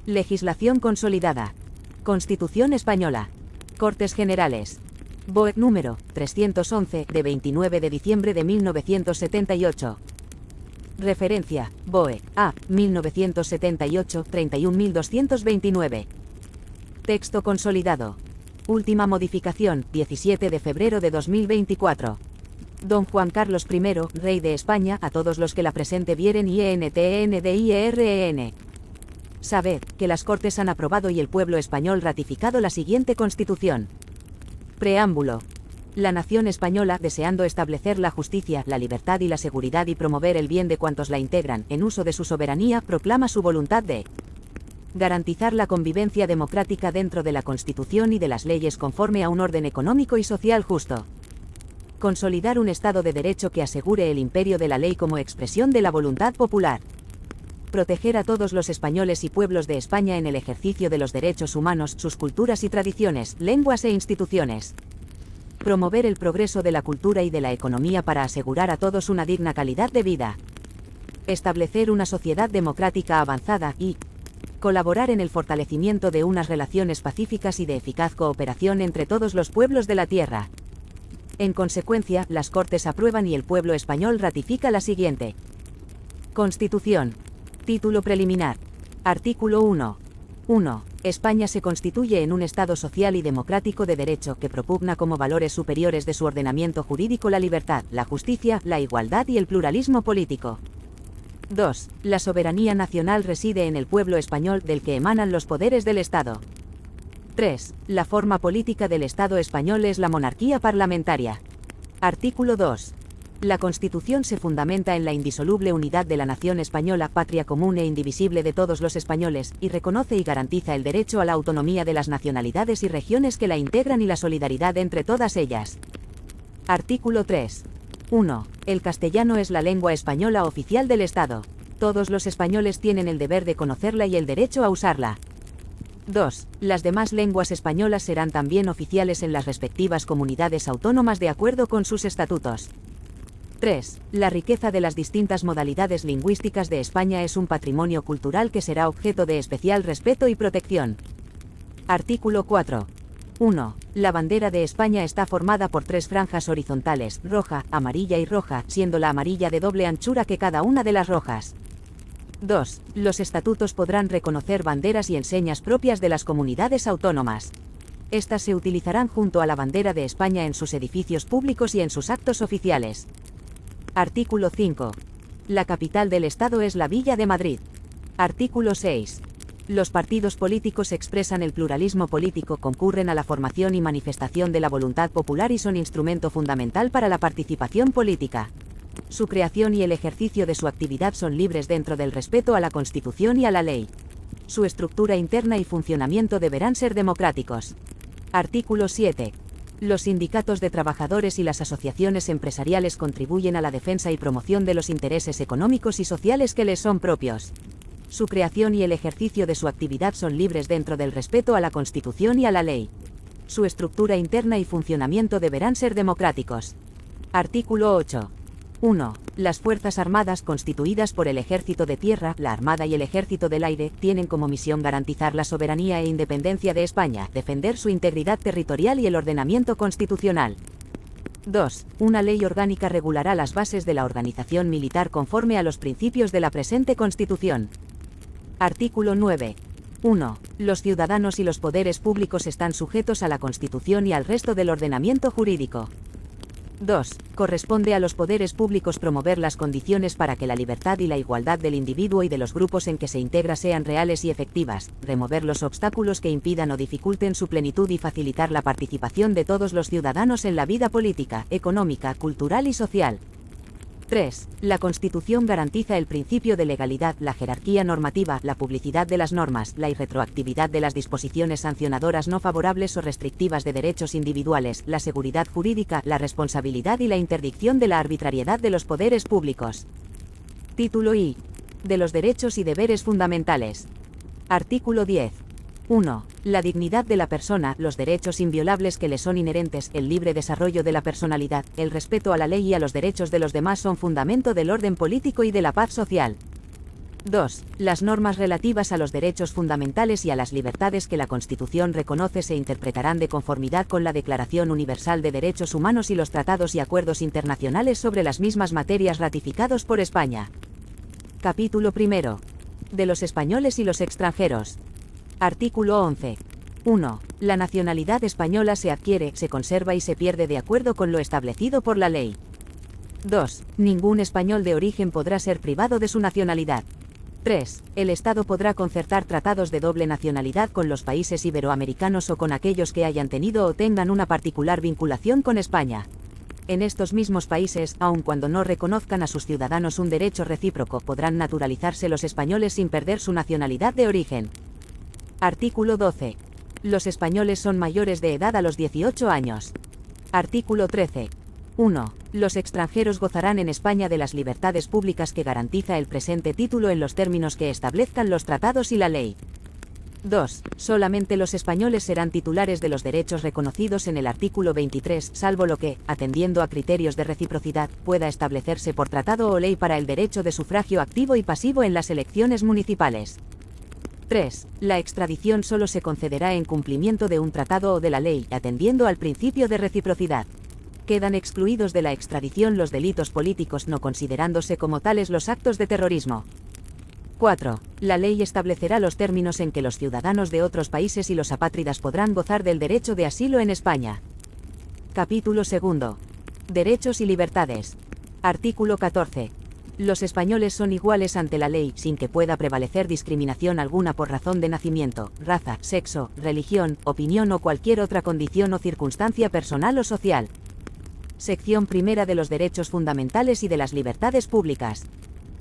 Legislación consolidada. Constitución Española. Cortes Generales. BOE número 311 de 29 de diciembre de 1978. Referencia: BOE A 1978 31229. Texto consolidado. Última modificación 17 de febrero de 2024. Don Juan Carlos I, Rey de España, a todos los que la presente vieren IENTENDIREN. Sabed que las Cortes han aprobado y el pueblo español ratificado la siguiente Constitución. Preámbulo. La nación española, deseando establecer la justicia, la libertad y la seguridad y promover el bien de cuantos la integran, en uso de su soberanía, proclama su voluntad de garantizar la convivencia democrática dentro de la Constitución y de las leyes conforme a un orden económico y social justo. Consolidar un Estado de Derecho que asegure el imperio de la ley como expresión de la voluntad popular. Proteger a todos los españoles y pueblos de España en el ejercicio de los derechos humanos, sus culturas y tradiciones, lenguas e instituciones. Promover el progreso de la cultura y de la economía para asegurar a todos una digna calidad de vida. Establecer una sociedad democrática avanzada y colaborar en el fortalecimiento de unas relaciones pacíficas y de eficaz cooperación entre todos los pueblos de la tierra. En consecuencia, las Cortes aprueban y el pueblo español ratifica la siguiente Constitución. Título preliminar. Artículo 1. 1. España se constituye en un Estado social y democrático de derecho que propugna como valores superiores de su ordenamiento jurídico la libertad, la justicia, la igualdad y el pluralismo político. 2. La soberanía nacional reside en el pueblo español, del que emanan los poderes del Estado. 3. La forma política del Estado español es la monarquía parlamentaria. Artículo 2. La Constitución se fundamenta en la indisoluble unidad de la nación española, patria común e indivisible de todos los españoles, y reconoce y garantiza el derecho a la autonomía de las nacionalidades y regiones que la integran y la solidaridad entre todas ellas. Artículo 3. 1. El castellano es la lengua española oficial del Estado. Todos los españoles tienen el deber de conocerla y el derecho a usarla. 2. Las demás lenguas españolas serán también oficiales en las respectivas comunidades autónomas de acuerdo con sus estatutos. 3. La riqueza de las distintas modalidades lingüísticas de España es un patrimonio cultural que será objeto de especial respeto y protección. Artículo 4. 1. La bandera de España está formada por 3 franjas horizontales, roja, amarilla y roja, siendo la amarilla de doble anchura que cada una de las rojas. 2. Los estatutos podrán reconocer banderas y enseñas propias de las comunidades autónomas. Estas se utilizarán junto a la bandera de España en sus edificios públicos y en sus actos oficiales. Artículo 5. La capital del Estado es la Villa de Madrid. Artículo 6. Los partidos políticos expresan el pluralismo político, concurren a la formación y manifestación de la voluntad popular y son instrumento fundamental para la participación política. Su creación y el ejercicio de su actividad son libres dentro del respeto a la Constitución y a la ley. Su estructura interna y funcionamiento deberán ser democráticos. Artículo 7. Los sindicatos de trabajadores y las asociaciones empresariales contribuyen a la defensa y promoción de los intereses económicos y sociales que les son propios. Su creación y el ejercicio de su actividad son libres dentro del respeto a la Constitución y a la ley. Su estructura interna y funcionamiento deberán ser democráticos. Artículo 8. 1. Las Fuerzas Armadas, constituidas por el Ejército de Tierra, la Armada y el Ejército del Aire, tienen como misión garantizar la soberanía e independencia de España, defender su integridad territorial y el ordenamiento constitucional. 2. Una ley orgánica regulará las bases de la organización militar conforme a los principios de la presente Constitución. Artículo 9. 1. Los ciudadanos y los poderes públicos están sujetos a la Constitución y al resto del ordenamiento jurídico. 2. Corresponde a los poderes públicos promover las condiciones para que la libertad y la igualdad del individuo y de los grupos en que se integra sean reales y efectivas, remover los obstáculos que impidan o dificulten su plenitud y facilitar la participación de todos los ciudadanos en la vida política, económica, cultural y social. 3. La Constitución garantiza el principio de legalidad, la jerarquía normativa, la publicidad de las normas, la irretroactividad de las disposiciones sancionadoras no favorables o restrictivas de derechos individuales, la seguridad jurídica, la responsabilidad y la interdicción de la arbitrariedad de los poderes públicos. Título I. De los derechos y deberes fundamentales. Artículo 10. 1. La dignidad de la persona, los derechos inviolables que le son inherentes, el libre desarrollo de la personalidad, el respeto a la ley y a los derechos de los demás son fundamento del orden político y de la paz social. 2. Las normas relativas a los derechos fundamentales y a las libertades que la Constitución reconoce se interpretarán de conformidad con la Declaración Universal de Derechos Humanos y los tratados y acuerdos internacionales sobre las mismas materias ratificados por España. Capítulo primero. De los españoles y los extranjeros. Artículo 11. 1. La nacionalidad española se adquiere, se conserva y se pierde de acuerdo con lo establecido por la ley. 2. Ningún español de origen podrá ser privado de su nacionalidad. 3. El Estado podrá concertar tratados de doble nacionalidad con los países iberoamericanos o con aquellos que hayan tenido o tengan una particular vinculación con España. En estos mismos países, aun cuando no reconozcan a sus ciudadanos un derecho recíproco, podrán naturalizarse los españoles sin perder su nacionalidad de origen. Artículo 12. Los españoles son mayores de edad a los 18 años. Artículo 13. 1. Los extranjeros gozarán en España de las libertades públicas que garantiza el presente título en los términos que establezcan los tratados y la ley. 2. Solamente los españoles serán titulares de los derechos reconocidos en el artículo 23, salvo lo que, atendiendo a criterios de reciprocidad, pueda establecerse por tratado o ley para el derecho de sufragio activo y pasivo en las elecciones municipales. 3. La extradición solo se concederá en cumplimiento de un tratado o de la ley, atendiendo al principio de reciprocidad. Quedan excluidos de la extradición los delitos políticos no considerándose como tales los actos de terrorismo. 4. La ley establecerá los términos en que los ciudadanos de otros países y los apátridas podrán gozar del derecho de asilo en España. Capítulo 2. Derechos y libertades. Artículo 14. Los españoles son iguales ante la ley, sin que pueda prevalecer discriminación alguna por razón de nacimiento, raza, sexo, religión, opinión o cualquier otra condición o circunstancia personal o social. Sección primera de los derechos fundamentales y de las libertades públicas.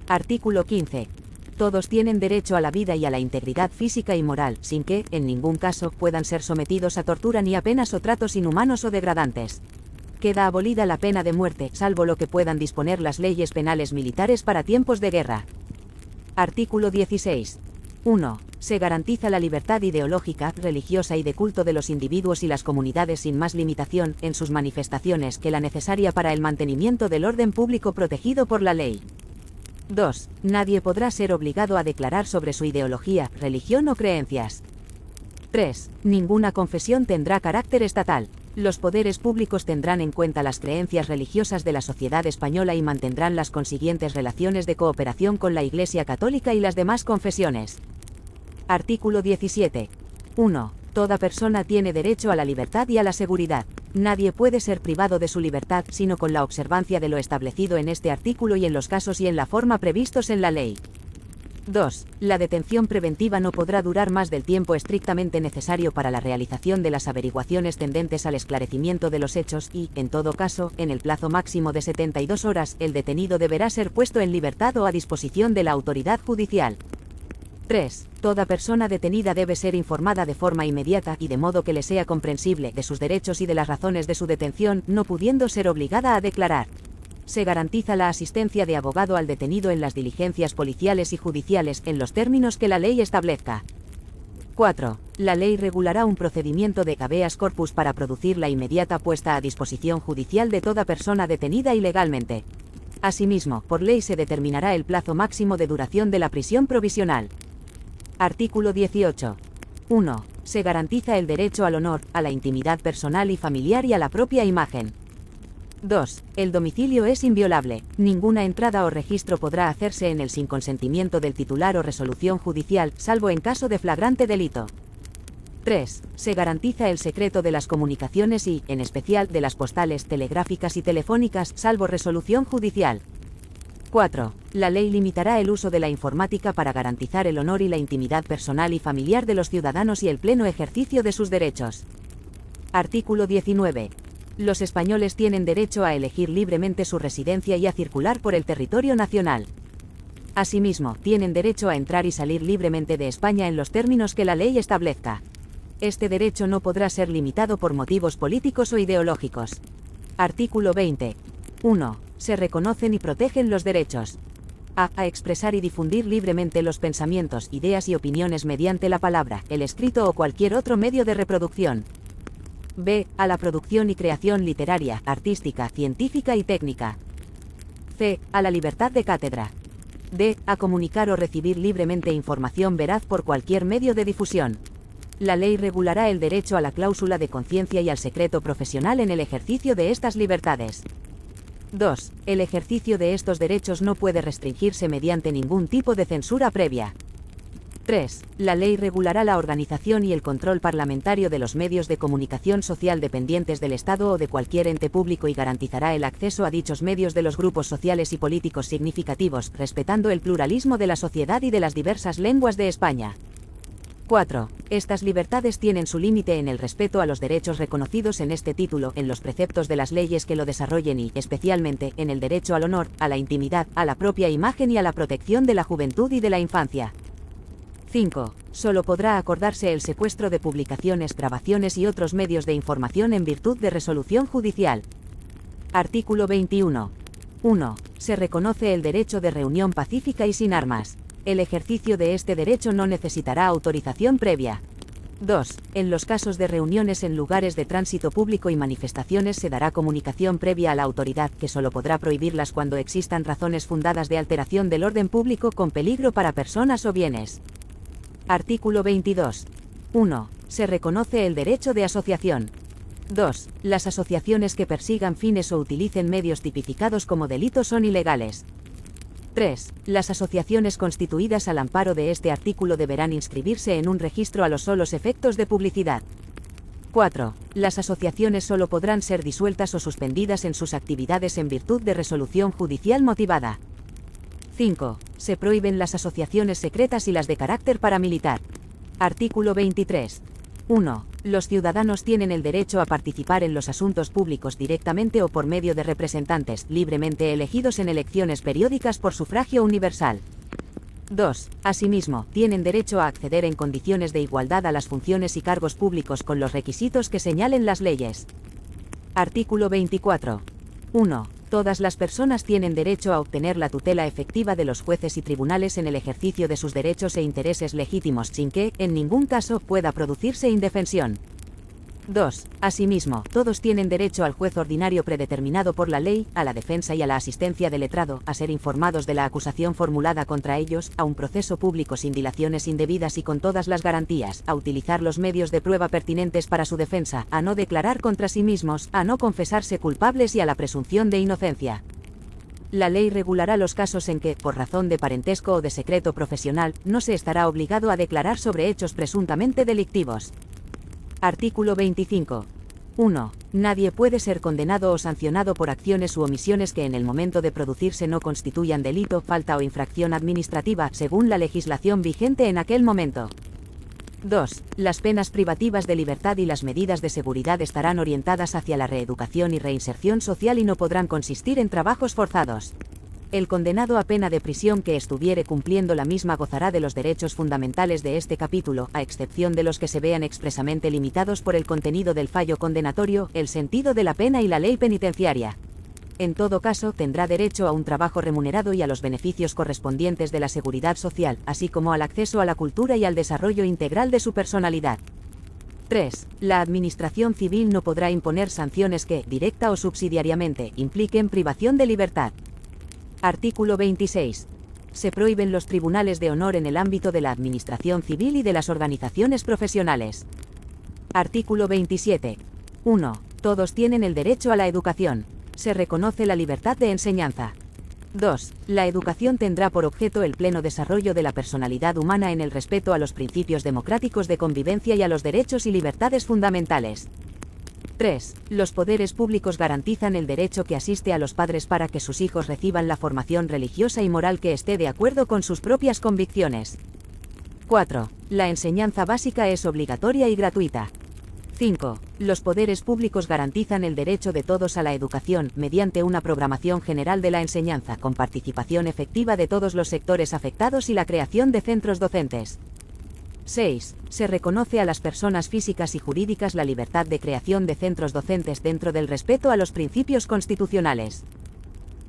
Artículo 15. Todos tienen derecho a la vida y a la integridad física y moral, sin que, en ningún caso, puedan ser sometidos a tortura ni a penas o tratos inhumanos o degradantes. Queda abolida la pena de muerte, salvo lo que puedan disponer las leyes penales militares para tiempos de guerra. Artículo 16. 1. Se garantiza la libertad ideológica, religiosa y de culto de los individuos y las comunidades sin más limitación, en sus manifestaciones, que la necesaria para el mantenimiento del orden público protegido por la ley. 2. Nadie podrá ser obligado a declarar sobre su ideología, religión o creencias. 3. Ninguna confesión tendrá carácter estatal. Los poderes públicos tendrán en cuenta las creencias religiosas de la sociedad española y mantendrán las consiguientes relaciones de cooperación con la Iglesia Católica y las demás confesiones. Artículo 17. 1. Toda persona tiene derecho a la libertad y a la seguridad. Nadie puede ser privado de su libertad sino con la observancia de lo establecido en este artículo y en los casos y en la forma previstos en la ley. 2. La detención preventiva no podrá durar más del tiempo estrictamente necesario para la realización de las averiguaciones tendentes al esclarecimiento de los hechos y, en todo caso, en el plazo máximo de 72 horas, el detenido deberá ser puesto en libertad o a disposición de la autoridad judicial. 3. Toda persona detenida debe ser informada de forma inmediata y de modo que le sea comprensible de sus derechos y de las razones de su detención, no pudiendo ser obligada a declarar. Se garantiza la asistencia de abogado al detenido en las diligencias policiales y judiciales, en los términos que la ley establezca. 4. La ley regulará un procedimiento de habeas corpus para producir la inmediata puesta a disposición judicial de toda persona detenida ilegalmente. Asimismo, por ley se determinará el plazo máximo de duración de la prisión provisional. Artículo 18. 1. Se garantiza el derecho al honor, a la intimidad personal y familiar y a la propia imagen. 2. El domicilio es inviolable. Ninguna entrada o registro podrá hacerse en él sin consentimiento del titular o resolución judicial, salvo en caso de flagrante delito. 3. Se garantiza el secreto de las comunicaciones y, en especial, de las postales, telegráficas y telefónicas, salvo resolución judicial. 4. La ley limitará el uso de la informática para garantizar el honor y la intimidad personal y familiar de los ciudadanos y el pleno ejercicio de sus derechos. Artículo 19. Los españoles tienen derecho a elegir libremente su residencia y a circular por el territorio nacional. Asimismo, tienen derecho a entrar y salir libremente de España en los términos que la ley establezca. Este derecho no podrá ser limitado por motivos políticos o ideológicos. Artículo 20. 1. Se reconocen y protegen los derechos a expresar y difundir libremente los pensamientos, ideas y opiniones mediante la palabra, el escrito o cualquier otro medio de reproducción. B. A la producción y creación literaria, artística, científica y técnica. C. A la libertad de cátedra. D. A comunicar o recibir libremente información veraz por cualquier medio de difusión. La ley regulará el derecho a la cláusula de conciencia y al secreto profesional en el ejercicio de estas libertades. 2. El ejercicio de estos derechos no puede restringirse mediante ningún tipo de censura previa. 3. La ley regulará la organización y el control parlamentario de los medios de comunicación social dependientes del Estado o de cualquier ente público y garantizará el acceso a dichos medios de los grupos sociales y políticos significativos, respetando el pluralismo de la sociedad y de las diversas lenguas de España. 4. Estas libertades tienen su límite en el respeto a los derechos reconocidos en este título, en los preceptos de las leyes que lo desarrollen y, especialmente, en el derecho al honor, a la intimidad, a la propia imagen y a la protección de la juventud y de la infancia. 5. Solo podrá acordarse el secuestro de publicaciones, grabaciones y otros medios de información en virtud de resolución judicial. Artículo 21. 1. Se reconoce el derecho de reunión pacífica y sin armas. El ejercicio de este derecho no necesitará autorización previa. 2. En los casos de reuniones en lugares de tránsito público y manifestaciones se dará comunicación previa a la autoridad, que solo podrá prohibirlas cuando existan razones fundadas de alteración del orden público con peligro para personas o bienes. Artículo 22. 1. Se reconoce el derecho de asociación. 2. Las asociaciones que persigan fines o utilicen medios tipificados como delitos son ilegales. 3. Las asociaciones constituidas al amparo de este artículo deberán inscribirse en un registro a los solos efectos de publicidad. 4. Las asociaciones solo podrán ser disueltas o suspendidas en sus actividades en virtud de resolución judicial motivada. 5. Se prohíben las asociaciones secretas y las de carácter paramilitar. Artículo 23. 1. Los ciudadanos tienen el derecho a participar en los asuntos públicos directamente o por medio de representantes libremente elegidos en elecciones periódicas por sufragio universal. 2. Asimismo, tienen derecho a acceder en condiciones de igualdad a las funciones y cargos públicos con los requisitos que señalen las leyes. Artículo 24. 1. Todas las personas tienen derecho a obtener la tutela efectiva de los jueces y tribunales en el ejercicio de sus derechos e intereses legítimos sin que, en ningún caso, pueda producirse indefensión. 2. Asimismo, todos tienen derecho al juez ordinario predeterminado por la ley, a la defensa y a la asistencia del letrado, a ser informados de la acusación formulada contra ellos, a un proceso público sin dilaciones indebidas y con todas las garantías, a utilizar los medios de prueba pertinentes para su defensa, a no declarar contra sí mismos, a no confesarse culpables y a la presunción de inocencia. La ley regulará los casos en que, por razón de parentesco o de secreto profesional, no se estará obligado a declarar sobre hechos presuntamente delictivos. Artículo 25. 1. Nadie puede ser condenado o sancionado por acciones u omisiones que en el momento de producirse no constituyan delito, falta o infracción administrativa, según la legislación vigente en aquel momento. 2. Las penas privativas de libertad y las medidas de seguridad estarán orientadas hacia la reeducación y reinserción social y no podrán consistir en trabajos forzados. El condenado a pena de prisión que estuviere cumpliendo la misma gozará de los derechos fundamentales de este capítulo, a excepción de los que se vean expresamente limitados por el contenido del fallo condenatorio, el sentido de la pena y la ley penitenciaria. En todo caso, tendrá derecho a un trabajo remunerado y a los beneficios correspondientes de la seguridad social, así como al acceso a la cultura y al desarrollo integral de su personalidad. 3. La Administración civil no podrá imponer sanciones que, directa o subsidiariamente, impliquen privación de libertad. Artículo 26. Se prohíben los tribunales de honor en el ámbito de la administración civil y de las organizaciones profesionales. Artículo 27. 1. Todos tienen el derecho a la educación. Se reconoce la libertad de enseñanza. 2. La educación tendrá por objeto el pleno desarrollo de la personalidad humana en el respeto a los principios democráticos de convivencia y a los derechos y libertades fundamentales. 3. Los poderes públicos garantizan el derecho que asiste a los padres para que sus hijos reciban la formación religiosa y moral que esté de acuerdo con sus propias convicciones. 4. La enseñanza básica es obligatoria y gratuita. 5. Los poderes públicos garantizan el derecho de todos a la educación, mediante una programación general de la enseñanza con participación efectiva de todos los sectores afectados y la creación de centros docentes. 6. Se reconoce a las personas físicas y jurídicas la libertad de creación de centros docentes dentro del respeto a los principios constitucionales.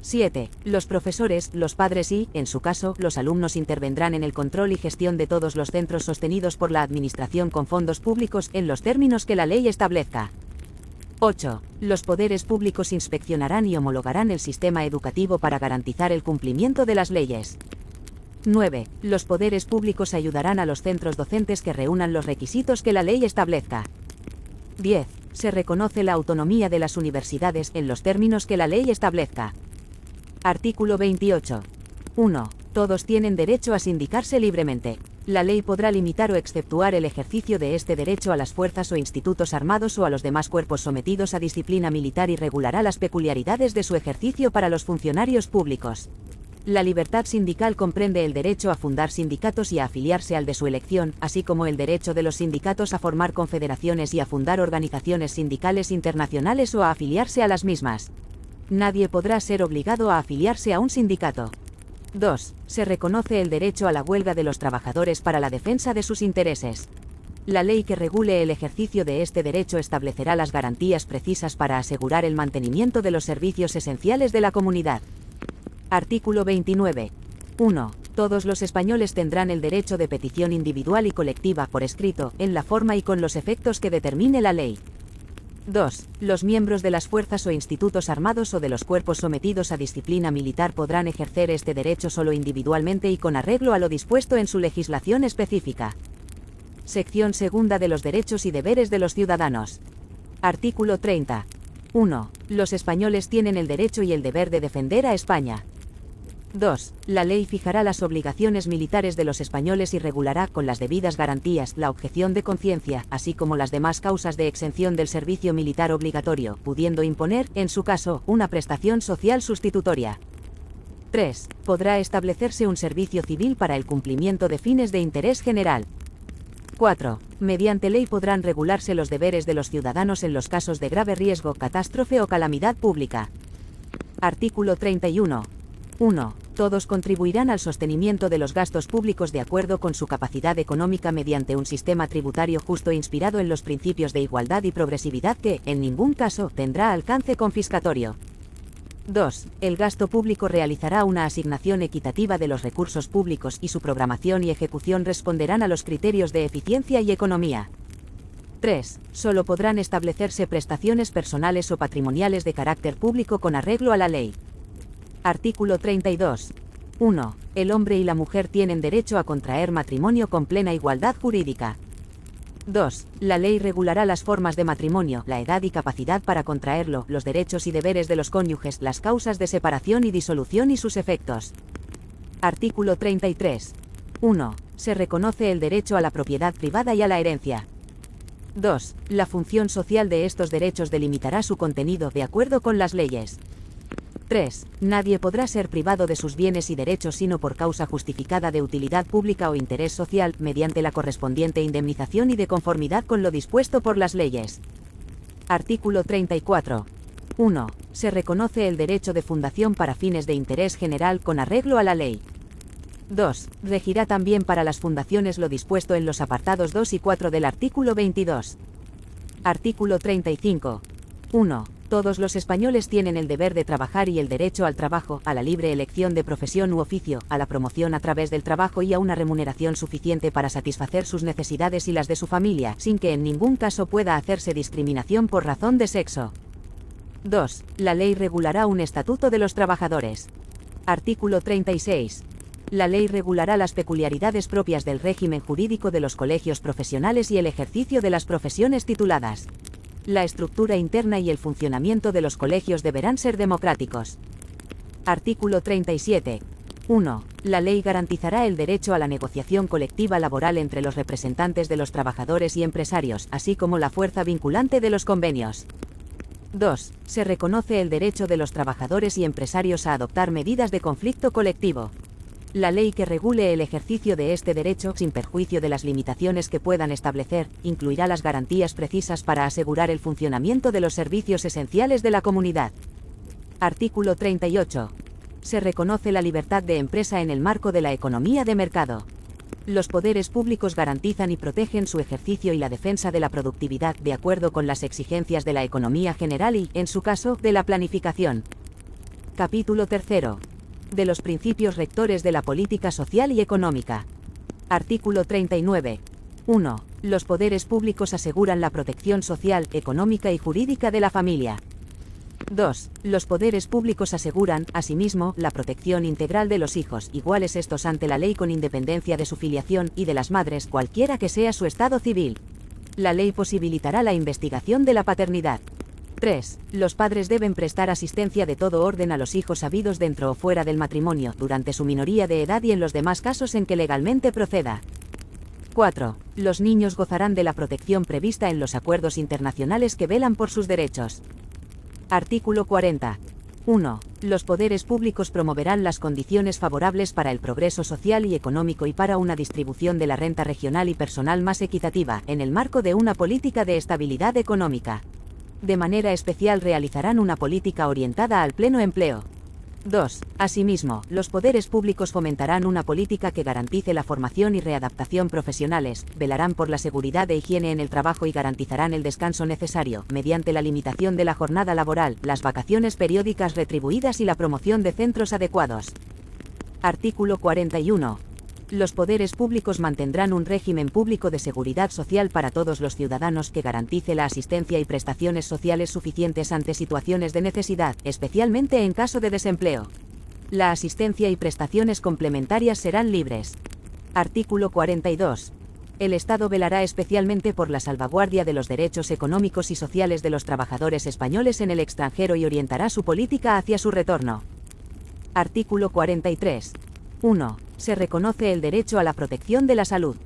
7. Los profesores, los padres y, en su caso, los alumnos intervendrán en el control y gestión de todos los centros sostenidos por la Administración con fondos públicos, en los términos que la ley establezca. 8. Los poderes públicos inspeccionarán y homologarán el sistema educativo para garantizar el cumplimiento de las leyes. 9. Los poderes públicos ayudarán a los centros docentes que reúnan los requisitos que la ley establezca. 10. Se reconoce la autonomía de las universidades en los términos que la ley establezca. Artículo 28. 1. Todos tienen derecho a sindicarse libremente. La ley podrá limitar o exceptuar el ejercicio de este derecho a las fuerzas o institutos armados o a los demás cuerpos sometidos a disciplina militar y regulará las peculiaridades de su ejercicio para los funcionarios públicos. La libertad sindical comprende el derecho a fundar sindicatos y a afiliarse al de su elección, así como el derecho de los sindicatos a formar confederaciones y a fundar organizaciones sindicales internacionales o a afiliarse a las mismas. Nadie podrá ser obligado a afiliarse a un sindicato. 2. Se reconoce el derecho a la huelga de los trabajadores para la defensa de sus intereses. La ley que regule el ejercicio de este derecho establecerá las garantías precisas para asegurar el mantenimiento de los servicios esenciales de la comunidad. Artículo 29. 1. Todos los españoles tendrán el derecho de petición individual y colectiva por escrito, en la forma y con los efectos que determine la ley. 2. Los miembros de las fuerzas o institutos armados o de los cuerpos sometidos a disciplina militar podrán ejercer este derecho solo individualmente y con arreglo a lo dispuesto en su legislación específica. Sección segunda de los derechos y deberes de los ciudadanos. Artículo 30. 1. Los españoles tienen el derecho y el deber de defender a España. 2. La ley fijará las obligaciones militares de los españoles y regulará con las debidas garantías la objeción de conciencia, así como las demás causas de exención del servicio militar obligatorio, pudiendo imponer, en su caso, una prestación social sustitutoria. 3. Podrá establecerse un servicio civil para el cumplimiento de fines de interés general. 4. Mediante ley podrán regularse los deberes de los ciudadanos en los casos de grave riesgo, catástrofe o calamidad pública. Artículo 31. 1. Todos contribuirán al sostenimiento de los gastos públicos de acuerdo con su capacidad económica mediante un sistema tributario justo inspirado en los principios de igualdad y progresividad que, en ningún caso, tendrá alcance confiscatorio. 2. El gasto público realizará una asignación equitativa de los recursos públicos y su programación y ejecución responderán a los criterios de eficiencia y economía. 3. Solo podrán establecerse prestaciones personales o patrimoniales de carácter público con arreglo a la ley. Artículo 32. 1. El hombre y la mujer tienen derecho a contraer matrimonio con plena igualdad jurídica. 2. La ley regulará las formas de matrimonio, la edad y capacidad para contraerlo, los derechos y deberes de los cónyuges, las causas de separación y disolución y sus efectos. Artículo 33. 1. Se reconoce el derecho a la propiedad privada y a la herencia. 2. La función social de estos derechos delimitará su contenido de acuerdo con las leyes. 3. Nadie podrá ser privado de sus bienes y derechos sino por causa justificada de utilidad pública o interés social, mediante la correspondiente indemnización y de conformidad con lo dispuesto por las leyes. Artículo 34. 1. Se reconoce el derecho de fundación para fines de interés general con arreglo a la ley. 2. Regirá también para las fundaciones lo dispuesto en los apartados 2 y 4 del artículo 22. Artículo 35. 1. Todos los españoles tienen el deber de trabajar y el derecho al trabajo, a la libre elección de profesión u oficio, a la promoción a través del trabajo y a una remuneración suficiente para satisfacer sus necesidades y las de su familia, sin que en ningún caso pueda hacerse discriminación por razón de sexo. 2. La ley regulará un estatuto de los trabajadores. Artículo 36. La ley regulará las peculiaridades propias del régimen jurídico de los colegios profesionales y el ejercicio de las profesiones tituladas. La estructura interna y el funcionamiento de los colegios deberán ser democráticos. Artículo 37. 1. La ley garantizará el derecho a la negociación colectiva laboral entre los representantes de los trabajadores y empresarios, así como la fuerza vinculante de los convenios. 2. Se reconoce el derecho de los trabajadores y empresarios a adoptar medidas de conflicto colectivo. La ley que regule el ejercicio de este derecho, sin perjuicio de las limitaciones que puedan establecer, incluirá las garantías precisas para asegurar el funcionamiento de los servicios esenciales de la comunidad. Artículo 38. Se reconoce la libertad de empresa en el marco de la economía de mercado. Los poderes públicos garantizan y protegen su ejercicio y la defensa de la productividad de acuerdo con las exigencias de la economía general y, en su caso, de la planificación. Capítulo 3. De los principios rectores de la política social y económica. Artículo 39. 1. Los poderes públicos aseguran la protección social, económica y jurídica de la familia. 2. Los poderes públicos aseguran, asimismo, la protección integral de los hijos, iguales estos ante la ley con independencia de su filiación, y de las madres, cualquiera que sea su estado civil. La ley posibilitará la investigación de la paternidad. 3. Los padres deben prestar asistencia de todo orden a los hijos habidos dentro o fuera del matrimonio, durante su minoría de edad y en los demás casos en que legalmente proceda. 4. Los niños gozarán de la protección prevista en los acuerdos internacionales que velan por sus derechos. Artículo 40. 1. Los poderes públicos promoverán las condiciones favorables para el progreso social y económico y para una distribución de la renta regional y personal más equitativa, en el marco de una política de estabilidad económica. De manera especial realizarán una política orientada al pleno empleo. 2. Asimismo, los poderes públicos fomentarán una política que garantice la formación y readaptación profesionales, velarán por la seguridad e higiene en el trabajo y garantizarán el descanso necesario, mediante la limitación de la jornada laboral, las vacaciones periódicas retribuidas y la promoción de centros adecuados. Artículo 41. Los poderes públicos mantendrán un régimen público de seguridad social para todos los ciudadanos que garantice la asistencia y prestaciones sociales suficientes ante situaciones de necesidad, especialmente en caso de desempleo. La asistencia y prestaciones complementarias serán libres. Artículo 42. El Estado velará especialmente por la salvaguardia de los derechos económicos y sociales de los trabajadores españoles en el extranjero y orientará su política hacia su retorno. Artículo 43. 1. Se reconoce el derecho a la protección de la salud.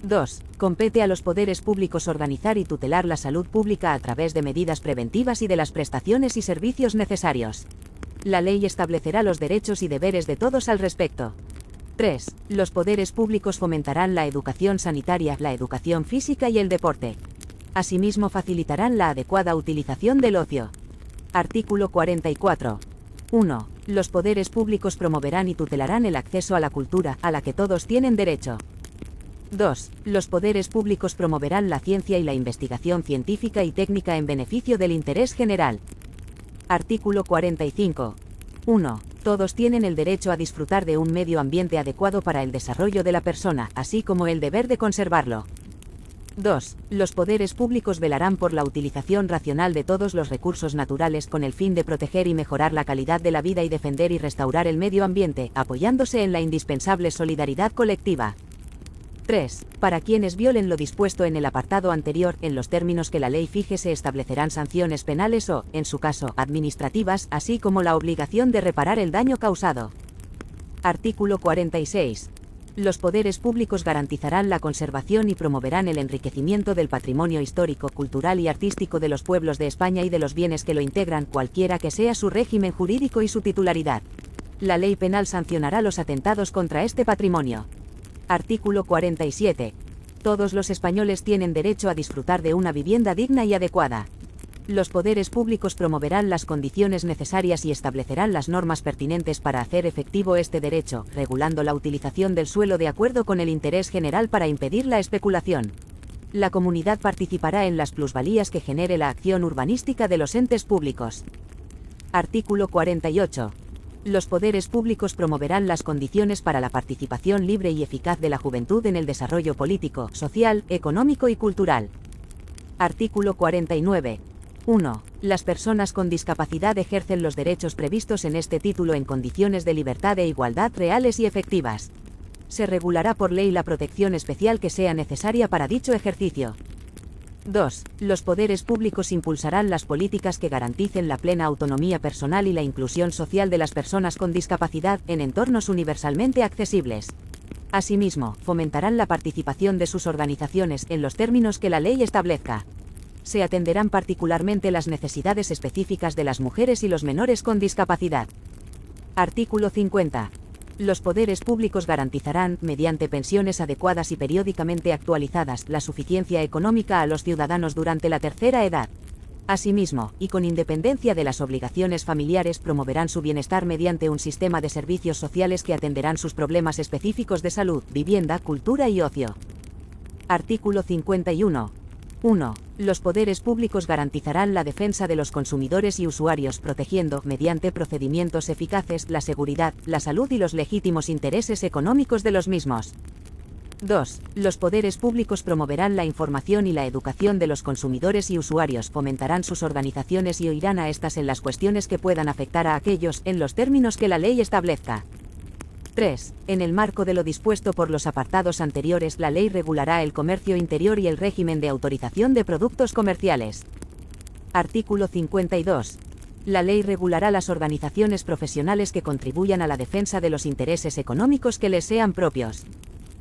2. Compete a los poderes públicos organizar y tutelar la salud pública a través de medidas preventivas y de las prestaciones y servicios necesarios. La ley establecerá los derechos y deberes de todos al respecto. 3. Los poderes públicos fomentarán la educación sanitaria, la educación física y el deporte. Asimismo facilitarán la adecuada utilización del ocio. Artículo 44. 1. Los poderes públicos promoverán y tutelarán el acceso a la cultura, a la que todos tienen derecho. 2. Los poderes públicos promoverán la ciencia y la investigación científica y técnica en beneficio del interés general. Artículo 45. 1. Todos tienen el derecho a disfrutar de un medio ambiente adecuado para el desarrollo de la persona, así como el deber de conservarlo. 2. Los poderes públicos velarán por la utilización racional de todos los recursos naturales con el fin de proteger y mejorar la calidad de la vida y defender y restaurar el medio ambiente, apoyándose en la indispensable solidaridad colectiva. 3. Para quienes violen lo dispuesto en el apartado anterior, en los términos que la ley fije se establecerán sanciones penales o, en su caso, administrativas, así como la obligación de reparar el daño causado. Artículo 46. Los poderes públicos garantizarán la conservación y promoverán el enriquecimiento del patrimonio histórico, cultural y artístico de los pueblos de España y de los bienes que lo integran, cualquiera que sea su régimen jurídico y su titularidad. La ley penal sancionará los atentados contra este patrimonio. Artículo 47. Todos los españoles tienen derecho a disfrutar de una vivienda digna y adecuada. Los poderes públicos promoverán las condiciones necesarias y establecerán las normas pertinentes para hacer efectivo este derecho, regulando la utilización del suelo de acuerdo con el interés general para impedir la especulación. La comunidad participará en las plusvalías que genere la acción urbanística de los entes públicos. Artículo 48. Los poderes públicos promoverán las condiciones para la participación libre y eficaz de la juventud en el desarrollo político, social, económico y cultural. Artículo 49. 1. Las personas con discapacidad ejercen los derechos previstos en este título en condiciones de libertad e igualdad reales y efectivas. Se regulará por ley la protección especial que sea necesaria para dicho ejercicio. 2. Los poderes públicos impulsarán las políticas que garanticen la plena autonomía personal y la inclusión social de las personas con discapacidad en entornos universalmente accesibles. Asimismo, fomentarán la participación de sus organizaciones en los términos que la ley establezca. Se atenderán particularmente las necesidades específicas de las mujeres y los menores con discapacidad. Artículo 50. Los poderes públicos garantizarán, mediante pensiones adecuadas y periódicamente actualizadas, la suficiencia económica a los ciudadanos durante la tercera edad. Asimismo, y con independencia de las obligaciones familiares, promoverán su bienestar mediante un sistema de servicios sociales que atenderán sus problemas específicos de salud, vivienda, cultura y ocio. Artículo 51. 1. Los poderes públicos garantizarán la defensa de los consumidores y usuarios, protegiendo, mediante procedimientos eficaces, la seguridad, la salud y los legítimos intereses económicos de los mismos. 2. Los poderes públicos promoverán la información y la educación de los consumidores y usuarios, fomentarán sus organizaciones y oirán a estas en las cuestiones que puedan afectar a aquellos, en los términos que la ley establezca. 3. En el marco de lo dispuesto por los apartados anteriores, la ley regulará el comercio interior y el régimen de autorización de productos comerciales. Artículo 52. La ley regulará las organizaciones profesionales que contribuyan a la defensa de los intereses económicos que les sean propios.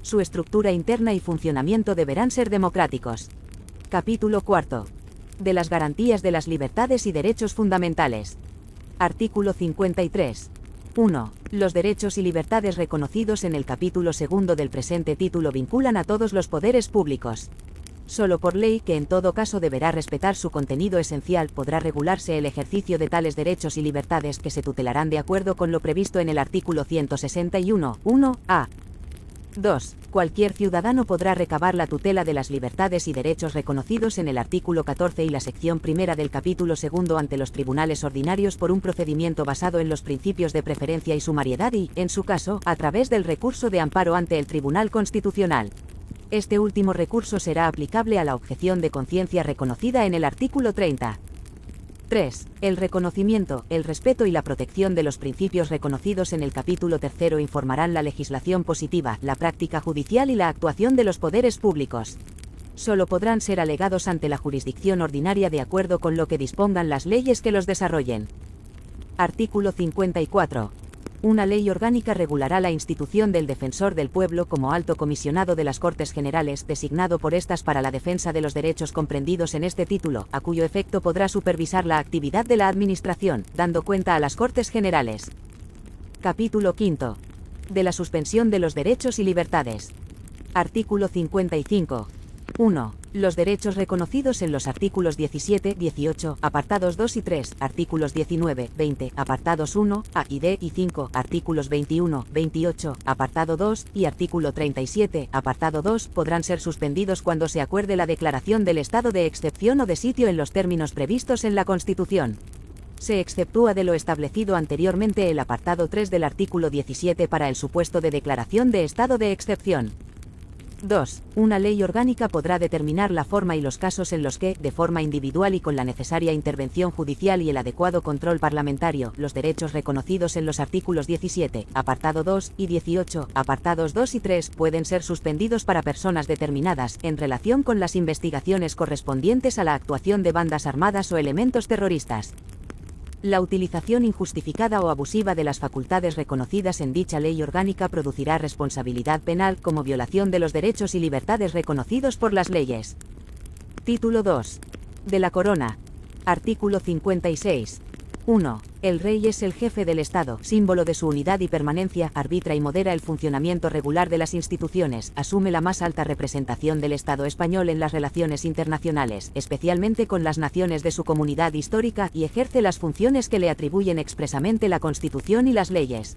Su estructura interna y funcionamiento deberán ser democráticos. Capítulo 4. De las garantías de las libertades y derechos fundamentales. Artículo 53. 1. Los derechos y libertades reconocidos en el capítulo 2 del presente título vinculan a todos los poderes públicos. Solo por ley, que en todo caso deberá respetar su contenido esencial, podrá regularse el ejercicio de tales derechos y libertades, que se tutelarán de acuerdo con lo previsto en el artículo 161, 1a. 2. Cualquier ciudadano podrá recabar la tutela de las libertades y derechos reconocidos en el artículo 14 y la sección primera del capítulo 2 ante los tribunales ordinarios por un procedimiento basado en los principios de preferencia y sumariedad y, en su caso, a través del recurso de amparo ante el Tribunal Constitucional. Este último recurso será aplicable a la objeción de conciencia reconocida en el artículo 30. 3. El reconocimiento, el respeto y la protección de los principios reconocidos en el capítulo 3 informarán la legislación positiva, la práctica judicial y la actuación de los poderes públicos. Solo podrán ser alegados ante la jurisdicción ordinaria de acuerdo con lo que dispongan las leyes que los desarrollen. Artículo 54. Una ley orgánica regulará la institución del Defensor del Pueblo como alto comisionado de las Cortes Generales, designado por estas para la defensa de los derechos comprendidos en este título, a cuyo efecto podrá supervisar la actividad de la Administración, dando cuenta a las Cortes Generales. Capítulo 5. De la suspensión de los derechos y libertades. Artículo 55. 1. Los derechos reconocidos en los artículos 17, 18, apartados 2 y 3, artículos 19, 20, apartados 1, A y D y 5, artículos 21, 28, apartado 2, y artículo 37, apartado 2, podrán ser suspendidos cuando se acuerde la declaración del estado de excepción o de sitio en los términos previstos en la Constitución. Se exceptúa de lo establecido anteriormente el apartado 3 del artículo 17 para el supuesto de declaración de estado de excepción. 2. Una ley orgánica podrá determinar la forma y los casos en los que, de forma individual y con la necesaria intervención judicial y el adecuado control parlamentario, los derechos reconocidos en los artículos 17, apartado 2, y 18, apartados 2 y 3, pueden ser suspendidos para personas determinadas, en relación con las investigaciones correspondientes a la actuación de bandas armadas o elementos terroristas. La utilización injustificada o abusiva de las facultades reconocidas en dicha ley orgánica producirá responsabilidad penal como violación de los derechos y libertades reconocidos por las leyes. Título 2. De la Corona. Artículo 56. 1. El rey es el jefe del Estado, símbolo de su unidad y permanencia, arbitra y modera el funcionamiento regular de las instituciones, asume la más alta representación del Estado español en las relaciones internacionales, especialmente con las naciones de su comunidad histórica, y ejerce las funciones que le atribuyen expresamente la Constitución y las leyes.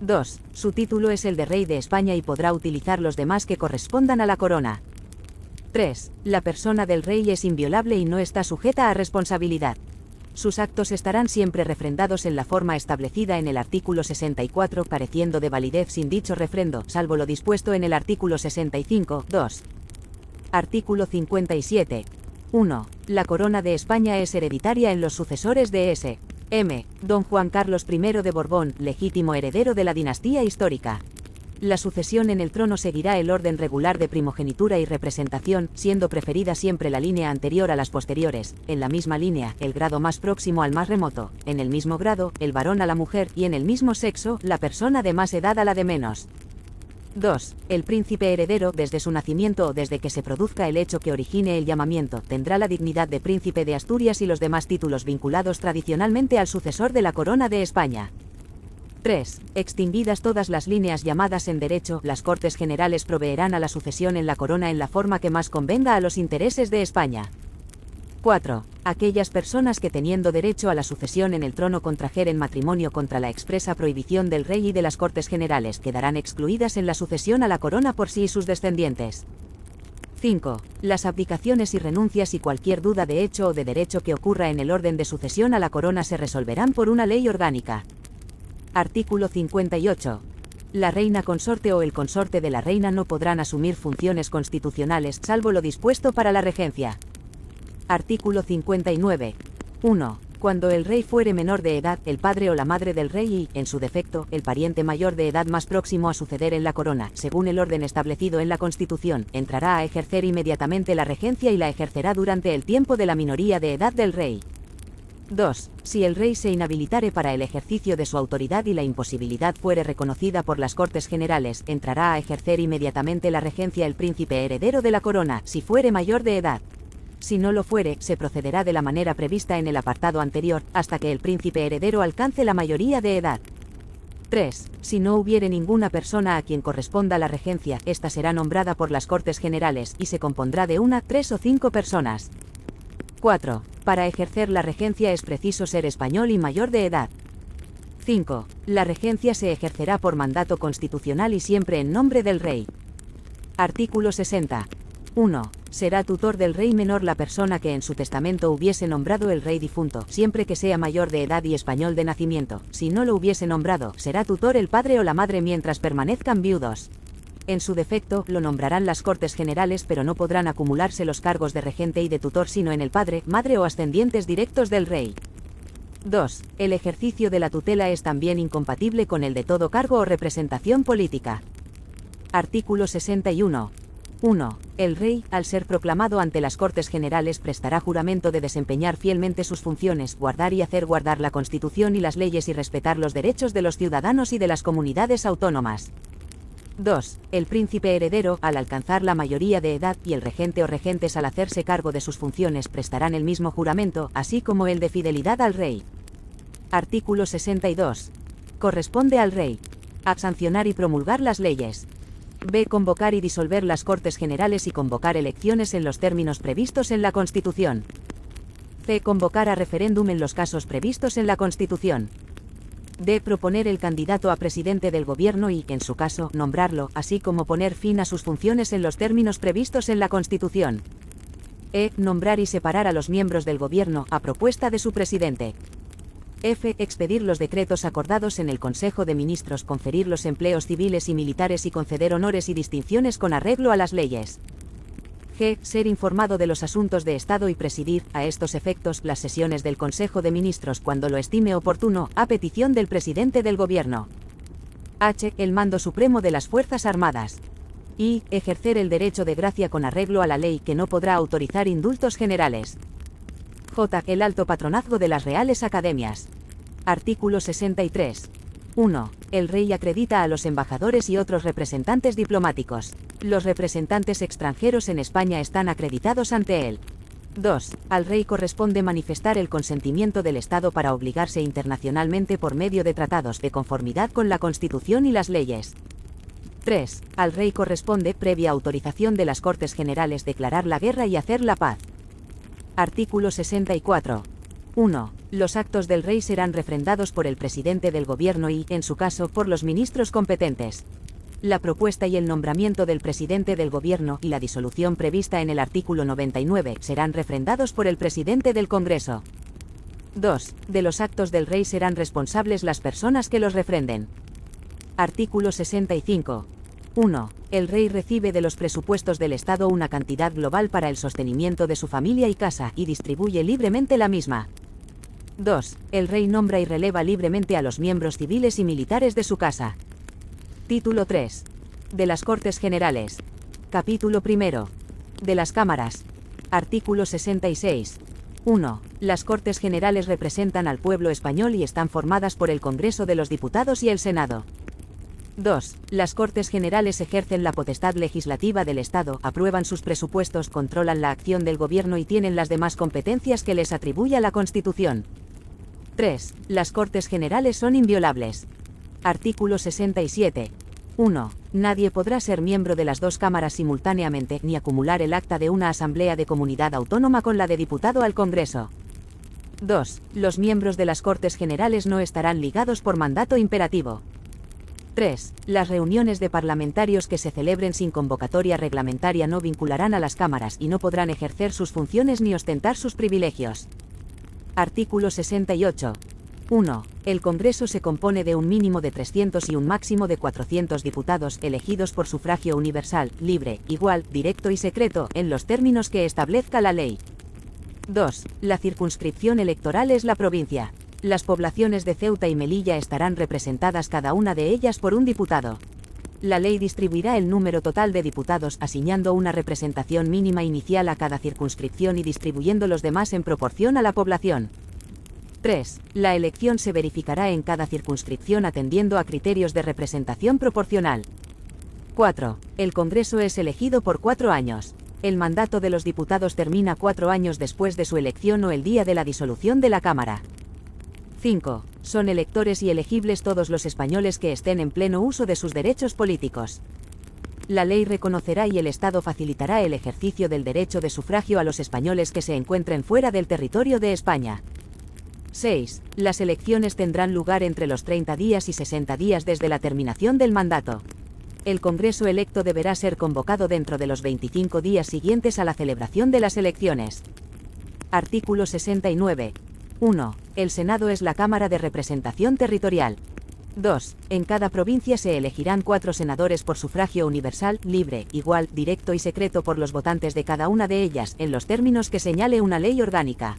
2. Su título es el de Rey de España y podrá utilizar los demás que correspondan a la corona. 3. La persona del rey es inviolable y no está sujeta a responsabilidad. Sus actos estarán siempre refrendados en la forma establecida en el artículo 64, careciendo de validez sin dicho refrendo, salvo lo dispuesto en el artículo 65, 2. Artículo 57. 1. La corona de España es hereditaria en los sucesores de S.M. Don Juan Carlos I de Borbón, legítimo heredero de la dinastía histórica. La sucesión en el trono seguirá el orden regular de primogenitura y representación, siendo preferida siempre la línea anterior a las posteriores, en la misma línea, el grado más próximo al más remoto, en el mismo grado, el varón a la mujer, y en el mismo sexo, la persona de más edad a la de menos. 2. El príncipe heredero, desde su nacimiento o desde que se produzca el hecho que origine el llamamiento, tendrá la dignidad de príncipe de Asturias y los demás títulos vinculados tradicionalmente al sucesor de la corona de España. 3. Extinguidas todas las líneas llamadas en derecho, las Cortes Generales proveerán a la sucesión en la corona en la forma que más convenga a los intereses de España. 4. Aquellas personas que teniendo derecho a la sucesión en el trono contrajeren matrimonio contra la expresa prohibición del rey y de las Cortes Generales quedarán excluidas en la sucesión a la corona por sí y sus descendientes. 5. Las abdicaciones y renuncias y cualquier duda de hecho o de derecho que ocurra en el orden de sucesión a la corona se resolverán por una ley orgánica. Artículo 58. La reina consorte o el consorte de la reina no podrán asumir funciones constitucionales salvo lo dispuesto para la regencia. Artículo 59. 1. Cuando el rey fuere menor de edad, el padre o la madre del rey y, en su defecto, el pariente mayor de edad más próximo a suceder en la corona, según el orden establecido en la Constitución, entrará a ejercer inmediatamente la regencia y la ejercerá durante el tiempo de la minoría de edad del rey. 2. Si el rey se inhabilitare para el ejercicio de su autoridad y la imposibilidad fuere reconocida por las Cortes Generales, entrará a ejercer inmediatamente la regencia el príncipe heredero de la corona, si fuere mayor de edad. Si no lo fuere, se procederá de la manera prevista en el apartado anterior, hasta que el príncipe heredero alcance la mayoría de edad. 3. Si no hubiere ninguna persona a quien corresponda la regencia, ésta será nombrada por las Cortes Generales, y se compondrá de 1, 3 o 5 personas. 4. Para ejercer la regencia es preciso ser español y mayor de edad. 5. La regencia se ejercerá por mandato constitucional y siempre en nombre del rey. Artículo 60. 1. Será tutor del rey menor la persona que en su testamento hubiese nombrado el rey difunto, siempre que sea mayor de edad y español de nacimiento. Si no lo hubiese nombrado, será tutor el padre o la madre mientras permanezcan viudos. En su defecto, lo nombrarán las Cortes Generales, pero no podrán acumularse los cargos de regente y de tutor sino en el padre, madre o ascendientes directos del rey. 2. El ejercicio de la tutela es también incompatible con el de todo cargo o representación política. Artículo 61. 1. El rey, al ser proclamado ante las Cortes Generales, prestará juramento de desempeñar fielmente sus funciones, guardar y hacer guardar la Constitución y las leyes y respetar los derechos de los ciudadanos y de las comunidades autónomas. 2. El príncipe heredero, al alcanzar la mayoría de edad, y el regente o regentes al hacerse cargo de sus funciones prestarán el mismo juramento, así como el de fidelidad al rey. Artículo 62. Corresponde al rey: a. Sancionar y promulgar las leyes. B. Convocar y disolver las Cortes Generales y convocar elecciones en los términos previstos en la Constitución. C. Convocar a referéndum en los casos previstos en la Constitución. D. Proponer el candidato a presidente del gobierno y, en su caso, nombrarlo, así como poner fin a sus funciones en los términos previstos en la Constitución. E. Nombrar y separar a los miembros del gobierno, a propuesta de su presidente. F. Expedir los decretos acordados en el Consejo de Ministros, conferir los empleos civiles y militares y conceder honores y distinciones con arreglo a las leyes. G. Ser informado de los asuntos de Estado y presidir, a estos efectos, las sesiones del Consejo de Ministros cuando lo estime oportuno, a petición del presidente del Gobierno. H. El mando supremo de las Fuerzas Armadas. I. Ejercer el derecho de gracia con arreglo a la ley, que no podrá autorizar indultos generales. J. El alto patronazgo de las Reales Academias. Artículo 63. 1. El rey acredita a los embajadores y otros representantes diplomáticos. Los representantes extranjeros en España están acreditados ante él. 2. Al rey corresponde manifestar el consentimiento del Estado para obligarse internacionalmente por medio de tratados de conformidad con la Constitución y las leyes. 3. Al rey corresponde, previa autorización de las Cortes Generales, declarar la guerra y hacer la paz. Artículo 64. 1. Los actos del rey serán refrendados por el presidente del gobierno y, en su caso, por los ministros competentes. La propuesta y el nombramiento del presidente del gobierno y la disolución prevista en el artículo 99 serán refrendados por el presidente del Congreso. 2. De los actos del rey serán responsables las personas que los refrenden. Artículo 65. 1. El rey recibe de los presupuestos del Estado una cantidad global para el sostenimiento de su familia y casa, y distribuye libremente la misma. 2. El rey nombra y releva libremente a los miembros civiles y militares de su casa. Título 3. De las Cortes Generales. Capítulo 1. De las Cámaras. Artículo 66. 1. Las Cortes Generales representan al pueblo español y están formadas por el Congreso de los Diputados y el Senado. 2. Las Cortes Generales ejercen la potestad legislativa del Estado, aprueban sus presupuestos, controlan la acción del gobierno y tienen las demás competencias que les atribuya la Constitución. 3. Las Cortes Generales son inviolables. Artículo 67. 1. Nadie podrá ser miembro de las dos cámaras simultáneamente, ni acumular el acta de una asamblea de comunidad autónoma con la de diputado al Congreso. 2. Los miembros de las Cortes Generales no estarán ligados por mandato imperativo. 3. Las reuniones de parlamentarios que se celebren sin convocatoria reglamentaria no vincularán a las cámaras y no podrán ejercer sus funciones ni ostentar sus privilegios. Artículo 68. 1. El Congreso se compone de un mínimo de 300 y un máximo de 400 diputados elegidos por sufragio universal, libre, igual, directo y secreto, en los términos que establezca la ley. 2. La circunscripción electoral es la provincia. Las poblaciones de Ceuta y Melilla estarán representadas cada una de ellas por un diputado. La ley distribuirá el número total de diputados asignando una representación mínima inicial a cada circunscripción y distribuyendo los demás en proporción a la población. 3. La elección se verificará en cada circunscripción atendiendo a criterios de representación proporcional. 4. El Congreso es elegido por 4 años. El mandato de los diputados termina 4 años después de su elección o el día de la disolución de la Cámara. 5. Son electores y elegibles todos los españoles que estén en pleno uso de sus derechos políticos. La ley reconocerá y el Estado facilitará el ejercicio del derecho de sufragio a los españoles que se encuentren fuera del territorio de España. 6. Las elecciones tendrán lugar entre los 30 días y 60 días desde la terminación del mandato. El Congreso electo deberá ser convocado dentro de los 25 días siguientes a la celebración de las elecciones. Artículo 69. 1. El Senado es la Cámara de Representación Territorial. 2. En cada provincia se elegirán 4 senadores por sufragio universal, libre, igual, directo y secreto por los votantes de cada una de ellas, en los términos que señale una ley orgánica.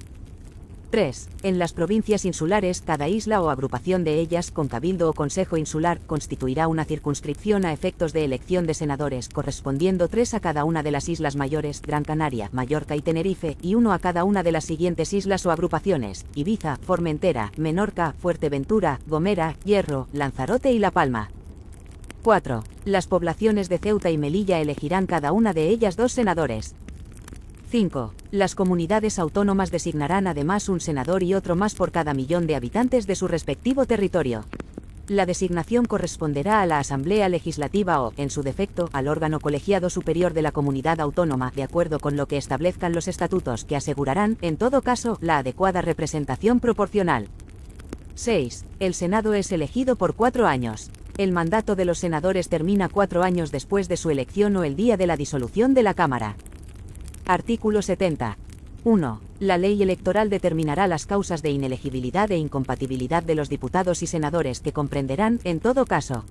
3. En las provincias insulares, cada isla o agrupación de ellas, con cabildo o consejo insular, constituirá una circunscripción a efectos de elección de senadores, correspondiendo 3 a cada una de las islas mayores, Gran Canaria, Mallorca y Tenerife, y 1 a cada una de las siguientes islas o agrupaciones, Ibiza, Formentera, Menorca, Fuerteventura, Gomera, Hierro, Lanzarote y La Palma. 4. Las poblaciones de Ceuta y Melilla elegirán cada una de ellas 2 senadores. 5. Las comunidades autónomas designarán además un senador y otro más por cada millón de habitantes de su respectivo territorio. La designación corresponderá a la Asamblea Legislativa o, en su defecto, al órgano colegiado superior de la comunidad autónoma, de acuerdo con lo que establezcan los estatutos que asegurarán, en todo caso, la adecuada representación proporcional. 6. El Senado es elegido por 4 años. El mandato de los senadores termina 4 años después de su elección o el día de la disolución de la Cámara. Artículo 70. 1. La ley electoral determinará las causas de inelegibilidad e incompatibilidad de los diputados y senadores que comprenderán, en todo caso,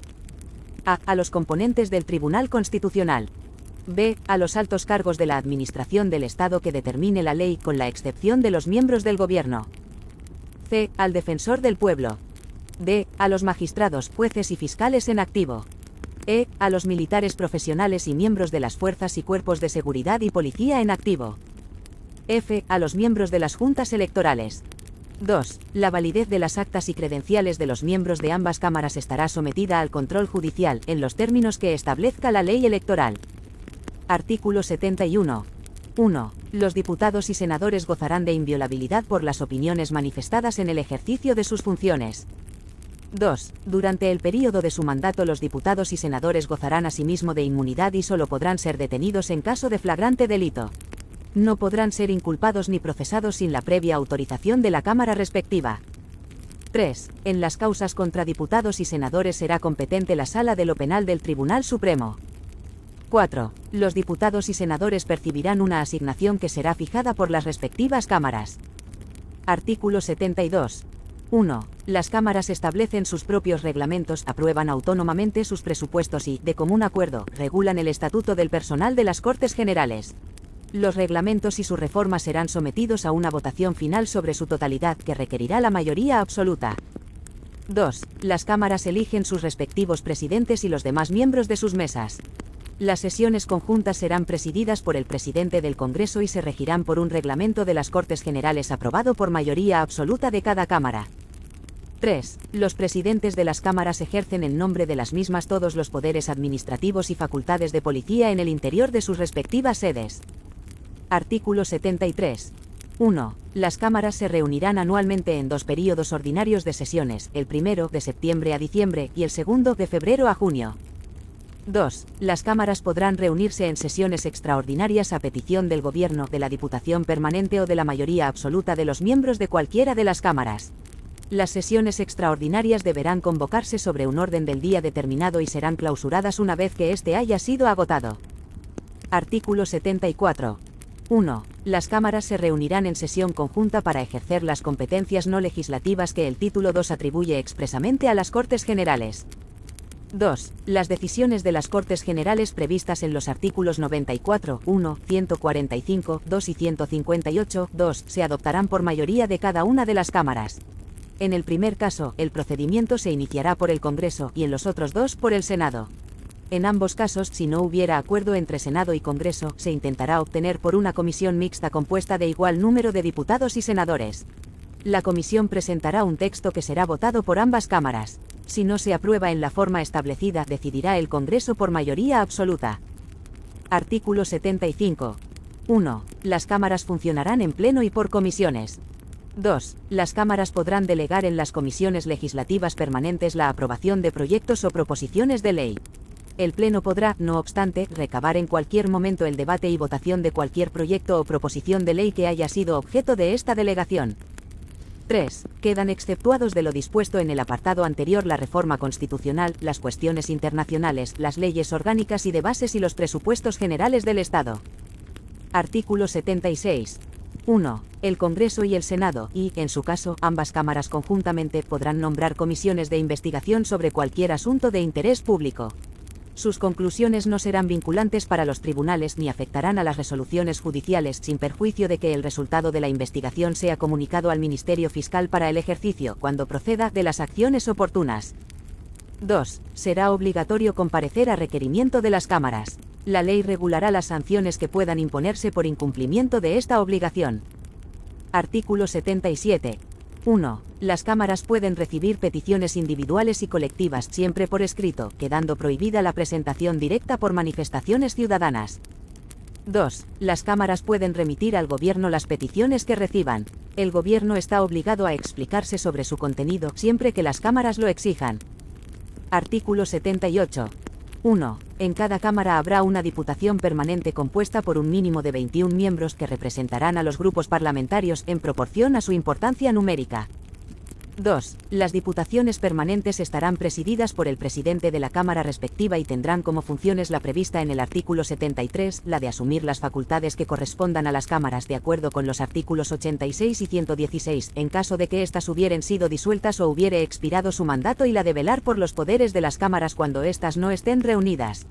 a los componentes del Tribunal Constitucional. B. A los altos cargos de la Administración del Estado que determine la ley con la excepción de los miembros del Gobierno. C. Al Defensor del Pueblo. D. A los magistrados, jueces y fiscales en activo. E. A los militares profesionales y miembros de las fuerzas y cuerpos de seguridad y policía en activo. F. A los miembros de las juntas electorales. 2. La validez de las actas y credenciales de los miembros de ambas cámaras estará sometida al control judicial, en los términos que establezca la ley electoral. Artículo 71. 1. Los diputados y senadores gozarán de inviolabilidad por las opiniones manifestadas en el ejercicio de sus funciones. 2. Durante el período de su mandato los diputados y senadores gozarán asimismo de inmunidad y solo podrán ser detenidos en caso de flagrante delito. No podrán ser inculpados ni procesados sin la previa autorización de la Cámara respectiva. 3. En las causas contra diputados y senadores será competente la Sala de lo Penal del Tribunal Supremo. 4. Los diputados y senadores percibirán una asignación que será fijada por las respectivas cámaras. Artículo 72. 1. Las cámaras establecen sus propios reglamentos, aprueban autónomamente sus presupuestos y, de común acuerdo, regulan el estatuto del personal de las Cortes Generales. Los reglamentos y su reforma serán sometidos a una votación final sobre su totalidad que requerirá la mayoría absoluta. 2. Las cámaras eligen sus respectivos presidentes y los demás miembros de sus mesas. Las sesiones conjuntas serán presididas por el presidente del Congreso y se regirán por un reglamento de las Cortes Generales aprobado por mayoría absoluta de cada cámara. 3. Los presidentes de las cámaras ejercen en nombre de las mismas todos los poderes administrativos y facultades de policía en el interior de sus respectivas sedes. Artículo 73. 1. Las cámaras se reunirán anualmente en 2 períodos ordinarios de sesiones, el primero de septiembre a diciembre y el segundo de febrero a junio. 2. Las cámaras podrán reunirse en sesiones extraordinarias a petición del Gobierno, de la Diputación Permanente o de la mayoría absoluta de los miembros de cualquiera de las cámaras. Las sesiones extraordinarias deberán convocarse sobre un orden del día determinado y serán clausuradas una vez que éste haya sido agotado. Artículo 74. 1. Las cámaras se reunirán en sesión conjunta para ejercer las competencias no legislativas que el título 2 atribuye expresamente a las Cortes Generales. 2. Las decisiones de las Cortes Generales previstas en los artículos 94, 1, 145, 2 y 158, 2, se adoptarán por mayoría de cada una de las cámaras. En el primer caso, el procedimiento se iniciará por el Congreso y en los otros dos por el Senado. En ambos casos, si no hubiera acuerdo entre Senado y Congreso, se intentará obtener por una comisión mixta compuesta de igual número de diputados y senadores. La comisión presentará un texto que será votado por ambas cámaras. Si no se aprueba en la forma establecida, decidirá el Congreso por mayoría absoluta. Artículo 75. 1. Las cámaras funcionarán en pleno y por comisiones. 2. Las cámaras podrán delegar en las comisiones legislativas permanentes la aprobación de proyectos o proposiciones de ley. El Pleno podrá, no obstante, recabar en cualquier momento el debate y votación de cualquier proyecto o proposición de ley que haya sido objeto de esta delegación. 3. Quedan exceptuados de lo dispuesto en el apartado anterior la reforma constitucional, las cuestiones internacionales, las leyes orgánicas y de bases y los presupuestos generales del Estado. Artículo 76. 1. El Congreso y el Senado, y, en su caso, ambas cámaras conjuntamente, podrán nombrar comisiones de investigación sobre cualquier asunto de interés público. Sus conclusiones no serán vinculantes para los tribunales ni afectarán a las resoluciones judiciales, sin perjuicio de que el resultado de la investigación sea comunicado al Ministerio Fiscal para el ejercicio, cuando proceda, de las acciones oportunas. 2. Será obligatorio comparecer a requerimiento de las cámaras. La ley regulará las sanciones que puedan imponerse por incumplimiento de esta obligación. Artículo 77. 1. Las cámaras pueden recibir peticiones individuales y colectivas, siempre por escrito, quedando prohibida la presentación directa por manifestaciones ciudadanas. 2. Las cámaras pueden remitir al Gobierno las peticiones que reciban. El Gobierno está obligado a explicarse sobre su contenido, siempre que las cámaras lo exijan. Artículo 78. 1. En cada cámara habrá una diputación permanente compuesta por un mínimo de 21 miembros que representarán a los grupos parlamentarios en proporción a su importancia numérica. 2. Las diputaciones permanentes estarán presididas por el presidente de la Cámara respectiva y tendrán como funciones la prevista en el artículo 73, la de asumir las facultades que correspondan a las cámaras de acuerdo con los artículos 86 y 116, en caso de que éstas hubieren sido disueltas o hubiere expirado su mandato, y la de velar por los poderes de las cámaras cuando éstas no estén reunidas.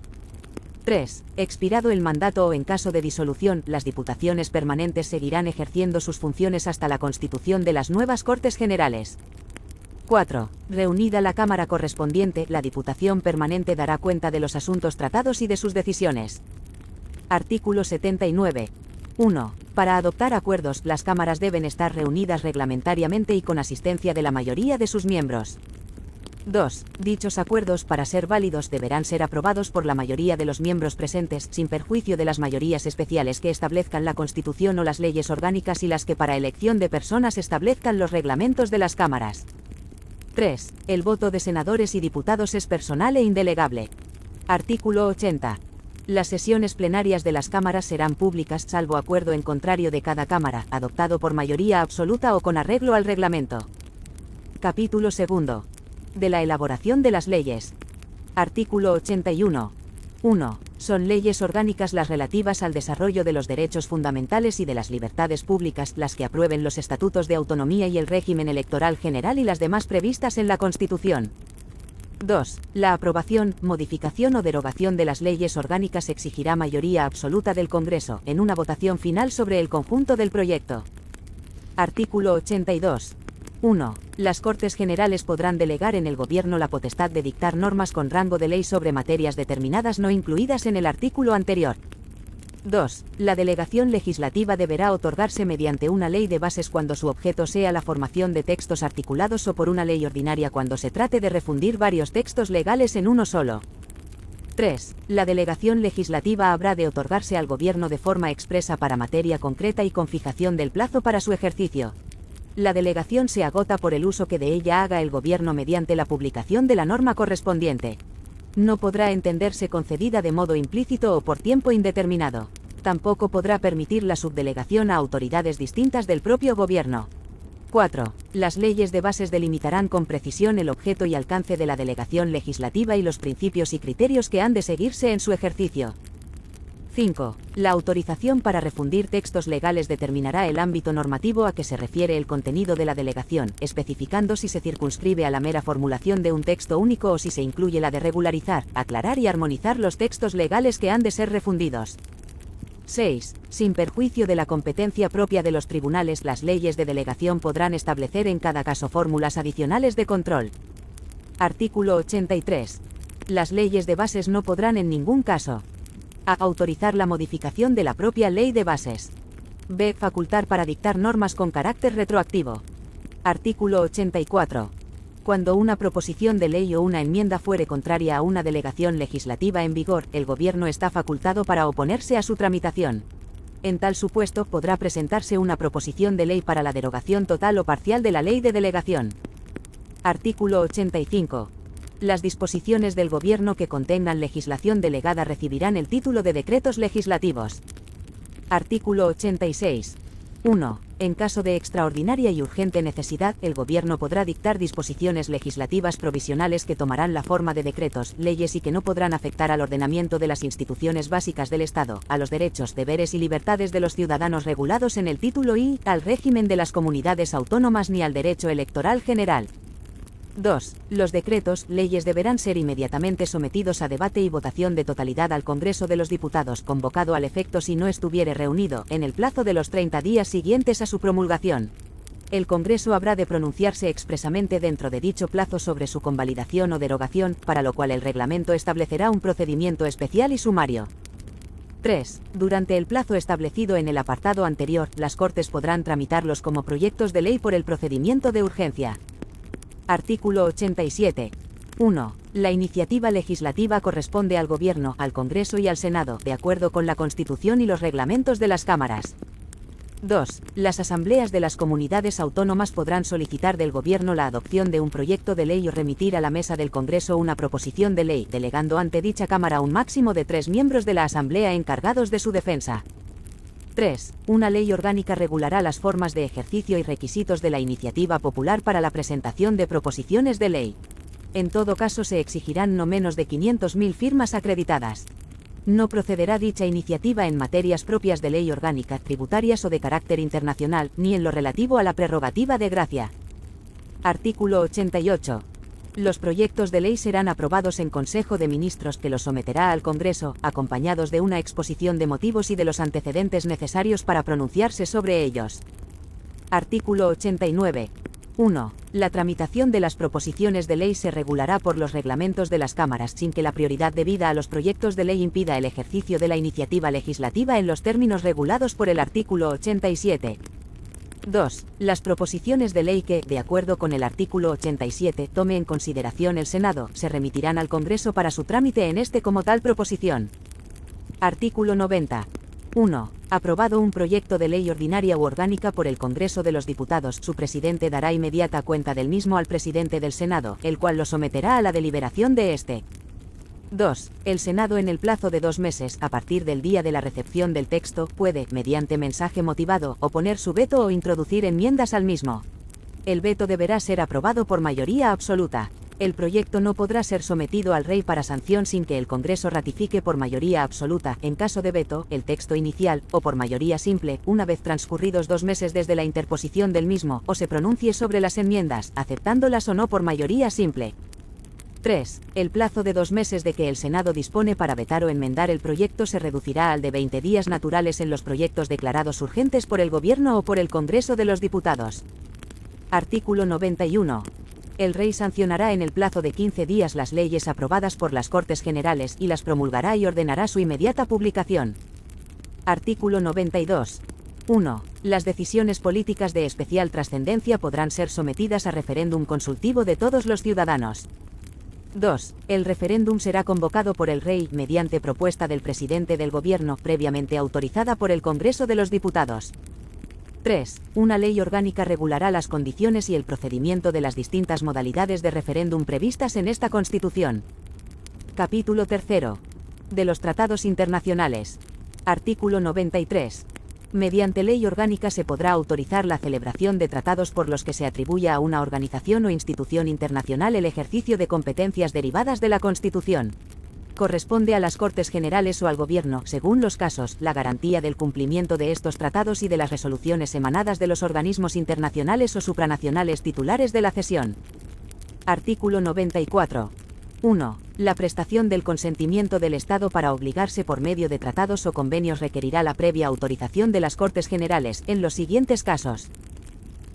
3. Expirado el mandato o en caso de disolución, las diputaciones permanentes seguirán ejerciendo sus funciones hasta la constitución de las nuevas Cortes Generales. 4. Reunida la Cámara correspondiente, la Diputación Permanente dará cuenta de los asuntos tratados y de sus decisiones. Artículo 79. 1. Para adoptar acuerdos, las cámaras deben estar reunidas reglamentariamente y con asistencia de la mayoría de sus miembros. 2. Dichos acuerdos, para ser válidos, deberán ser aprobados por la mayoría de los miembros presentes, sin perjuicio de las mayorías especiales que establezcan la Constitución o las leyes orgánicas y las que para elección de personas establezcan los reglamentos de las cámaras. 3. El voto de senadores y diputados es personal e indelegable. Artículo 80. Las sesiones plenarias de las cámaras serán públicas, salvo acuerdo en contrario de cada cámara, adoptado por mayoría absoluta o con arreglo al reglamento. Capítulo 2. De la elaboración de las leyes. Artículo 81. 1. Son leyes orgánicas las relativas al desarrollo de los derechos fundamentales y de las libertades públicas, las que aprueben los estatutos de autonomía y el régimen electoral general y las demás previstas en la Constitución. 2. La aprobación, modificación o derogación de las leyes orgánicas exigirá mayoría absoluta del Congreso, en una votación final sobre el conjunto del proyecto. Artículo 82. 1. Las Cortes Generales podrán delegar en el Gobierno la potestad de dictar normas con rango de ley sobre materias determinadas no incluidas en el artículo anterior. 2. La delegación legislativa deberá otorgarse mediante una ley de bases cuando su objeto sea la formación de textos articulados o por una ley ordinaria cuando se trate de refundir varios textos legales en uno solo. 3. La delegación legislativa habrá de otorgarse al Gobierno de forma expresa para materia concreta y con fijación del plazo para su ejercicio. La delegación se agota por el uso que de ella haga el Gobierno mediante la publicación de la norma correspondiente. No podrá entenderse concedida de modo implícito o por tiempo indeterminado. Tampoco podrá permitir la subdelegación a autoridades distintas del propio Gobierno. 4. Las leyes de bases delimitarán con precisión el objeto y alcance de la delegación legislativa y los principios y criterios que han de seguirse en su ejercicio. 5. La autorización para refundir textos legales determinará el ámbito normativo a que se refiere el contenido de la delegación, especificando si se circunscribe a la mera formulación de un texto único o si se incluye la de regularizar, aclarar y armonizar los textos legales que han de ser refundidos. 6. Sin perjuicio de la competencia propia de los tribunales, las leyes de delegación podrán establecer en cada caso fórmulas adicionales de control. Artículo 83. Las leyes de bases no podrán en ningún caso: a. Autorizar la modificación de la propia ley de bases. B. Facultar para dictar normas con carácter retroactivo. Artículo 84. Cuando una proposición de ley o una enmienda fuere contraria a una delegación legislativa en vigor, el Gobierno está facultado para oponerse a su tramitación. En tal supuesto, podrá presentarse una proposición de ley para la derogación total o parcial de la ley de delegación. Artículo 85. Las disposiciones del Gobierno que contengan legislación delegada recibirán el título de decretos legislativos. Artículo 86. 1. En caso de extraordinaria y urgente necesidad, el Gobierno podrá dictar disposiciones legislativas provisionales que tomarán la forma de decretos, leyes y que no podrán afectar al ordenamiento de las instituciones básicas del Estado, a los derechos, deberes y libertades de los ciudadanos regulados en el título I, al régimen de las comunidades autónomas ni al derecho electoral general. 2. Los decretos, leyes deberán ser inmediatamente sometidos a debate y votación de totalidad al Congreso de los Diputados, convocado al efecto si no estuviere reunido, en el plazo de los 30 días siguientes a su promulgación. El Congreso habrá de pronunciarse expresamente dentro de dicho plazo sobre su convalidación o derogación, para lo cual el reglamento establecerá un procedimiento especial y sumario. 3. Durante el plazo establecido en el apartado anterior, las Cortes podrán tramitarlos como proyectos de ley por el procedimiento de urgencia. Artículo 87. 1. La iniciativa legislativa corresponde al Gobierno, al Congreso y al Senado, de acuerdo con la Constitución y los reglamentos de las cámaras. 2. Las asambleas de las comunidades autónomas podrán solicitar del Gobierno la adopción de un proyecto de ley o remitir a la mesa del Congreso una proposición de ley, delegando ante dicha Cámara un máximo de 3 miembros de la Asamblea encargados de su defensa. 3. Una ley orgánica regulará las formas de ejercicio y requisitos de la iniciativa popular para la presentación de proposiciones de ley. En todo caso se exigirán no menos de 500.000 firmas acreditadas. No procederá dicha iniciativa en materias propias de ley orgánica, tributarias o de carácter internacional, ni en lo relativo a la prerrogativa de gracia. Artículo 88. Los proyectos de ley serán aprobados en Consejo de Ministros, que los someterá al Congreso, acompañados de una exposición de motivos y de los antecedentes necesarios para pronunciarse sobre ellos. Artículo 89. 1. La tramitación de las proposiciones de ley se regulará por los reglamentos de las cámaras, sin que la prioridad debida a los proyectos de ley impida el ejercicio de la iniciativa legislativa en los términos regulados por el artículo 87. 2. Las proposiciones de ley que, de acuerdo con el artículo 87, tome en consideración el Senado, se remitirán al Congreso para su trámite en este como tal proposición. Artículo 90. 1. Aprobado un proyecto de ley ordinaria u orgánica por el Congreso de los Diputados, su presidente dará inmediata cuenta del mismo al presidente del Senado, el cual lo someterá a la deliberación de este. 2. El Senado, en el plazo de 2 meses, a partir del día de la recepción del texto, puede, mediante mensaje motivado, oponer su veto o introducir enmiendas al mismo. El veto deberá ser aprobado por mayoría absoluta. El proyecto no podrá ser sometido al Rey para sanción sin que el Congreso ratifique por mayoría absoluta, en caso de veto, el texto inicial, o por mayoría simple, una vez transcurridos 2 meses desde la interposición del mismo, o se pronuncie sobre las enmiendas, aceptándolas o no por mayoría simple. 3. El plazo de 2 meses de que el Senado dispone para vetar o enmendar el proyecto se reducirá al de 20 días naturales en los proyectos declarados urgentes por el Gobierno o por el Congreso de los Diputados. Artículo 91. El Rey sancionará en el plazo de 15 días las leyes aprobadas por las Cortes Generales y las promulgará y ordenará su inmediata publicación. Artículo 92. 1. Las decisiones políticas de especial trascendencia podrán ser sometidas a referéndum consultivo de todos los ciudadanos. 2. El referéndum será convocado por el Rey, mediante propuesta del presidente del Gobierno, previamente autorizada por el Congreso de los Diputados. 3. Una ley orgánica regulará las condiciones y el procedimiento de las distintas modalidades de referéndum previstas en esta Constitución. Capítulo 3. De los tratados internacionales. Artículo 93. Mediante ley orgánica se podrá autorizar la celebración de tratados por los que se atribuya a una organización o institución internacional el ejercicio de competencias derivadas de la Constitución. Corresponde a las Cortes Generales o al Gobierno, según los casos, la garantía del cumplimiento de estos tratados y de las resoluciones emanadas de los organismos internacionales o supranacionales titulares de la cesión. Artículo 94. 1. La prestación del consentimiento del Estado para obligarse por medio de tratados o convenios requerirá la previa autorización de las Cortes Generales, en los siguientes casos.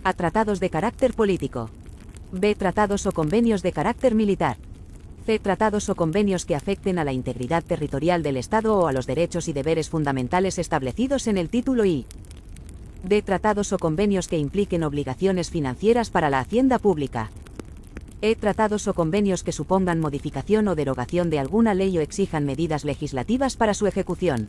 A. Tratados de carácter político. B. Tratados o convenios de carácter militar. C. Tratados o convenios que afecten a la integridad territorial del Estado o a los derechos y deberes fundamentales establecidos en el título I. D. Tratados o convenios que impliquen obligaciones financieras para la hacienda pública. E. Tratados o convenios que supongan modificación o derogación de alguna ley o exijan medidas legislativas para su ejecución.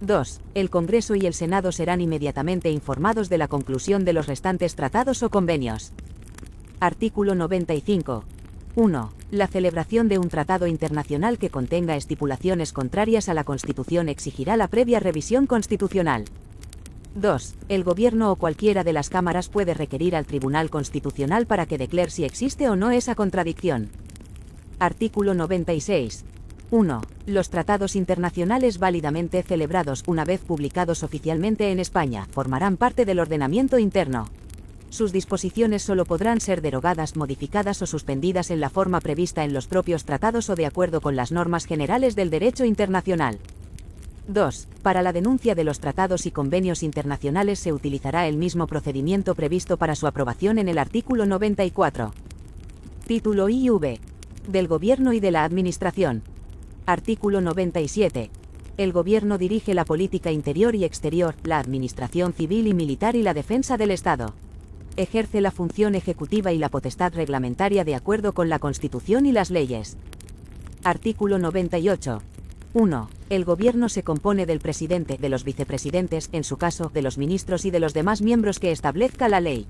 2. El Congreso y el Senado serán inmediatamente informados de la conclusión de los restantes tratados o convenios. Artículo 95. 1. La celebración de un tratado internacional que contenga estipulaciones contrarias a la Constitución exigirá la previa revisión constitucional. 2. El Gobierno o cualquiera de las cámaras puede requerir al Tribunal Constitucional para que declare si existe o no esa contradicción. Artículo 96. 1. Los tratados internacionales válidamente celebrados, una vez publicados oficialmente en España, formarán parte del ordenamiento interno. Sus disposiciones solo podrán ser derogadas, modificadas o suspendidas en la forma prevista en los propios tratados o de acuerdo con las normas generales del derecho internacional. 2. Para la denuncia de los tratados y convenios internacionales se utilizará el mismo procedimiento previsto para su aprobación en el artículo 94. Título I y V. Del Gobierno y de la Administración. Artículo 97. El Gobierno dirige la política interior y exterior, la administración civil y militar y la defensa del Estado. Ejerce la función ejecutiva y la potestad reglamentaria de acuerdo con la Constitución y las leyes. Artículo 98. 1. El Gobierno se compone del presidente, de los vicepresidentes, en su caso, de los ministros y de los demás miembros que establezca la ley.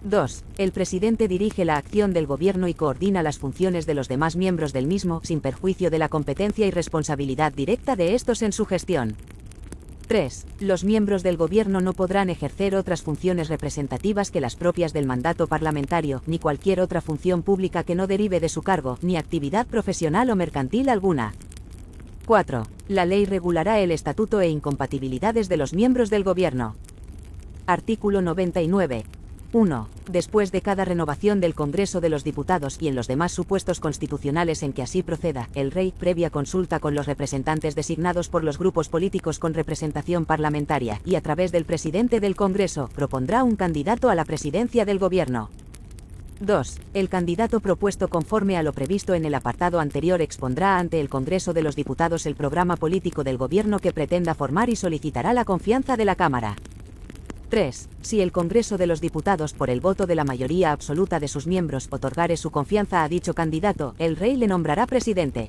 2. El presidente dirige la acción del Gobierno y coordina las funciones de los demás miembros del mismo, sin perjuicio de la competencia y responsabilidad directa de estos en su gestión. 3. Los miembros del Gobierno no podrán ejercer otras funciones representativas que las propias del mandato parlamentario, ni cualquier otra función pública que no derive de su cargo, ni actividad profesional o mercantil alguna. 4. La ley regulará el estatuto e incompatibilidades de los miembros del Gobierno. Artículo 99. 1. Después de cada renovación del Congreso de los Diputados y en los demás supuestos constitucionales en que así proceda, el Rey, previa consulta con los representantes designados por los grupos políticos con representación parlamentaria y a través del presidente del Congreso, propondrá un candidato a la presidencia del Gobierno. 2. El candidato propuesto conforme a lo previsto en el apartado anterior expondrá ante el Congreso de los Diputados el programa político del Gobierno que pretenda formar y solicitará la confianza de la Cámara. 3. Si el Congreso de los Diputados, por el voto de la mayoría absoluta de sus miembros, otorgare su confianza a dicho candidato, el Rey le nombrará presidente.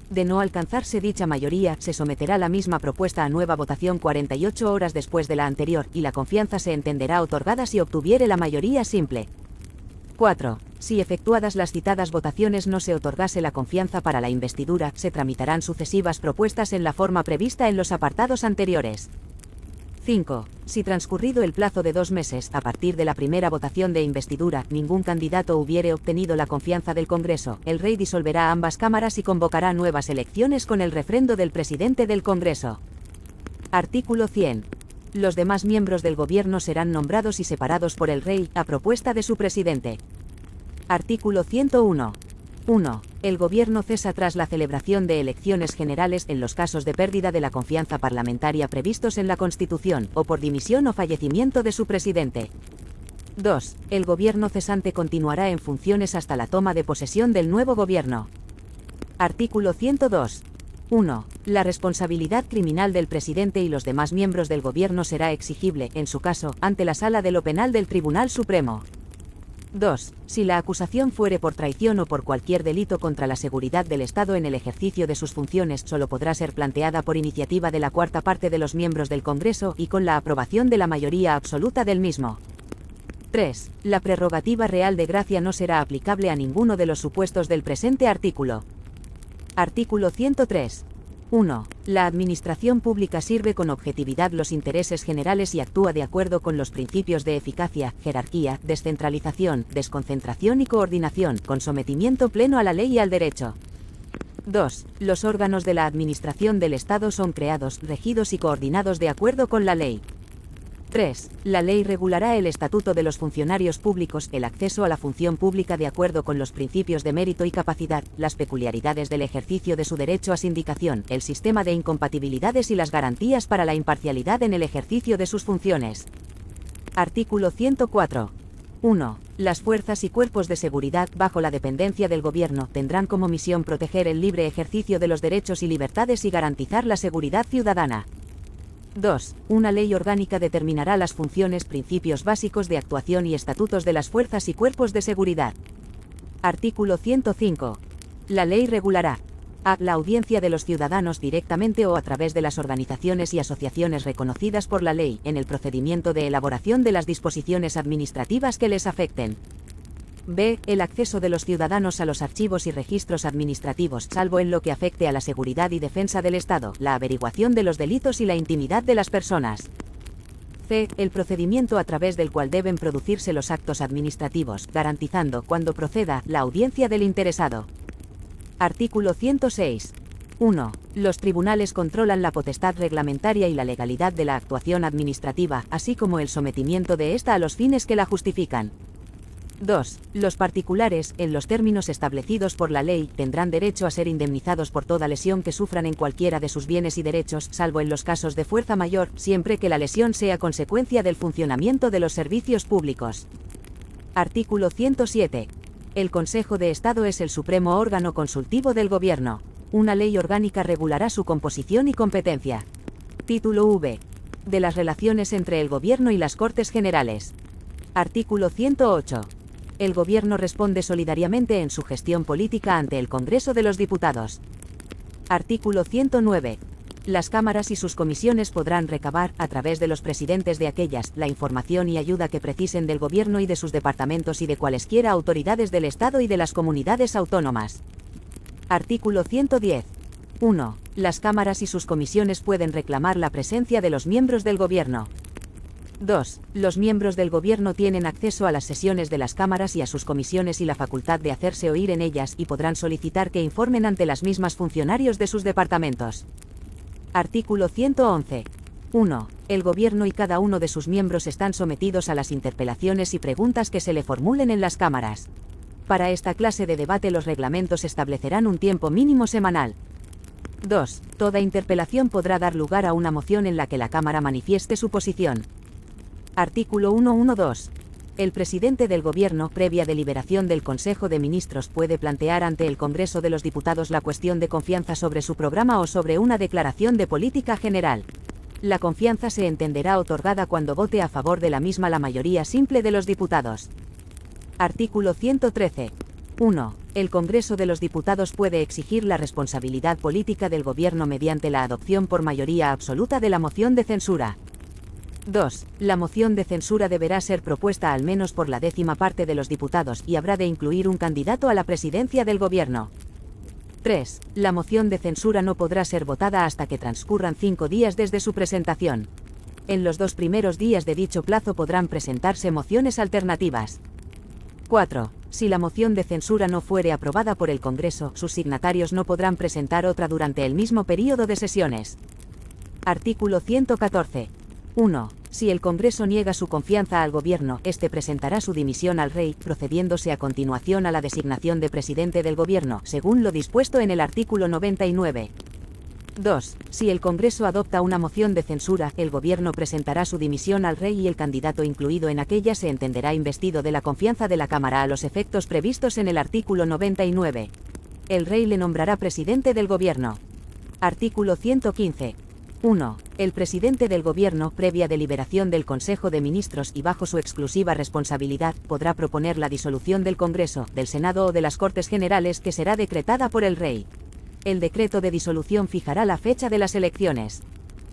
De no alcanzarse dicha mayoría, se someterá la misma propuesta a nueva votación 48 horas después de la anterior, y la confianza se entenderá otorgada si obtuviere la mayoría simple. 4. Si efectuadas las citadas votaciones no se otorgase la confianza para la investidura, se tramitarán sucesivas propuestas en la forma prevista en los apartados anteriores. 5. Si transcurrido el plazo de 2 meses, a partir de la primera votación de investidura, ningún candidato hubiere obtenido la confianza del Congreso, el Rey disolverá ambas cámaras y convocará nuevas elecciones con el refrendo del presidente del Congreso. Artículo 100. Los demás miembros del Gobierno serán nombrados y separados por el Rey, a propuesta de su presidente. Artículo 101. 1. El Gobierno cesa tras la celebración de elecciones generales en los casos de pérdida de la confianza parlamentaria previstos en la Constitución, o por dimisión o fallecimiento de su presidente. 2. El Gobierno cesante continuará en funciones hasta la toma de posesión del nuevo Gobierno. Artículo 102. 1. La responsabilidad criminal del presidente y los demás miembros del Gobierno será exigible, en su caso, ante la Sala de lo Penal del Tribunal Supremo. 2. Si la acusación fuere por traición o por cualquier delito contra la seguridad del Estado en el ejercicio de sus funciones, solo podrá ser planteada por iniciativa de la cuarta parte de los miembros del Congreso y con la aprobación de la mayoría absoluta del mismo. 3. La prerrogativa real de gracia no será aplicable a ninguno de los supuestos del presente artículo. Artículo 103. 1. La administración pública sirve con objetividad los intereses generales y actúa de acuerdo con los principios de eficacia, jerarquía, descentralización, desconcentración y coordinación, con sometimiento pleno a la ley y al derecho. 2. Los órganos de la Administración del Estado son creados, regidos y coordinados de acuerdo con la ley. 3. La ley regulará el estatuto de los funcionarios públicos, el acceso a la función pública de acuerdo con los principios de mérito y capacidad, las peculiaridades del ejercicio de su derecho a sindicación, el sistema de incompatibilidades y las garantías para la imparcialidad en el ejercicio de sus funciones. Artículo 104. 1. Las fuerzas y cuerpos de seguridad, bajo la dependencia del Gobierno, tendrán como misión proteger el libre ejercicio de los derechos y libertades y garantizar la seguridad ciudadana. 2. Una ley orgánica determinará las funciones, principios básicos de actuación y estatutos de las fuerzas y cuerpos de seguridad. Artículo 105. La ley regulará: a. La audiencia de los ciudadanos directamente o a través de las organizaciones y asociaciones reconocidas por la ley, en el procedimiento de elaboración de las disposiciones administrativas que les afecten. b. El acceso de los ciudadanos a los archivos y registros administrativos, salvo en lo que afecte a la seguridad y defensa del Estado, la averiguación de los delitos y la intimidad de las personas. c. El procedimiento a través del cual deben producirse los actos administrativos, garantizando, cuando proceda, la audiencia del interesado. Artículo 106. 1. Los tribunales controlan la potestad reglamentaria y la legalidad de la actuación administrativa, así como el sometimiento de ésta a los fines que la justifican. 2. Los particulares, en los términos establecidos por la ley, tendrán derecho a ser indemnizados por toda lesión que sufran en cualquiera de sus bienes y derechos, salvo en los casos de fuerza mayor, siempre que la lesión sea consecuencia del funcionamiento de los servicios públicos. Artículo 107. El Consejo de Estado es el supremo órgano consultivo del Gobierno. Una ley orgánica regulará su composición y competencia. Título V. De las relaciones entre el Gobierno y las Cortes Generales. Artículo 108. El Gobierno responde solidariamente en su gestión política ante el Congreso de los Diputados. Artículo 109. Las cámaras y sus comisiones podrán recabar, a través de los presidentes de aquellas, la información y ayuda que precisen del Gobierno y de sus departamentos y de cualesquiera autoridades del Estado y de las comunidades autónomas. Artículo 110. 1. Las cámaras y sus comisiones pueden reclamar la presencia de los miembros del Gobierno. 2. Los miembros del Gobierno tienen acceso a las sesiones de las cámaras y a sus comisiones y la facultad de hacerse oír en ellas, y podrán solicitar que informen ante las mismas funcionarios de sus departamentos. Artículo 111. 1. El Gobierno y cada uno de sus miembros están sometidos a las interpelaciones y preguntas que se le formulen en las cámaras. Para esta clase de debate los reglamentos establecerán un tiempo mínimo semanal. 2. Toda interpelación podrá dar lugar a una moción en la que la Cámara manifieste su posición. Artículo 112. El presidente del Gobierno, previa deliberación del Consejo de Ministros, puede plantear ante el Congreso de los Diputados la cuestión de confianza sobre su programa o sobre una declaración de política general. La confianza se entenderá otorgada cuando vote a favor de la misma la mayoría simple de los diputados. Artículo 113. 1. El Congreso de los Diputados puede exigir la responsabilidad política del Gobierno mediante la adopción por mayoría absoluta de la moción de censura. 2. La moción de censura deberá ser propuesta al menos por la 10ª parte de los diputados y habrá de incluir un candidato a la presidencia del Gobierno. 3. La moción de censura no podrá ser votada hasta que transcurran 5 días desde su presentación. En los 2 primeros días de dicho plazo podrán presentarse mociones alternativas. 4. Si la moción de censura no fuere aprobada por el Congreso, sus signatarios no podrán presentar otra durante el mismo período de sesiones. Artículo 114. 1. Si el Congreso niega su confianza al Gobierno, éste presentará su dimisión al Rey, procediéndose a continuación a la designación de presidente del Gobierno, según lo dispuesto en el artículo 99. 2. Si el Congreso adopta una moción de censura, el Gobierno presentará su dimisión al Rey y el candidato incluido en aquella se entenderá investido de la confianza de la Cámara a los efectos previstos en el artículo 99. El Rey le nombrará presidente del Gobierno. Artículo 115. 1. El presidente del Gobierno, previa deliberación del Consejo de Ministros y bajo su exclusiva responsabilidad, podrá proponer la disolución del Congreso, del Senado o de las Cortes Generales que será decretada por el Rey. El decreto de disolución fijará la fecha de las elecciones.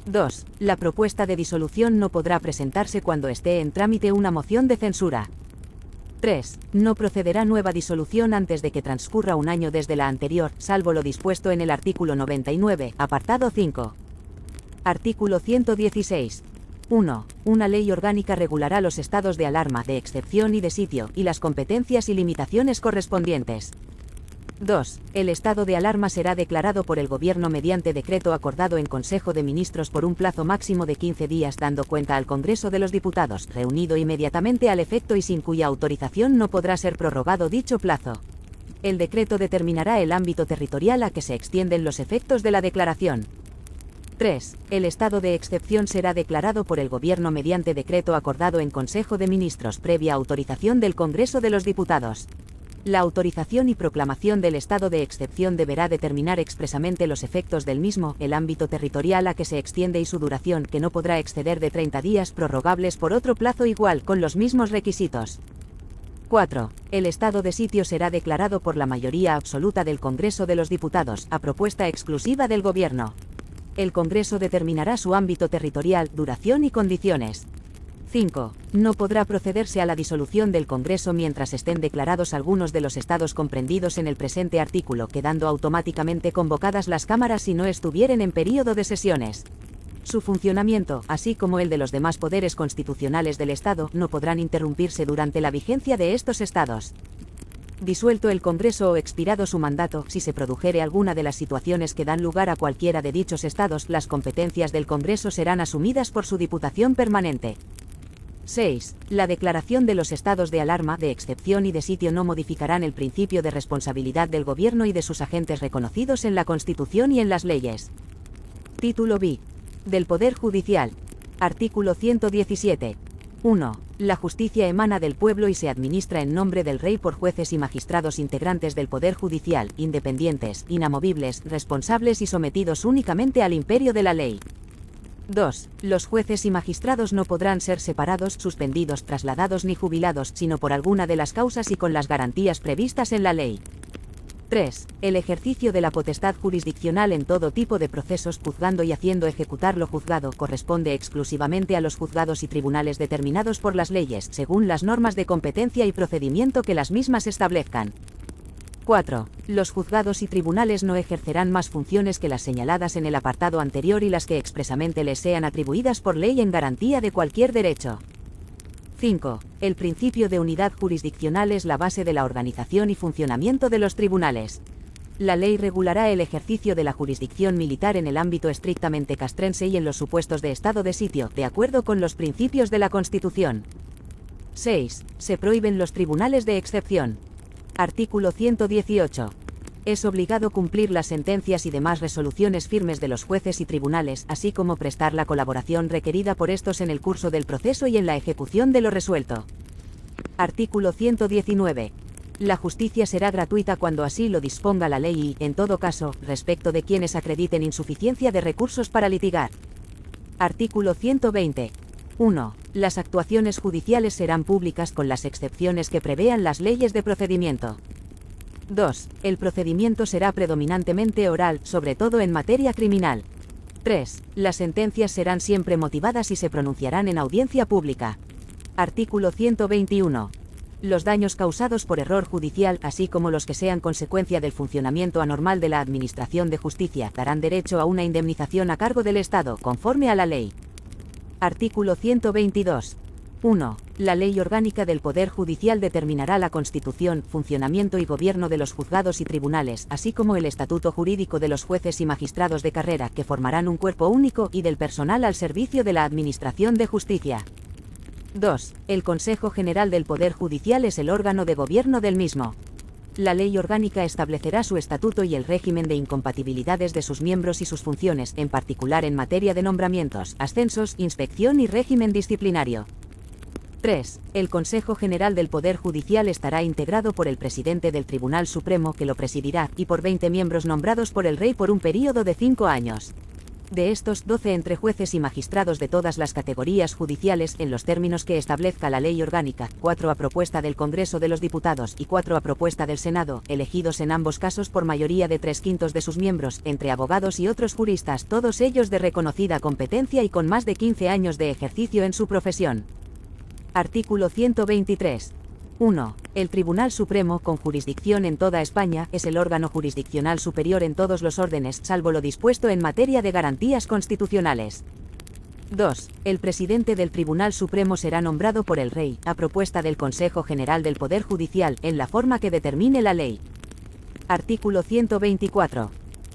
2. La propuesta de disolución no podrá presentarse cuando esté en trámite una moción de censura. 3. No procederá nueva disolución antes de que transcurra un año desde la anterior, salvo lo dispuesto en el artículo 99, apartado 5. Artículo 116. 1. Una ley orgánica regulará los estados de alarma, de excepción y de sitio, y las competencias y limitaciones correspondientes. 2. El estado de alarma será declarado por el Gobierno mediante decreto acordado en Consejo de Ministros por un plazo máximo de 15 días, dando cuenta al Congreso de los Diputados, reunido inmediatamente al efecto y sin cuya autorización no podrá ser prorrogado dicho plazo. El decreto determinará el ámbito territorial a que se extienden los efectos de la declaración. 3. El estado de excepción será declarado por el Gobierno mediante decreto acordado en Consejo de Ministros previa autorización del Congreso de los Diputados. La autorización y proclamación del estado de excepción deberá determinar expresamente los efectos del mismo, el ámbito territorial a que se extiende y su duración, que no podrá exceder de 30 días prorrogables por otro plazo igual, con los mismos requisitos. 4. El estado de sitio será declarado por la mayoría absoluta del Congreso de los Diputados, a propuesta exclusiva del Gobierno. El Congreso determinará su ámbito territorial, duración y condiciones. 5. No podrá procederse a la disolución del Congreso mientras estén declarados algunos de los estados comprendidos en el presente artículo, quedando automáticamente convocadas las cámaras si no estuvieren en período de sesiones. Su funcionamiento, así como el de los demás poderes constitucionales del Estado, no podrán interrumpirse durante la vigencia de estos estados. Disuelto el Congreso o expirado su mandato, si se produjere alguna de las situaciones que dan lugar a cualquiera de dichos estados, las competencias del Congreso serán asumidas por su Diputación Permanente. 6. La declaración de los estados de alarma, de excepción y de sitio no modificarán el principio de responsabilidad del Gobierno y de sus agentes reconocidos en la Constitución y en las leyes. Título B. Del Poder Judicial. Artículo 117. 1. La justicia emana del pueblo y se administra en nombre del Rey por jueces y magistrados integrantes del Poder Judicial, independientes, inamovibles, responsables y sometidos únicamente al imperio de la ley. 2. Los jueces y magistrados no podrán ser separados, suspendidos, trasladados ni jubilados, sino por alguna de las causas y con las garantías previstas en la ley. 3. El ejercicio de la potestad jurisdiccional en todo tipo de procesos, juzgando y haciendo ejecutar lo juzgado, corresponde exclusivamente a los juzgados y tribunales determinados por las leyes, según las normas de competencia y procedimiento que las mismas establezcan. 4. Los juzgados y tribunales no ejercerán más funciones que las señaladas en el apartado anterior y las que expresamente les sean atribuidas por ley en garantía de cualquier derecho. 5. El principio de unidad jurisdiccional es la base de la organización y funcionamiento de los tribunales. La ley regulará el ejercicio de la jurisdicción militar en el ámbito estrictamente castrense y en los supuestos de estado de sitio, de acuerdo con los principios de la Constitución. 6. Se prohíben los tribunales de excepción. Artículo 118. Es obligado cumplir las sentencias y demás resoluciones firmes de los jueces y tribunales, así como prestar la colaboración requerida por estos en el curso del proceso y en la ejecución de lo resuelto. Artículo 119. La justicia será gratuita cuando así lo disponga la ley y, en todo caso, respecto de quienes acrediten insuficiencia de recursos para litigar. Artículo 120. 1. Las actuaciones judiciales serán públicas con las excepciones que prevean las leyes de procedimiento. 2. El procedimiento será predominantemente oral, sobre todo en materia criminal. 3. Las sentencias serán siempre motivadas y se pronunciarán en audiencia pública. Artículo 121. Los daños causados por error judicial, así como los que sean consecuencia del funcionamiento anormal de la Administración de Justicia, darán derecho a una indemnización a cargo del Estado, conforme a la ley. Artículo 122. 1. La Ley Orgánica del Poder Judicial determinará la constitución, funcionamiento y gobierno de los juzgados y tribunales, así como el estatuto jurídico de los jueces y magistrados de carrera, que formarán un cuerpo único, y del personal al servicio de la Administración de Justicia. 2. El Consejo General del Poder Judicial es el órgano de gobierno del mismo. La ley orgánica establecerá su estatuto y el régimen de incompatibilidades de sus miembros y sus funciones, en particular en materia de nombramientos, ascensos, inspección y régimen disciplinario. 3. El Consejo General del Poder Judicial estará integrado por el presidente del Tribunal Supremo, que lo presidirá, y por 20 miembros nombrados por el Rey por un período de 5 años. De estos, 12 entre jueces y magistrados de todas las categorías judiciales, en los términos que establezca la ley orgánica, 4 a propuesta del Congreso de los Diputados y 4 a propuesta del Senado, elegidos en ambos casos por mayoría de 3/5 de sus miembros, entre abogados y otros juristas, todos ellos de reconocida competencia y con más de 15 años de ejercicio en su profesión. Artículo 123. 1. El Tribunal Supremo, con jurisdicción en toda España, es el órgano jurisdiccional superior en todos los órdenes, salvo lo dispuesto en materia de garantías constitucionales. 2. El presidente del Tribunal Supremo será nombrado por el Rey, a propuesta del Consejo General del Poder Judicial, en la forma que determine la ley. Artículo 124.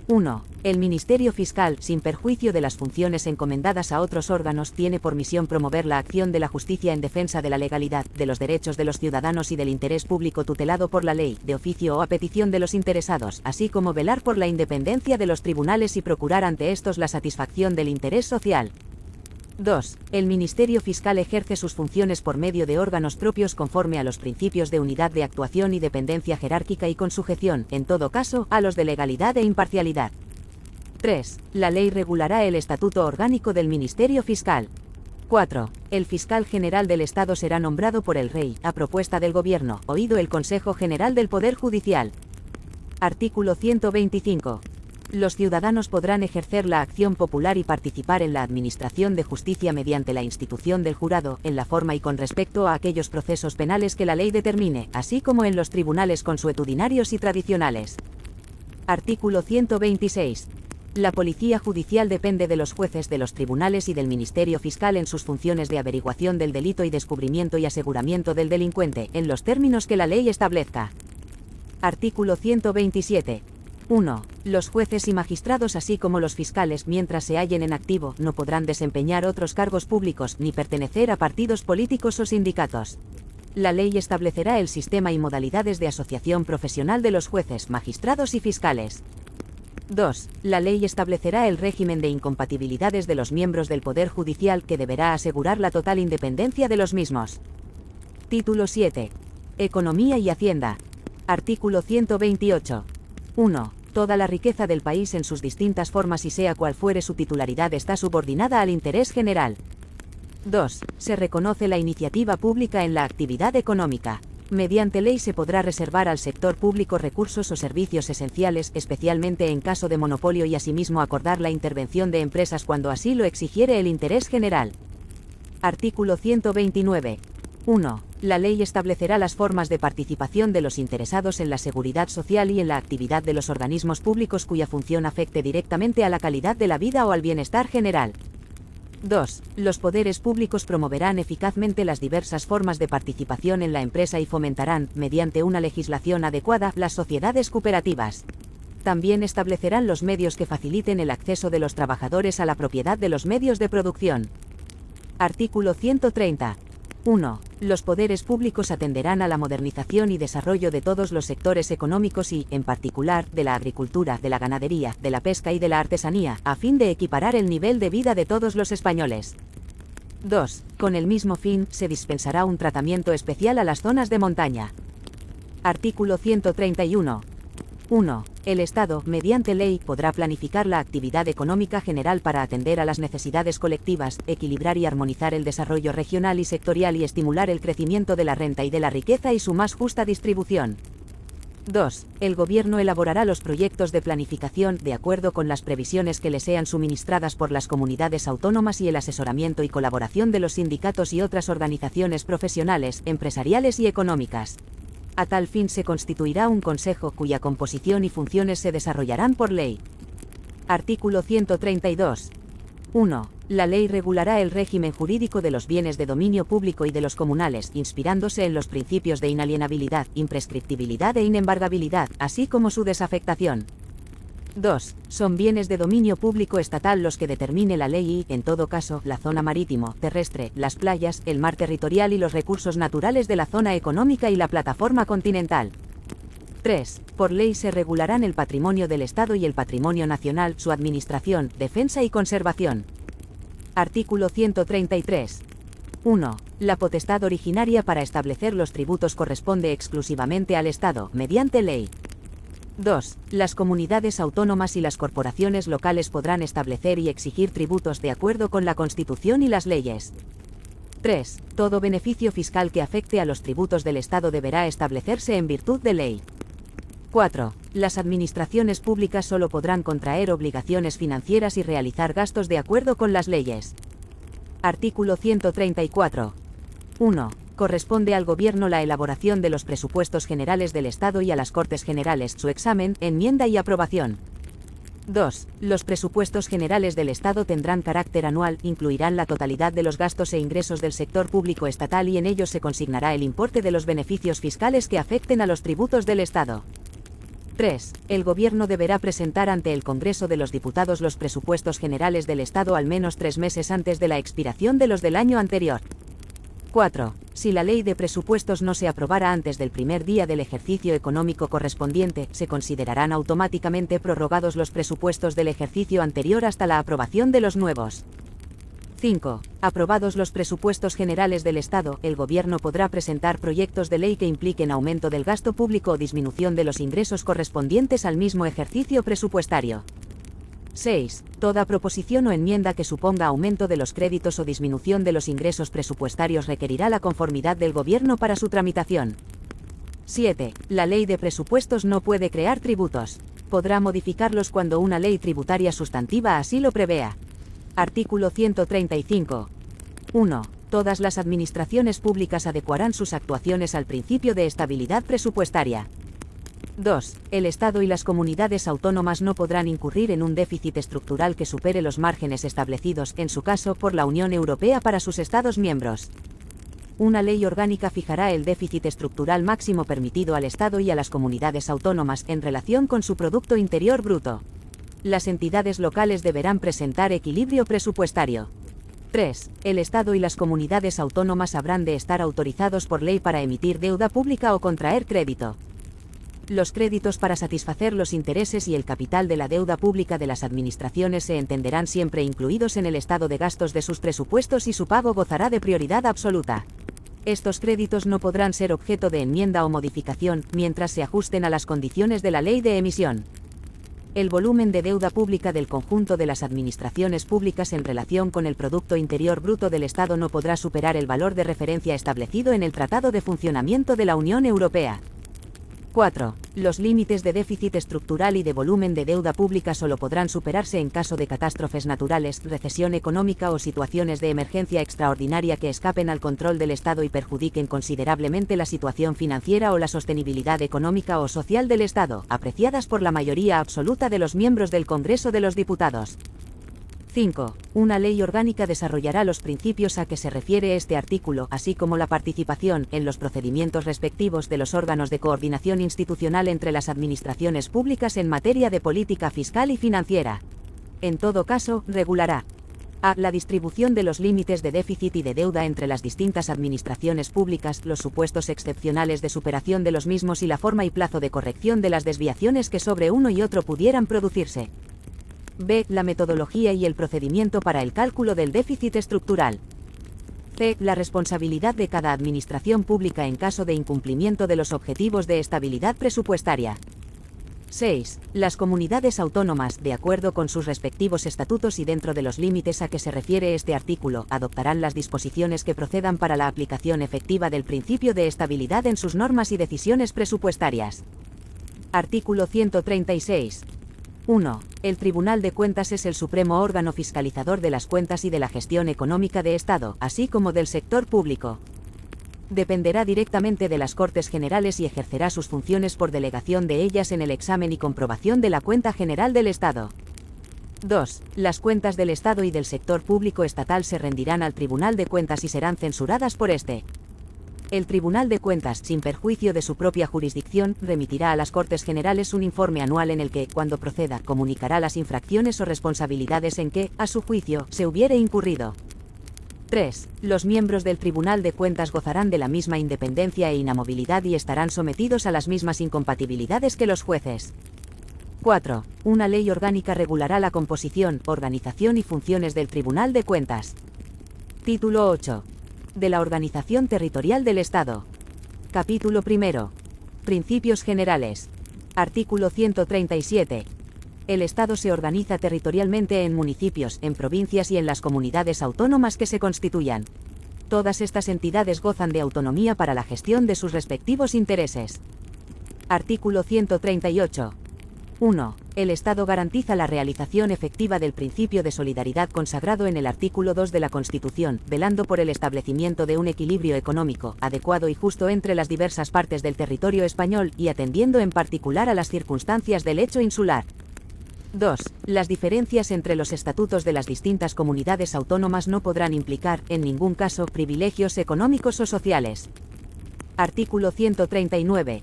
1. El Ministerio Fiscal, sin perjuicio de las funciones encomendadas a otros órganos, tiene por misión promover la acción de la justicia en defensa de la legalidad, de los derechos de los ciudadanos y del interés público tutelado por la ley, de oficio o a petición de los interesados, así como velar por la independencia de los tribunales y procurar ante estos la satisfacción del interés social. 2. El Ministerio Fiscal ejerce sus funciones por medio de órganos propios conforme a los principios de unidad de actuación y dependencia jerárquica y con sujeción, en todo caso, a los de legalidad e imparcialidad. 3. La ley regulará el estatuto orgánico del Ministerio Fiscal. 4. El fiscal general del Estado será nombrado por el Rey, a propuesta del Gobierno, oído el Consejo General del Poder Judicial. Artículo 125. Los ciudadanos podrán ejercer la acción popular y participar en la administración de justicia mediante la institución del jurado, en la forma y con respecto a aquellos procesos penales que la ley determine, así como en los tribunales consuetudinarios y tradicionales. Artículo 126. La Policía Judicial depende de los jueces, de los tribunales y del Ministerio Fiscal en sus funciones de averiguación del delito y descubrimiento y aseguramiento del delincuente, en los términos que la ley establezca. Artículo 127. 1. Los jueces y magistrados así como los fiscales, mientras se hallen en activo, no podrán desempeñar otros cargos públicos ni pertenecer a partidos políticos o sindicatos. La ley establecerá el sistema y modalidades de asociación profesional de los jueces, magistrados y fiscales. 2. La ley establecerá el régimen de incompatibilidades de los miembros del Poder Judicial que deberá asegurar la total independencia de los mismos. Título 7. Economía y Hacienda. Artículo 128. 1. Toda la riqueza del país en sus distintas formas y sea cual fuere su titularidad está subordinada al interés general. 2. Se reconoce la iniciativa pública en la actividad económica. Mediante ley se podrá reservar al sector público recursos o servicios esenciales, especialmente en caso de monopolio, y asimismo acordar la intervención de empresas cuando así lo exigiere el interés general. Artículo 129. 1. La ley establecerá las formas de participación de los interesados en la seguridad social y en la actividad de los organismos públicos cuya función afecte directamente a la calidad de la vida o al bienestar general. 2. Los poderes públicos promoverán eficazmente las diversas formas de participación en la empresa y fomentarán, mediante una legislación adecuada, las sociedades cooperativas. También establecerán los medios que faciliten el acceso de los trabajadores a la propiedad de los medios de producción. Artículo 130. 1. Los poderes públicos atenderán a la modernización y desarrollo de todos los sectores económicos y, en particular, de la agricultura, de la ganadería, de la pesca y de la artesanía, a fin de equiparar el nivel de vida de todos los españoles. 2. Con el mismo fin, se dispensará un tratamiento especial a las zonas de montaña. Artículo 131. 1. El Estado, mediante ley, podrá planificar la actividad económica general para atender a las necesidades colectivas, equilibrar y armonizar el desarrollo regional y sectorial y estimular el crecimiento de la renta y de la riqueza y su más justa distribución. 2. El Gobierno elaborará los proyectos de planificación, de acuerdo con las previsiones que le sean suministradas por las comunidades autónomas y el asesoramiento y colaboración de los sindicatos y otras organizaciones profesionales, empresariales y económicas. A tal fin se constituirá un consejo cuya composición y funciones se desarrollarán por ley. Artículo 132. 1. La ley regulará el régimen jurídico de los bienes de dominio público y de los comunales, inspirándose en los principios de inalienabilidad, imprescriptibilidad e inembargabilidad, así como su desafectación. 2. Son bienes de dominio público estatal los que determine la ley y, en todo caso, la zona marítimo, terrestre, las playas, el mar territorial y los recursos naturales de la zona económica y la plataforma continental. 3. Por ley se regularán el patrimonio del Estado y el patrimonio nacional, su administración, defensa y conservación. Artículo 133. 1. La potestad originaria para establecer los tributos corresponde exclusivamente al Estado, mediante ley. 2. Las comunidades autónomas y las corporaciones locales podrán establecer y exigir tributos de acuerdo con la Constitución y las leyes. 3. Todo beneficio fiscal que afecte a los tributos del Estado deberá establecerse en virtud de ley. 4. Las administraciones públicas solo podrán contraer obligaciones financieras y realizar gastos de acuerdo con las leyes. Artículo 134. 1. Corresponde al Gobierno la elaboración de los presupuestos generales del Estado y a las Cortes Generales su examen, enmienda y aprobación. 2. Los presupuestos generales del Estado tendrán carácter anual, incluirán la totalidad de los gastos e ingresos del sector público estatal y en ellos se consignará el importe de los beneficios fiscales que afecten a los tributos del Estado. 3. El Gobierno deberá presentar ante el Congreso de los Diputados los presupuestos generales del Estado al menos 3 meses antes de la expiración de los del año anterior. 4. Si la ley de presupuestos no se aprobara antes del primer día del ejercicio económico correspondiente, se considerarán automáticamente prorrogados los presupuestos del ejercicio anterior hasta la aprobación de los nuevos. 5. Aprobados los presupuestos generales del Estado, el Gobierno podrá presentar proyectos de ley que impliquen aumento del gasto público o disminución de los ingresos correspondientes al mismo ejercicio presupuestario. 6. Toda proposición o enmienda que suponga aumento de los créditos o disminución de los ingresos presupuestarios requerirá la conformidad del Gobierno para su tramitación. 7. La ley de presupuestos no puede crear tributos. Podrá modificarlos cuando una ley tributaria sustantiva así lo prevea. Artículo 135. 1. Todas las administraciones públicas adecuarán sus actuaciones al principio de estabilidad presupuestaria. 2. El Estado y las comunidades autónomas no podrán incurrir en un déficit estructural que supere los márgenes establecidos, en su caso, por la Unión Europea para sus Estados miembros. Una ley orgánica fijará el déficit estructural máximo permitido al Estado y a las comunidades autónomas en relación con su Producto Interior Bruto. Las entidades locales deberán presentar equilibrio presupuestario. 3. El Estado y las comunidades autónomas habrán de estar autorizados por ley para emitir deuda pública o contraer crédito. Los créditos para satisfacer los intereses y el capital de la deuda pública de las administraciones se entenderán siempre incluidos en el estado de gastos de sus presupuestos y su pago gozará de prioridad absoluta. Estos créditos no podrán ser objeto de enmienda o modificación, mientras se ajusten a las condiciones de la ley de emisión. El volumen de deuda pública del conjunto de las administraciones públicas en relación con el Producto Interior Bruto del Estado no podrá superar el valor de referencia establecido en el Tratado de Funcionamiento de la Unión Europea. 4. Los límites de déficit estructural y de volumen de deuda pública solo podrán superarse en caso de catástrofes naturales, recesión económica o situaciones de emergencia extraordinaria que escapen al control del Estado y perjudiquen considerablemente la situación financiera o la sostenibilidad económica o social del Estado, apreciadas por la mayoría absoluta de los miembros del Congreso de los Diputados. 5. Una ley orgánica desarrollará los principios a que se refiere este artículo, así como la participación, en los procedimientos respectivos de los órganos de coordinación institucional entre las administraciones públicas en materia de política fiscal y financiera. En todo caso, regulará: a. La distribución de los límites de déficit y de deuda entre las distintas administraciones públicas, los supuestos excepcionales de superación de los mismos y la forma y plazo de corrección de las desviaciones que sobre uno y otro pudieran producirse. B. La metodología y el procedimiento para el cálculo del déficit estructural. C. La responsabilidad de cada administración pública en caso de incumplimiento de los objetivos de estabilidad presupuestaria. 6. Las comunidades autónomas, de acuerdo con sus respectivos estatutos y dentro de los límites a que se refiere este artículo, adoptarán las disposiciones que procedan para la aplicación efectiva del principio de estabilidad en sus normas y decisiones presupuestarias. Artículo 136. 1. El Tribunal de Cuentas es el supremo órgano fiscalizador de las cuentas y de la gestión económica de Estado, así como del sector público. Dependerá directamente de las Cortes Generales y ejercerá sus funciones por delegación de ellas en el examen y comprobación de la cuenta general del Estado. 2. Las cuentas del Estado y del sector público estatal se rendirán al Tribunal de Cuentas y serán censuradas por este. El Tribunal de Cuentas, sin perjuicio de su propia jurisdicción, remitirá a las Cortes Generales un informe anual en el que, cuando proceda, comunicará las infracciones o responsabilidades en que, a su juicio, se hubiere incurrido. 3. Los miembros del Tribunal de Cuentas gozarán de la misma independencia e inamovilidad y estarán sometidos a las mismas incompatibilidades que los jueces. 4. Una ley orgánica regulará la composición, organización y funciones del Tribunal de Cuentas. Título 8. De la organización territorial del Estado. Capítulo 1. Principios generales. Artículo 137. El Estado se organiza territorialmente en municipios, en provincias y en las comunidades autónomas que se constituyan. Todas estas entidades gozan de autonomía para la gestión de sus respectivos intereses. Artículo 138. 1. El Estado garantiza la realización efectiva del principio de solidaridad consagrado en el artículo 2 de la Constitución, velando por el establecimiento de un equilibrio económico, adecuado y justo entre las diversas partes del territorio español, y atendiendo en particular a las circunstancias del hecho insular. 2. Las diferencias entre los estatutos de las distintas comunidades autónomas no podrán implicar, en ningún caso, privilegios económicos o sociales. Artículo 139.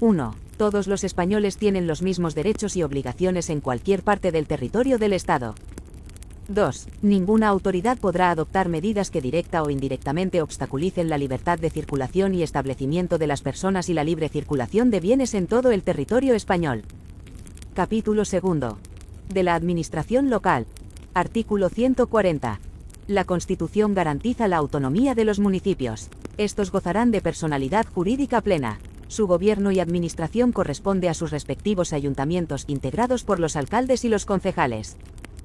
1. Todos los españoles tienen los mismos derechos y obligaciones en cualquier parte del territorio del Estado. 2. Ninguna autoridad podrá adoptar medidas que directa o indirectamente obstaculicen la libertad de circulación y establecimiento de las personas y la libre circulación de bienes en todo el territorio español. Capítulo 2. De la Administración Local. Artículo 140. La Constitución garantiza la autonomía de los municipios. Estos gozarán de personalidad jurídica plena. Su gobierno y administración corresponde a sus respectivos ayuntamientos, integrados por los alcaldes y los concejales.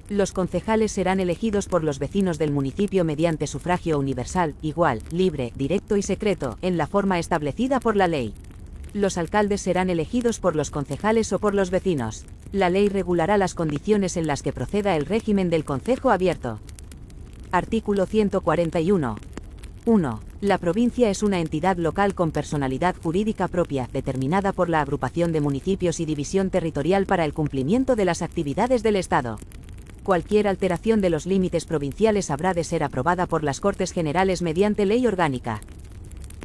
Los concejales serán elegidos por los vecinos del municipio mediante sufragio universal, igual, libre, directo y secreto, en la forma establecida por la ley. Los alcaldes serán elegidos por los concejales o por los vecinos. La ley regulará las condiciones en las que proceda el régimen del concejo abierto. Artículo 141. 1. La provincia es una entidad local con personalidad jurídica propia, determinada por la agrupación de municipios y división territorial para el cumplimiento de las actividades del Estado. Cualquier alteración de los límites provinciales habrá de ser aprobada por las Cortes Generales mediante ley orgánica.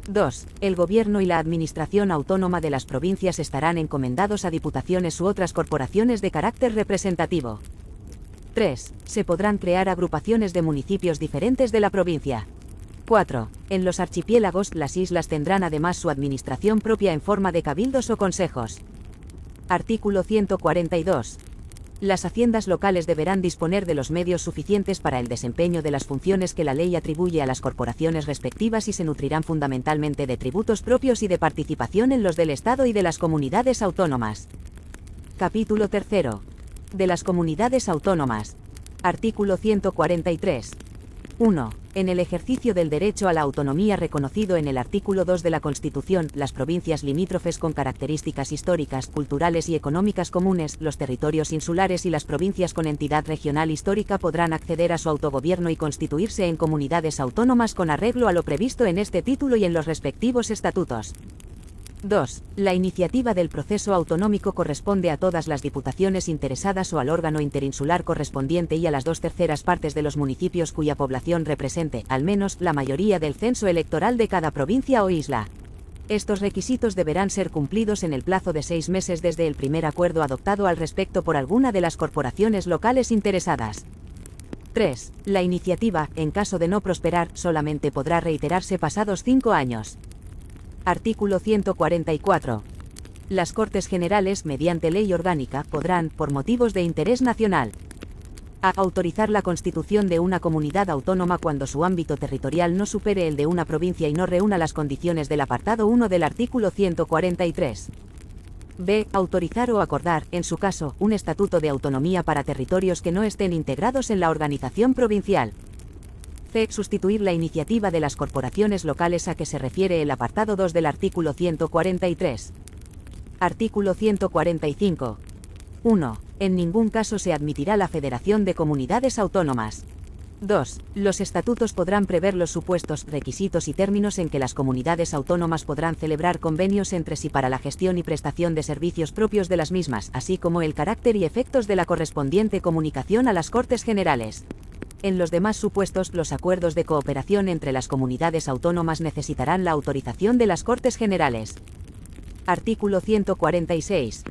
2. El gobierno y la administración autónoma de las provincias estarán encomendados a diputaciones u otras corporaciones de carácter representativo. 3. Se podrán crear agrupaciones de municipios diferentes de la provincia. 4. En los archipiélagos, las islas tendrán además su administración propia en forma de cabildos o consejos. Artículo 142. Las haciendas locales deberán disponer de los medios suficientes para el desempeño de las funciones que la ley atribuye a las corporaciones respectivas y se nutrirán fundamentalmente de tributos propios y de participación en los del Estado y de las comunidades autónomas. Capítulo 3. De las comunidades autónomas. Artículo 143. 1. En el ejercicio del derecho a la autonomía reconocido en el artículo 2 de la Constitución, las provincias limítrofes con características históricas, culturales y económicas comunes, los territorios insulares y las provincias con entidad regional histórica podrán acceder a su autogobierno y constituirse en comunidades autónomas con arreglo a lo previsto en este título y en los respectivos estatutos. 2. La iniciativa del proceso autonómico corresponde a todas las diputaciones interesadas o al órgano interinsular correspondiente y a las 2/3 partes de los municipios cuya población represente, al menos, la mayoría del censo electoral de cada provincia o isla. Estos requisitos deberán ser cumplidos en el plazo de 6 meses desde el primer acuerdo adoptado al respecto por alguna de las corporaciones locales interesadas. 3. La iniciativa, en caso de no prosperar, solamente podrá reiterarse pasados 5 años. Artículo 144. Las Cortes Generales, mediante ley orgánica, podrán, por motivos de interés nacional, a. Autorizar la constitución de una comunidad autónoma cuando su ámbito territorial no supere el de una provincia y no reúna las condiciones del apartado 1 del artículo 143. B. Autorizar o acordar, en su caso, un estatuto de autonomía para territorios que no estén integrados en la organización provincial. C. Sustituir la iniciativa de las corporaciones locales a que se refiere el apartado 2 del artículo 143. Artículo 145. 1. En ningún caso se admitirá la federación de comunidades autónomas. 2. Los estatutos podrán prever los supuestos, requisitos y términos en que las comunidades autónomas podrán celebrar convenios entre sí para la gestión y prestación de servicios propios de las mismas, así como el carácter y efectos de la correspondiente comunicación a las Cortes Generales. En los demás supuestos, los acuerdos de cooperación entre las comunidades autónomas necesitarán la autorización de las Cortes Generales. Artículo 146.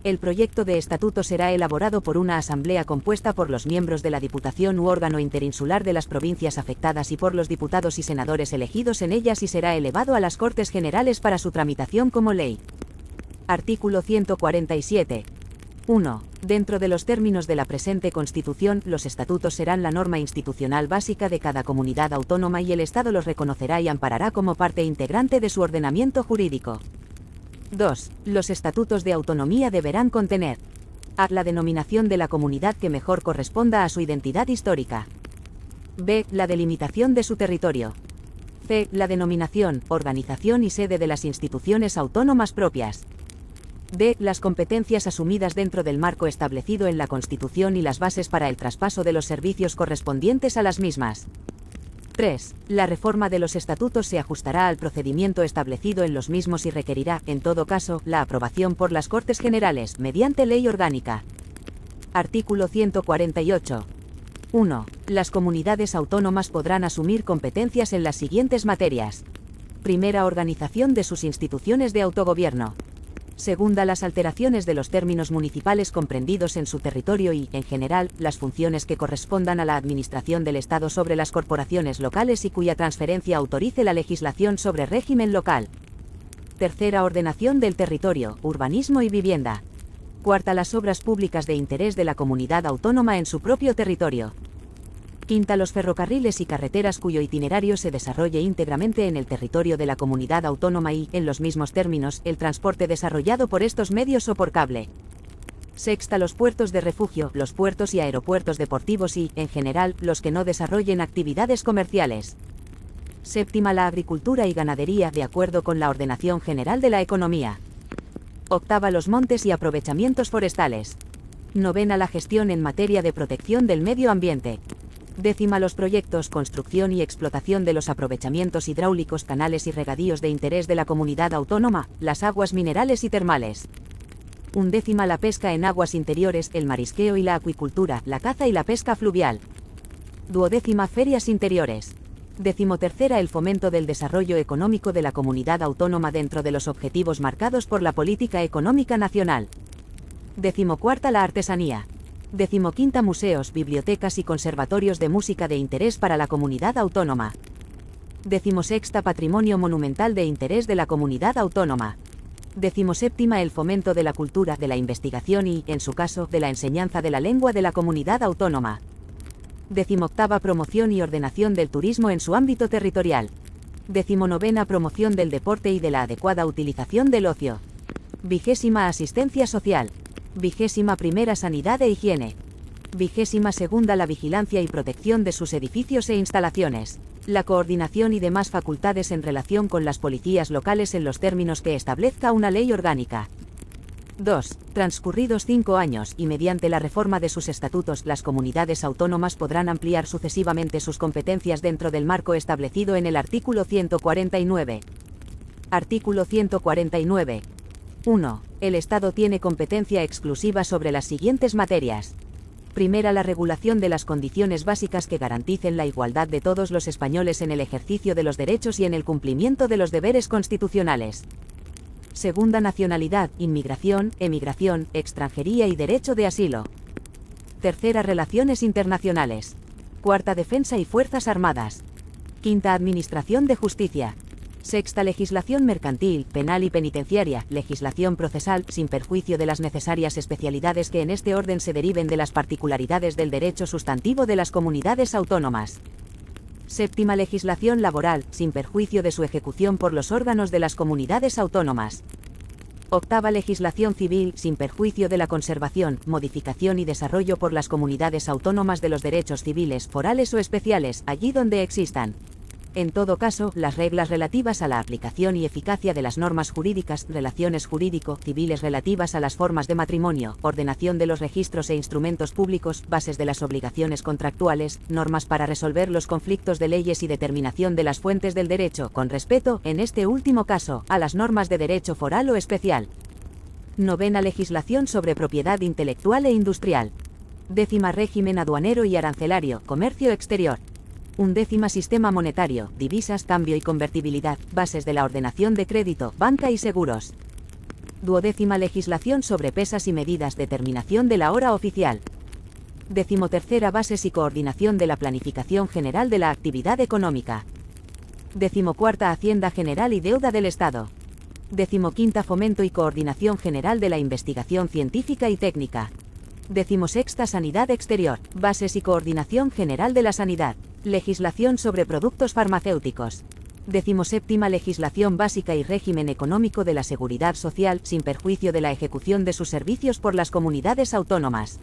El proyecto de estatuto será elaborado por una asamblea compuesta por los miembros de la Diputación u órgano interinsular de las provincias afectadas y por los diputados y senadores elegidos en ellas y será elevado a las Cortes Generales para su tramitación como ley. Artículo 147. 1. Dentro de los términos de la presente Constitución, los estatutos serán la norma institucional básica de cada comunidad autónoma y el Estado los reconocerá y amparará como parte integrante de su ordenamiento jurídico. 2. Los estatutos de autonomía deberán contener a. La denominación de la comunidad que mejor corresponda a su identidad histórica. b. La delimitación de su territorio. c. La denominación, organización y sede de las instituciones autónomas propias. d. Las competencias asumidas dentro del marco establecido en la Constitución y las bases para el traspaso de los servicios correspondientes a las mismas. 3. La reforma de los estatutos se ajustará al procedimiento establecido en los mismos y requerirá, en todo caso, la aprobación por las Cortes Generales, mediante ley orgánica. Artículo 148. 1. Las comunidades autónomas podrán asumir competencias en las siguientes materias. Primera, organización de sus instituciones de autogobierno. Segunda, las alteraciones de los términos municipales comprendidos en su territorio y, en general, las funciones que correspondan a la administración del Estado sobre las corporaciones locales y cuya transferencia autorice la legislación sobre régimen local. Tercera, ordenación del territorio, urbanismo y vivienda. Cuarta, las obras públicas de interés de la comunidad autónoma en su propio territorio. Quinta, los ferrocarriles y carreteras cuyo itinerario se desarrolle íntegramente en el territorio de la comunidad autónoma y, en los mismos términos, el transporte desarrollado por estos medios o por cable. Sexta, los puertos de refugio, los puertos y aeropuertos deportivos y, en general, los que no desarrollen actividades comerciales. Séptima, la agricultura y ganadería, de acuerdo con la ordenación general de la economía. Octava, los montes y aprovechamientos forestales. Novena, la gestión en materia de protección del medio ambiente. Décima, los proyectos, construcción y explotación de los aprovechamientos hidráulicos, canales y regadíos de interés de la comunidad autónoma, las aguas minerales y termales. Undécima, la pesca en aguas interiores, el marisqueo y la acuicultura, la caza y la pesca fluvial. Duodécima, ferias interiores. Decimotercera, el fomento del desarrollo económico de la comunidad autónoma dentro de los objetivos marcados por la política económica nacional. Decimocuarta, la artesanía. Decimoquinta, museos, bibliotecas y conservatorios de música de interés para la comunidad autónoma. Decimosexta, patrimonio monumental de interés de la comunidad autónoma. Decimoséptima, el fomento de la cultura, de la investigación y, en su caso, de la enseñanza de la lengua de la comunidad autónoma. Decimoctava, promoción y ordenación del turismo en su ámbito territorial. Decimonovena, promoción del deporte y de la adecuada utilización del ocio. Vigésima, asistencia social. Vigésima primera, sanidad e higiene. Vigésima segunda, la vigilancia y protección de sus edificios e instalaciones. La coordinación y demás facultades en relación con las policías locales en los términos que establezca una ley orgánica. 2. Transcurridos 5 años, y mediante la reforma de sus estatutos, las comunidades autónomas podrán ampliar sucesivamente sus competencias dentro del marco establecido en el artículo 149. Artículo 149. 1. El Estado tiene competencia exclusiva sobre las siguientes materias. Primera, la regulación de las condiciones básicas que garanticen la igualdad de todos los españoles en el ejercicio de los derechos y en el cumplimiento de los deberes constitucionales. Segunda, nacionalidad, inmigración, emigración, extranjería y derecho de asilo. Tercera, relaciones internacionales. Cuarta, defensa y fuerzas armadas. Quinta, administración de justicia. Sexta, legislación mercantil, penal y penitenciaria, legislación procesal, sin perjuicio de las necesarias especialidades que en este orden se deriven de las particularidades del derecho sustantivo de las comunidades autónomas. Séptima, legislación laboral, sin perjuicio de su ejecución por los órganos de las comunidades autónomas. Octava, legislación civil, sin perjuicio de la conservación, modificación y desarrollo por las comunidades autónomas de los derechos civiles, forales o especiales, allí donde existan. En todo caso, las reglas relativas a la aplicación y eficacia de las normas jurídicas, relaciones jurídico-civiles relativas a las formas de matrimonio, ordenación de los registros e instrumentos públicos, bases de las obligaciones contractuales, normas para resolver los conflictos de leyes y determinación de las fuentes del derecho, con respeto, en este último caso, a las normas de derecho foral o especial. Novena, legislación sobre propiedad intelectual e industrial. Décima, régimen aduanero y arancelario, comercio exterior. Undécima, sistema monetario, divisas, cambio y convertibilidad, bases de la ordenación de crédito, banca y seguros. Duodécima, legislación sobre pesas y medidas, determinación de la hora oficial. Decimotercera, bases y coordinación de la planificación general de la actividad económica. Decimocuarta, hacienda general y deuda del Estado. Decimoquinta, fomento y coordinación general de la investigación científica y técnica. Decimosexta, sanidad exterior, bases y coordinación general de la sanidad. Legislación sobre productos farmacéuticos. Decimoséptima, legislación básica y régimen económico de la seguridad social, sin perjuicio de la ejecución de sus servicios por las comunidades autónomas.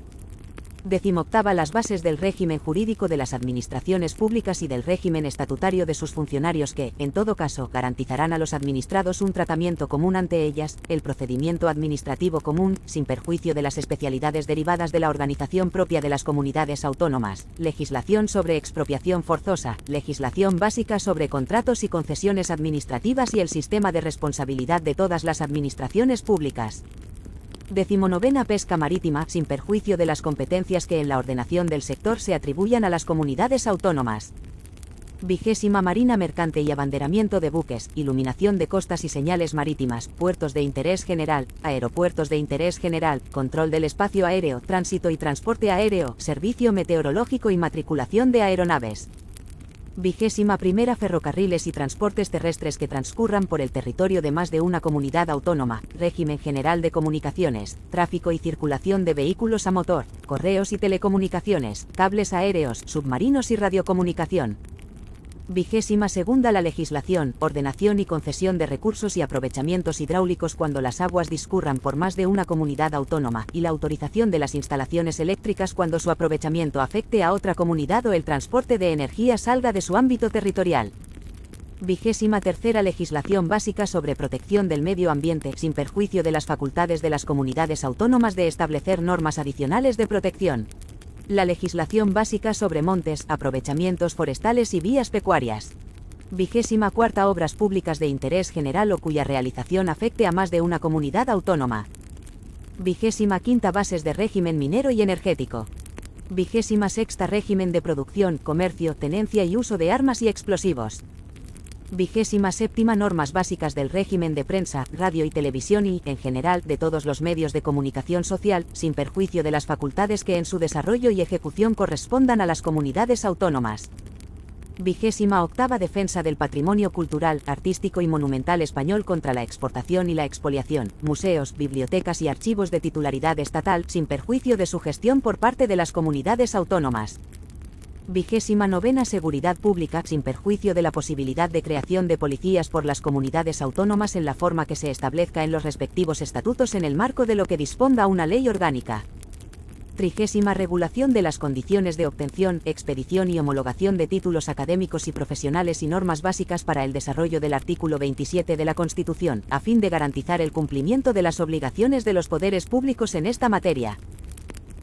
Decimoctava, las bases del régimen jurídico de las administraciones públicas y del régimen estatutario de sus funcionarios que, en todo caso, garantizarán a los administrados un tratamiento común ante ellas, el procedimiento administrativo común, sin perjuicio de las especialidades derivadas de la organización propia de las comunidades autónomas, legislación sobre expropiación forzosa, legislación básica sobre contratos y concesiones administrativas y el sistema de responsabilidad de todas las administraciones públicas. Decimonovena, pesca marítima, sin perjuicio de las competencias que en la ordenación del sector se atribuyan a las comunidades autónomas. 20ª Marina Mercante y abanderamiento de buques, iluminación de costas y señales marítimas, puertos de interés general, aeropuertos de interés general, control del espacio aéreo, tránsito y transporte aéreo, servicio meteorológico y matriculación de aeronaves. 21ª Ferrocarriles y transportes terrestres que transcurran por el territorio de más de una comunidad autónoma, régimen general de comunicaciones, tráfico y circulación de vehículos a motor, correos y telecomunicaciones, cables aéreos, submarinos y radiocomunicación. 22ª La legislación, ordenación y concesión de recursos y aprovechamientos hidráulicos cuando las aguas discurran por más de una comunidad autónoma, y la autorización de las instalaciones eléctricas cuando su aprovechamiento afecte a otra comunidad o el transporte de energía salga de su ámbito territorial. 23ª Legislación básica sobre protección del medio ambiente, sin perjuicio de las facultades de las comunidades autónomas de establecer normas adicionales de protección. La legislación básica sobre montes, aprovechamientos forestales y vías pecuarias. 24ª Obras públicas de interés general o cuya realización afecte a más de una comunidad autónoma. 25ª Bases de régimen minero y energético. 26ª Régimen de producción, comercio, tenencia y uso de armas y explosivos. 27ª Normas básicas del régimen de prensa, radio y televisión y, en general, de todos los medios de comunicación social, sin perjuicio de las facultades que en su desarrollo y ejecución correspondan a las comunidades autónomas. 28ª Defensa del patrimonio cultural, artístico y monumental español contra la exportación y la expoliación, museos, bibliotecas y archivos de titularidad estatal, sin perjuicio de su gestión por parte de las comunidades autónomas. 29ª Seguridad pública, sin perjuicio de la posibilidad de creación de policías por las comunidades autónomas en la forma que se establezca en los respectivos estatutos en el marco de lo que disponga una ley orgánica. 30ª Regulación de las condiciones de obtención, expedición y homologación de títulos académicos y profesionales y normas básicas para el desarrollo del artículo 27 de la Constitución, a fin de garantizar el cumplimiento de las obligaciones de los poderes públicos en esta materia.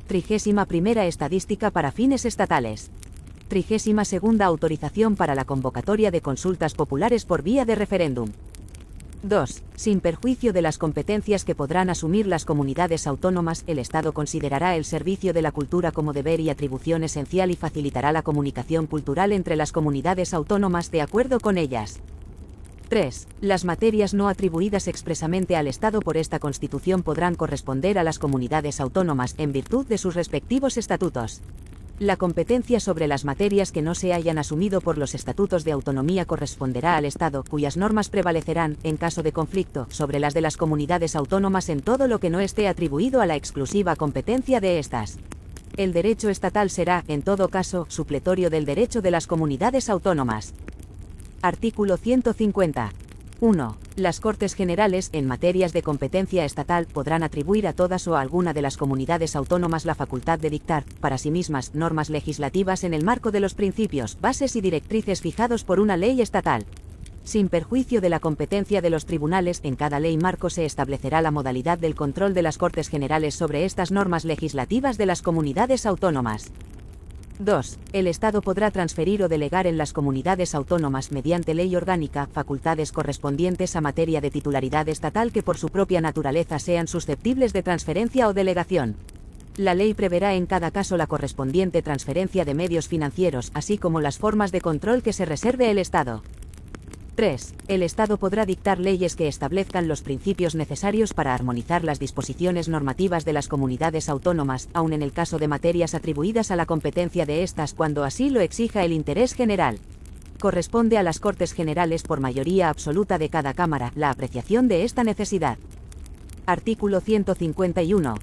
31ª Estadística para fines estatales. 32ª Autorización para la convocatoria de consultas populares por vía de referéndum. 2. Sin perjuicio de las competencias que podrán asumir las comunidades autónomas, el Estado considerará el servicio de la cultura como deber y atribución esencial y facilitará la comunicación cultural entre las comunidades autónomas de acuerdo con ellas. 3. Las materias no atribuidas expresamente al Estado por esta Constitución podrán corresponder a las comunidades autónomas en virtud de sus respectivos estatutos. La competencia sobre las materias que no se hayan asumido por los estatutos de autonomía corresponderá al Estado, cuyas normas prevalecerán, en caso de conflicto, sobre las de las comunidades autónomas en todo lo que no esté atribuido a la exclusiva competencia de estas. El derecho estatal será, en todo caso, supletorio del derecho de las comunidades autónomas. Artículo 150. 1. Las Cortes Generales, en materias de competencia estatal, podrán atribuir a todas o a alguna de las comunidades autónomas la facultad de dictar, para sí mismas, normas legislativas en el marco de los principios, bases y directrices fijados por una ley estatal. Sin perjuicio de la competencia de los tribunales, en cada ley marco se establecerá la modalidad del control de las Cortes Generales sobre estas normas legislativas de las comunidades autónomas. 2. El Estado podrá transferir o delegar en las comunidades autónomas mediante ley orgánica facultades correspondientes a materia de titularidad estatal que por su propia naturaleza sean susceptibles de transferencia o delegación. La ley preverá en cada caso la correspondiente transferencia de medios financieros, así como las formas de control que se reserve el Estado. 3. El Estado podrá dictar leyes que establezcan los principios necesarios para armonizar las disposiciones normativas de las comunidades autónomas, aun en el caso de materias atribuidas a la competencia de estas cuando así lo exija el interés general. Corresponde a las Cortes Generales por mayoría absoluta de cada Cámara la apreciación de esta necesidad. Artículo 151.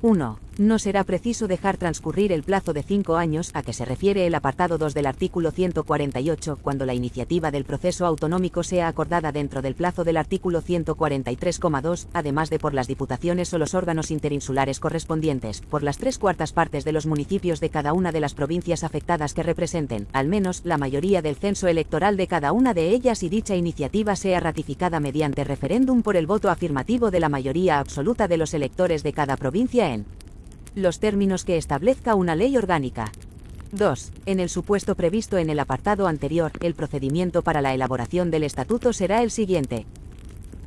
1. No será preciso dejar transcurrir el plazo de 5 años a que se refiere el apartado 2 del artículo 148 cuando la iniciativa del proceso autonómico sea acordada dentro del plazo del artículo 143,2, además de por las diputaciones o los órganos interinsulares correspondientes, por las 3/4 partes de los municipios de cada una de las provincias afectadas que representen, al menos, la mayoría del censo electoral de cada una de ellas y dicha iniciativa sea ratificada mediante referéndum por el voto afirmativo de la mayoría absoluta de los electores de cada provincia en los términos que establezca una ley orgánica. 2. En el supuesto previsto en el apartado anterior, el procedimiento para la elaboración del estatuto será el siguiente.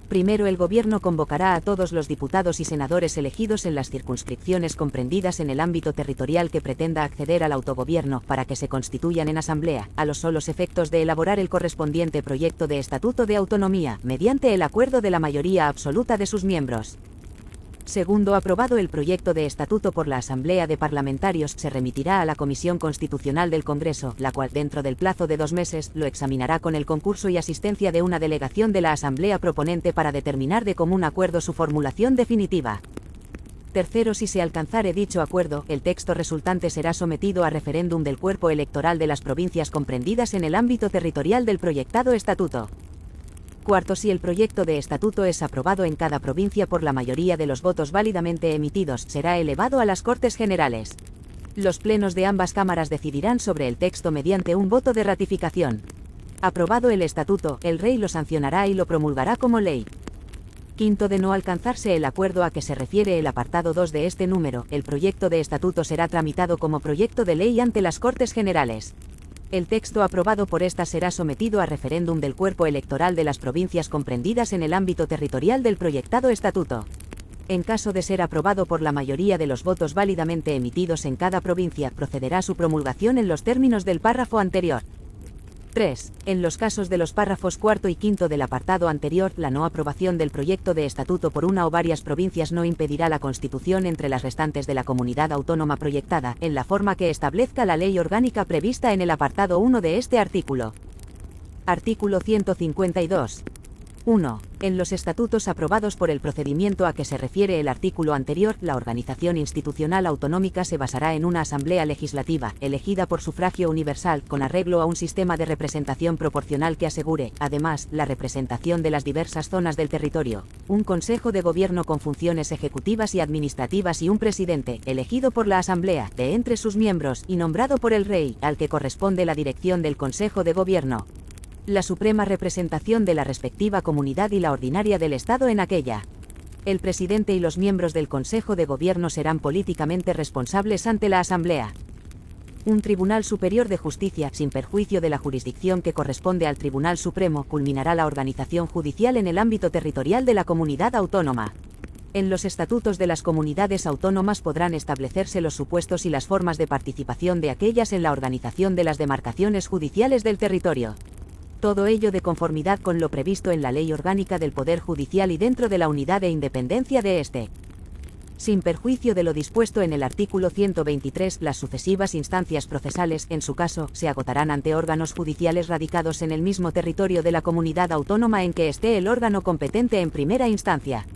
Primero, el Gobierno convocará a todos los diputados y senadores elegidos en las circunscripciones comprendidas en el ámbito territorial que pretenda acceder al autogobierno para que se constituyan en asamblea, a los solos efectos de elaborar el correspondiente proyecto de Estatuto de Autonomía, mediante el acuerdo de la mayoría absoluta de sus miembros. Segundo, aprobado el proyecto de estatuto por la Asamblea de Parlamentarios, se remitirá a la Comisión Constitucional del Congreso, la cual, dentro del plazo de 2 meses, lo examinará con el concurso y asistencia de una delegación de la Asamblea proponente para determinar de común acuerdo su formulación definitiva. Tercero, si se alcanzare dicho acuerdo, el texto resultante será sometido a referéndum del cuerpo electoral de las provincias comprendidas en el ámbito territorial del proyectado estatuto. Cuarto, si el proyecto de estatuto es aprobado en cada provincia por la mayoría de los votos válidamente emitidos, será elevado a las Cortes Generales. Los plenos de ambas cámaras decidirán sobre el texto mediante un voto de ratificación. Aprobado el estatuto, el Rey lo sancionará y lo promulgará como ley. Quinto, de no alcanzarse el acuerdo a que se refiere el apartado 2 de este número, el proyecto de estatuto será tramitado como proyecto de ley ante las Cortes Generales. El texto aprobado por estas será sometido a referéndum del cuerpo electoral de las provincias comprendidas en el ámbito territorial del proyectado estatuto. En caso de ser aprobado por la mayoría de los votos válidamente emitidos en cada provincia, procederá su promulgación en los términos del párrafo anterior. 3. En los casos de los párrafos cuarto y quinto del apartado anterior, la no aprobación del proyecto de estatuto por una o varias provincias no impedirá la constitución entre las restantes de la comunidad autónoma proyectada, en la forma que establezca la ley orgánica prevista en el apartado 1 de este artículo. Artículo 152. 1. En los estatutos aprobados por el procedimiento a que se refiere el artículo anterior, la organización institucional autonómica se basará en una asamblea legislativa, elegida por sufragio universal, con arreglo a un sistema de representación proporcional que asegure, además, la representación de las diversas zonas del territorio, un consejo de gobierno con funciones ejecutivas y administrativas y un presidente, elegido por la asamblea, de entre sus miembros, y nombrado por el Rey, al que corresponde la dirección del consejo de gobierno, la suprema representación de la respectiva comunidad y la ordinaria del Estado en aquella. El presidente y los miembros del Consejo de Gobierno serán políticamente responsables ante la Asamblea. Un Tribunal Superior de Justicia, sin perjuicio de la jurisdicción que corresponde al Tribunal Supremo, culminará la organización judicial en el ámbito territorial de la comunidad autónoma. En los estatutos de las comunidades autónomas podrán establecerse los supuestos y las formas de participación de aquellas en la organización de las demarcaciones judiciales del territorio. Todo ello de conformidad con lo previsto en la Ley Orgánica del Poder Judicial y dentro de la unidad e independencia de éste. Sin perjuicio de lo dispuesto en el artículo 123, las sucesivas instancias procesales, en su caso, se agotarán ante órganos judiciales radicados en el mismo territorio de la comunidad autónoma en que esté el órgano competente en primera instancia.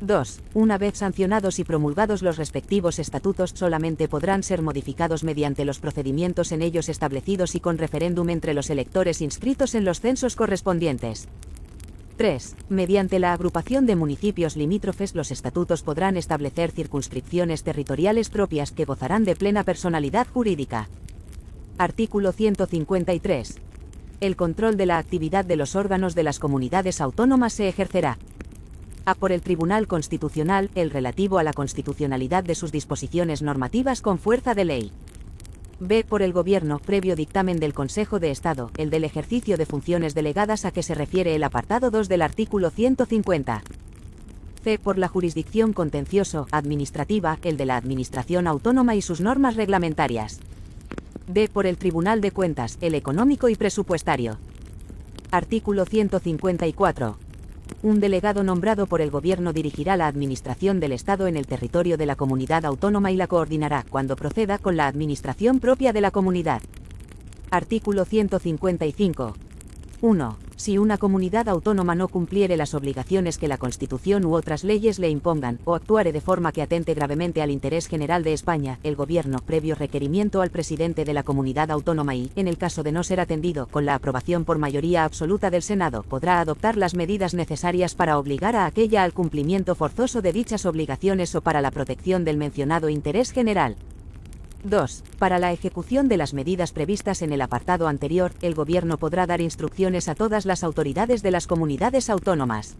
2. Una vez sancionados y promulgados los respectivos estatutos, solamente podrán ser modificados mediante los procedimientos en ellos establecidos y con referéndum entre los electores inscritos en los censos correspondientes. 3. Mediante la agrupación de municipios limítrofes, los estatutos podrán establecer circunscripciones territoriales propias que gozarán de plena personalidad jurídica. Artículo 153. El control de la actividad de los órganos de las comunidades autónomas se ejercerá: A. Por el Tribunal Constitucional, el relativo a la constitucionalidad de sus disposiciones normativas con fuerza de ley. B. Por el Gobierno, previo dictamen del Consejo de Estado, el del ejercicio de funciones delegadas a que se refiere el apartado 2 del artículo 150. C. Por la jurisdicción contencioso-administrativa, el de la Administración Autónoma y sus normas reglamentarias. D. Por el Tribunal de Cuentas, el económico y presupuestario. Artículo 154. Un delegado nombrado por el Gobierno dirigirá la administración del Estado en el territorio de la comunidad autónoma y la coordinará, cuando proceda, con la administración propia de la comunidad. Artículo 155. 1. Si una comunidad autónoma no cumpliere las obligaciones que la Constitución u otras leyes le impongan, o actuare de forma que atente gravemente al interés general de España, el Gobierno, previo requerimiento al presidente de la comunidad autónoma y, en el caso de no ser atendido, con la aprobación por mayoría absoluta del Senado, podrá adoptar las medidas necesarias para obligar a aquella al cumplimiento forzoso de dichas obligaciones o para la protección del mencionado interés general. 2. Para la ejecución de las medidas previstas en el apartado anterior, el Gobierno podrá dar instrucciones a todas las autoridades de las comunidades autónomas.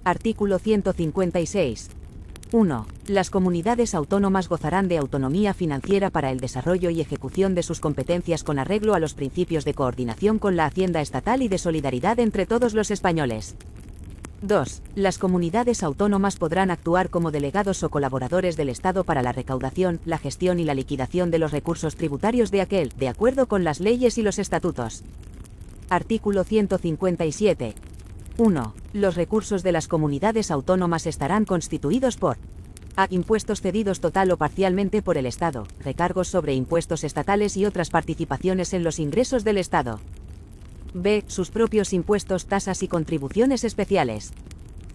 Artículo 156. 1. Las comunidades autónomas gozarán de autonomía financiera para el desarrollo y ejecución de sus competencias con arreglo a los principios de coordinación con la Hacienda estatal y de solidaridad entre todos los españoles. 2. Las comunidades autónomas podrán actuar como delegados o colaboradores del Estado para la recaudación, la gestión y la liquidación de los recursos tributarios de aquel, de acuerdo con las leyes y los estatutos. Artículo 157. 1. Los recursos de las comunidades autónomas estarán constituidos por a. Impuestos cedidos total o parcialmente por el Estado, recargos sobre impuestos estatales y otras participaciones en los ingresos del Estado. B. Sus propios impuestos, tasas y contribuciones especiales.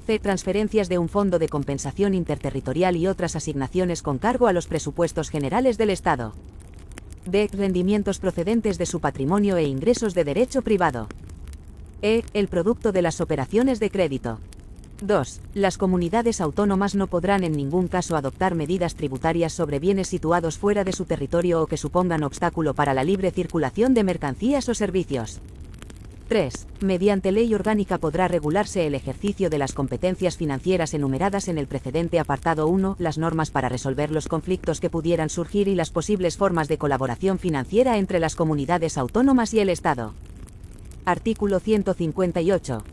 C. Transferencias de un fondo de compensación interterritorial y otras asignaciones con cargo a los presupuestos generales del Estado. D. Rendimientos procedentes de su patrimonio e ingresos de derecho privado. E. El producto de las operaciones de crédito. 2. Las comunidades autónomas no podrán en ningún caso adoptar medidas tributarias sobre bienes situados fuera de su territorio o que supongan obstáculo para la libre circulación de mercancías o servicios. 3. Mediante ley orgánica podrá regularse el ejercicio de las competencias financieras enumeradas en el precedente apartado 1, las normas para resolver los conflictos que pudieran surgir y las posibles formas de colaboración financiera entre las comunidades autónomas y el Estado. Artículo 158.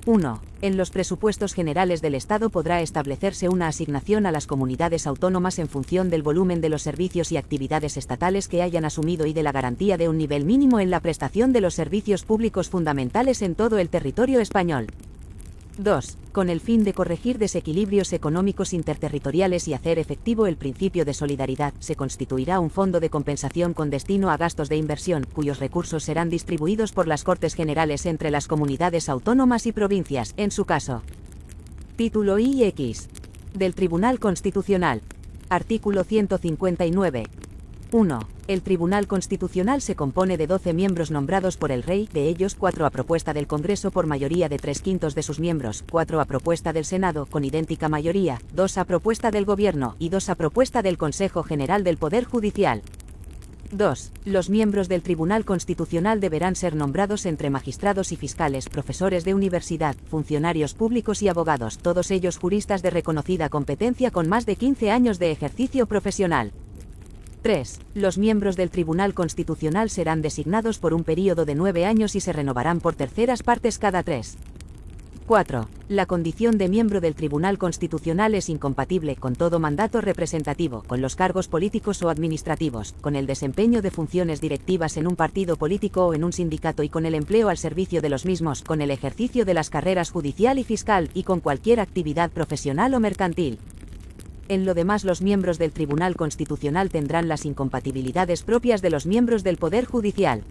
1. En los presupuestos generales del Estado podrá establecerse una asignación a las comunidades autónomas en función del volumen de los servicios y actividades estatales que hayan asumido y de la garantía de un nivel mínimo en la prestación de los servicios públicos fundamentales en todo el territorio español. 2. Con el fin de corregir desequilibrios económicos interterritoriales y hacer efectivo el principio de solidaridad, se constituirá un fondo de compensación con destino a gastos de inversión, cuyos recursos serán distribuidos por las Cortes Generales entre las comunidades autónomas y provincias, en su caso. Título I y X. Del Tribunal Constitucional. Artículo 159. 1. El Tribunal Constitucional se compone de 12 miembros nombrados por el Rey, de ellos 4 a propuesta del Congreso por mayoría de 3/5 de sus miembros, 4 a propuesta del Senado con idéntica mayoría, 2 a propuesta del Gobierno y 2 a propuesta del Consejo General del Poder Judicial. 2. Los miembros del Tribunal Constitucional deberán ser nombrados entre magistrados y fiscales, profesores de universidad, funcionarios públicos y abogados, todos ellos juristas de reconocida competencia con más de 15 años de ejercicio profesional. 3. Los miembros del Tribunal Constitucional serán designados por un período de 9 años y se renovarán por terceras partes cada 3. 4. La condición de miembro del Tribunal Constitucional es incompatible con todo mandato representativo, con los cargos políticos o administrativos, con el desempeño de funciones directivas en un partido político o en un sindicato y con el empleo al servicio de los mismos, con el ejercicio de las carreras judicial y fiscal y con cualquier actividad profesional o mercantil. En lo demás, los miembros del Tribunal Constitucional tendrán las incompatibilidades propias de los miembros del Poder Judicial.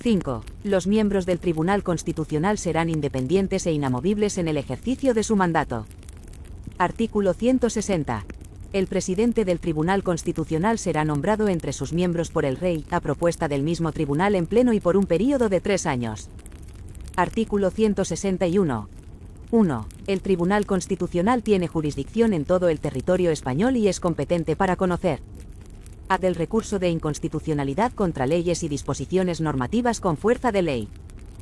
5. Los miembros del Tribunal Constitucional serán independientes e inamovibles en el ejercicio de su mandato. Artículo 160. El presidente del Tribunal Constitucional será nombrado entre sus miembros por el Rey, a propuesta del mismo tribunal en pleno y por un período de 3 años. Artículo 161. 1. El Tribunal Constitucional tiene jurisdicción en todo el territorio español y es competente para conocer a. Del recurso de inconstitucionalidad contra leyes y disposiciones normativas con fuerza de ley.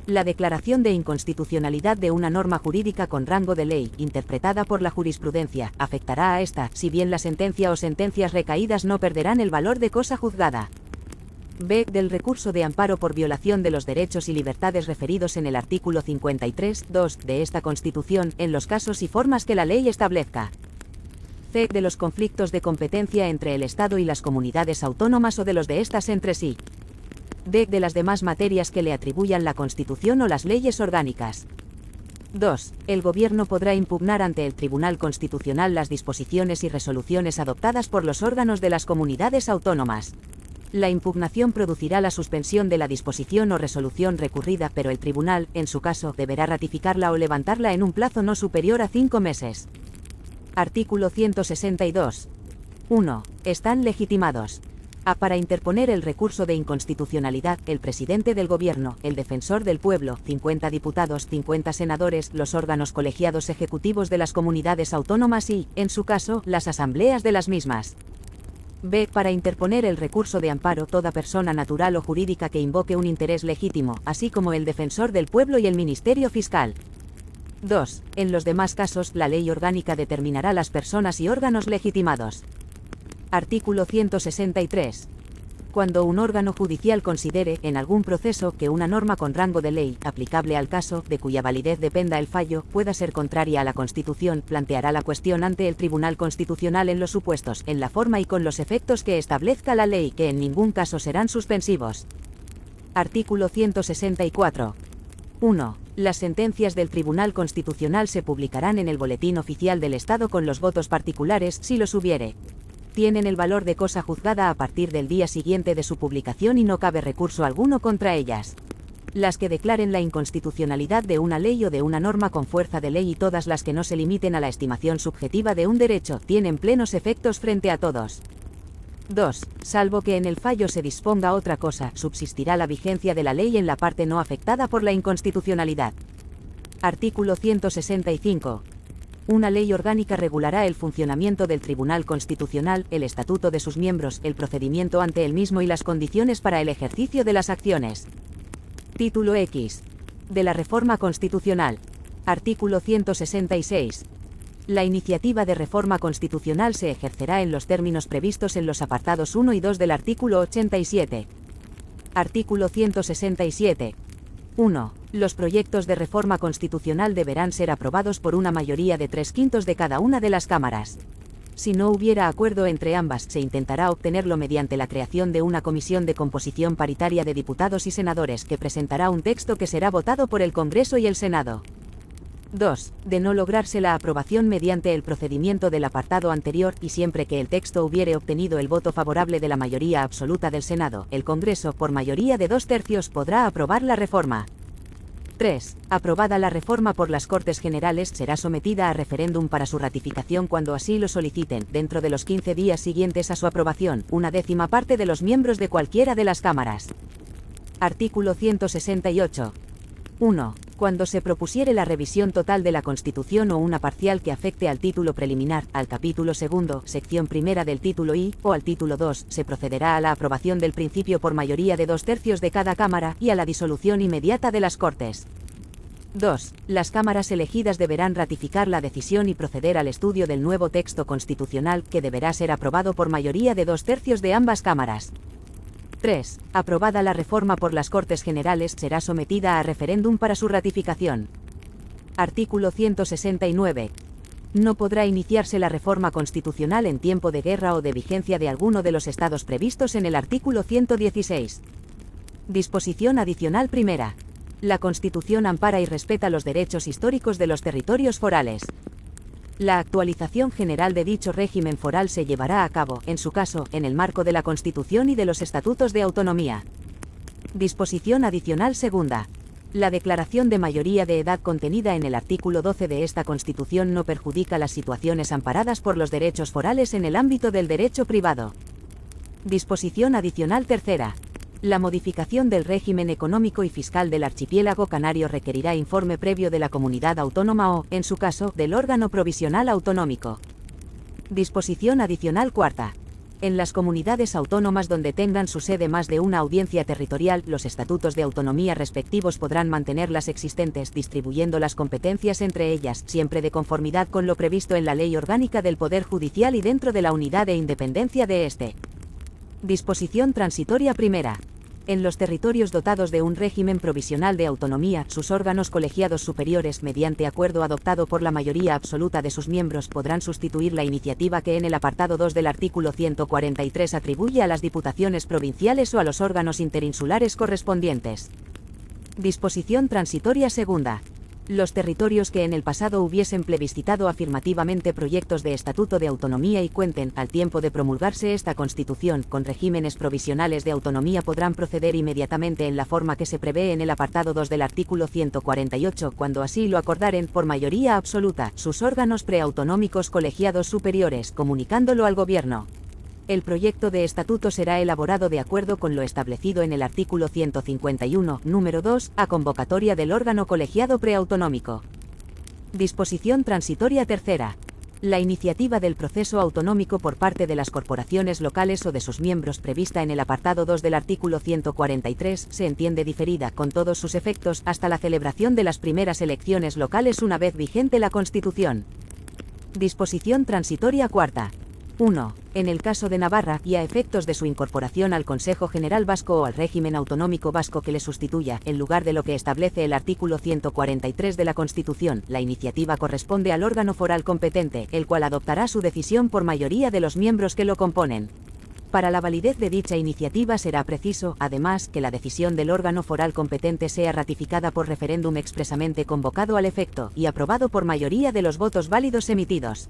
La declaración de inconstitucionalidad de una norma jurídica con rango de ley, interpretada por la jurisprudencia, afectará a esta, si bien la sentencia o sentencias recaídas no perderán el valor de cosa juzgada. B. Del recurso de amparo por violación de los derechos y libertades referidos en el artículo 53.2 de esta Constitución, en los casos y formas que la ley establezca. C. De los conflictos de competencia entre el Estado y las comunidades autónomas o de los de éstas entre sí. D. De las demás materias que le atribuyan la Constitución o las leyes orgánicas. 2. El Gobierno podrá impugnar ante el Tribunal Constitucional las disposiciones y resoluciones adoptadas por los órganos de las comunidades autónomas. La impugnación producirá la suspensión de la disposición o resolución recurrida, pero el tribunal, en su caso, deberá ratificarla o levantarla en un plazo no superior a 5 meses. Artículo 162. 1. Están legitimados a. Para interponer el recurso de inconstitucionalidad, el presidente del Gobierno, el defensor del pueblo, 50 diputados, 50 senadores, los órganos colegiados ejecutivos de las comunidades autónomas y, en su caso, las asambleas de las mismas. B. Para interponer el recurso de amparo, toda persona natural o jurídica que invoque un interés legítimo, así como el defensor del pueblo y el Ministerio Fiscal. 2. En los demás casos, la ley orgánica determinará las personas y órganos legitimados. Artículo 163. Cuando un órgano judicial considere, en algún proceso, que una norma con rango de ley, aplicable al caso, de cuya validez dependa el fallo, pueda ser contraria a la Constitución, planteará la cuestión ante el Tribunal Constitucional en los supuestos, en la forma y con los efectos que establezca la ley, que en ningún caso serán suspensivos. Artículo 164. 1. Las sentencias del Tribunal Constitucional se publicarán en el Boletín Oficial del Estado con los votos particulares, si los hubiere. Tienen el valor de cosa juzgada a partir del día siguiente de su publicación y no cabe recurso alguno contra ellas. Las que declaren la inconstitucionalidad de una ley o de una norma con fuerza de ley y todas las que no se limiten a la estimación subjetiva de un derecho, tienen plenos efectos frente a todos. 2. Salvo que en el fallo se disponga otra cosa, subsistirá la vigencia de la ley en la parte no afectada por la inconstitucionalidad. Artículo 165. Una ley orgánica regulará el funcionamiento del Tribunal Constitucional, el estatuto de sus miembros, el procedimiento ante el mismo y las condiciones para el ejercicio de las acciones. Título X. De la Reforma Constitucional. Artículo 166. La iniciativa de reforma constitucional se ejercerá en los términos previstos en los apartados 1 y 2 del artículo 87. Artículo 167. 1. Los proyectos de reforma constitucional deberán ser aprobados por una mayoría de 3/5 de cada una de las cámaras. Si no hubiera acuerdo entre ambas, se intentará obtenerlo mediante la creación de una comisión de composición paritaria de diputados y senadores que presentará un texto que será votado por el Congreso y el Senado. 2. De no lograrse la aprobación mediante el procedimiento del apartado anterior, y siempre que el texto hubiere obtenido el voto favorable de la mayoría absoluta del Senado, el Congreso, por mayoría de 2/3, podrá aprobar la reforma. 3. Aprobada la reforma por las Cortes Generales, será sometida a referéndum para su ratificación cuando así lo soliciten, dentro de los 15 días siguientes a su aprobación, 1/10 parte de los miembros de cualquiera de las cámaras. Artículo 168. 1. Cuando se propusiere la revisión total de la Constitución o una parcial que afecte al título preliminar, al capítulo 2, sección 1 del título I, o al título 2, se procederá a la aprobación del principio por mayoría de 2/3 de cada cámara, y a la disolución inmediata de las Cortes. 2. Las cámaras elegidas deberán ratificar la decisión y proceder al estudio del nuevo texto constitucional, que deberá ser aprobado por mayoría de 2/3 de ambas cámaras. 3. Aprobada la reforma por las Cortes Generales, será sometida a referéndum para su ratificación. Artículo 169. No podrá iniciarse la reforma constitucional en tiempo de guerra o de vigencia de alguno de los estados previstos en el artículo 116. Disposición adicional primera. La Constitución ampara y respeta los derechos históricos de los territorios forales. La actualización general de dicho régimen foral se llevará a cabo, en su caso, en el marco de la Constitución y de los Estatutos de Autonomía. Disposición adicional segunda. La declaración de mayoría de edad contenida en el artículo 12 de esta Constitución no perjudica las situaciones amparadas por los derechos forales en el ámbito del derecho privado. Disposición adicional tercera. La modificación del régimen económico y fiscal del archipiélago canario requerirá informe previo de la comunidad autónoma o, en su caso, del órgano provisional autonómico. Disposición adicional cuarta. En las comunidades autónomas donde tengan su sede más de una audiencia territorial, los estatutos de autonomía respectivos podrán mantener las existentes, distribuyendo las competencias entre ellas, siempre de conformidad con lo previsto en la Ley Orgánica del Poder Judicial y dentro de la unidad e independencia de éste. Disposición transitoria primera. En los territorios dotados de un régimen provisional de autonomía, sus órganos colegiados superiores, mediante acuerdo adoptado por la mayoría absoluta de sus miembros, podrán sustituir la iniciativa que en el apartado 2 del artículo 143 atribuye a las diputaciones provinciales o a los órganos interinsulares correspondientes. Disposición transitoria segunda. Los territorios que en el pasado hubiesen plebiscitado afirmativamente proyectos de estatuto de autonomía y cuenten, al tiempo de promulgarse esta Constitución, con regímenes provisionales de autonomía podrán proceder inmediatamente en la forma que se prevé en el apartado 2 del artículo 148, cuando así lo acordaren, por mayoría absoluta, sus órganos preautonómicos colegiados superiores, comunicándolo al Gobierno. El proyecto de estatuto será elaborado de acuerdo con lo establecido en el artículo 151, número 2, a convocatoria del órgano colegiado preautonómico. Disposición transitoria tercera. La iniciativa del proceso autonómico por parte de las corporaciones locales o de sus miembros prevista en el apartado 2 del artículo 143 se entiende diferida, con todos sus efectos, hasta la celebración de las primeras elecciones locales una vez vigente la Constitución. Disposición transitoria cuarta. 1. En el caso de Navarra, y a efectos de su incorporación al Consejo General Vasco o al régimen autonómico vasco que le sustituya, en lugar de lo que establece el artículo 143 de la Constitución, la iniciativa corresponde al órgano foral competente, el cual adoptará su decisión por mayoría de los miembros que lo componen. Para la validez de dicha iniciativa será preciso, además, que la decisión del órgano foral competente sea ratificada por referéndum expresamente convocado al efecto, y aprobado por mayoría de los votos válidos emitidos.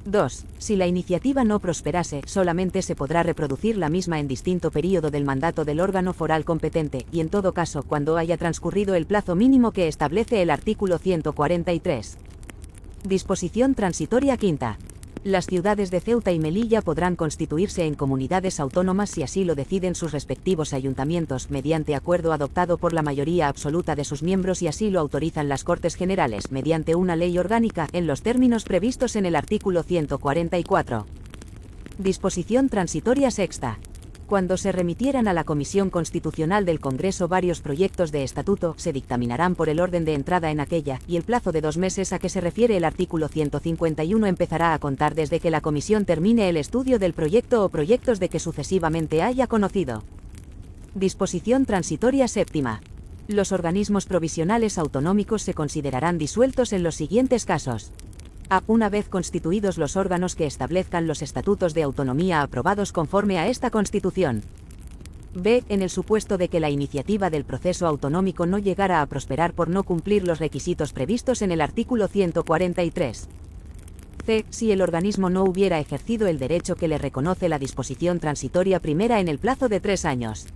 2. Si la iniciativa no prosperase, solamente se podrá reproducir la misma en distinto período del mandato del órgano foral competente, y en todo caso cuando haya transcurrido el plazo mínimo que establece el artículo 143. Disposición transitoria quinta. Las ciudades de Ceuta y Melilla podrán constituirse en comunidades autónomas si así lo deciden sus respectivos ayuntamientos, mediante acuerdo adoptado por la mayoría absoluta de sus miembros y así lo autorizan las Cortes Generales, mediante una ley orgánica, en los términos previstos en el artículo 144. Disposición transitoria sexta. Cuando se remitieran a la Comisión Constitucional del Congreso varios proyectos de estatuto, se dictaminarán por el orden de entrada en aquella, y el plazo de 2 meses a que se refiere el artículo 151 empezará a contar desde que la Comisión termine el estudio del proyecto o proyectos de que sucesivamente haya conocido. Disposición transitoria séptima. Los organismos provisionales autonómicos se considerarán disueltos en los siguientes casos. A. Una vez constituidos los órganos que establezcan los estatutos de autonomía aprobados conforme a esta Constitución. B. En el supuesto de que la iniciativa del proceso autonómico no llegara a prosperar por no cumplir los requisitos previstos en el artículo 143. C. Si el organismo no hubiera ejercido el derecho que le reconoce la disposición transitoria primera en el plazo de 3 años.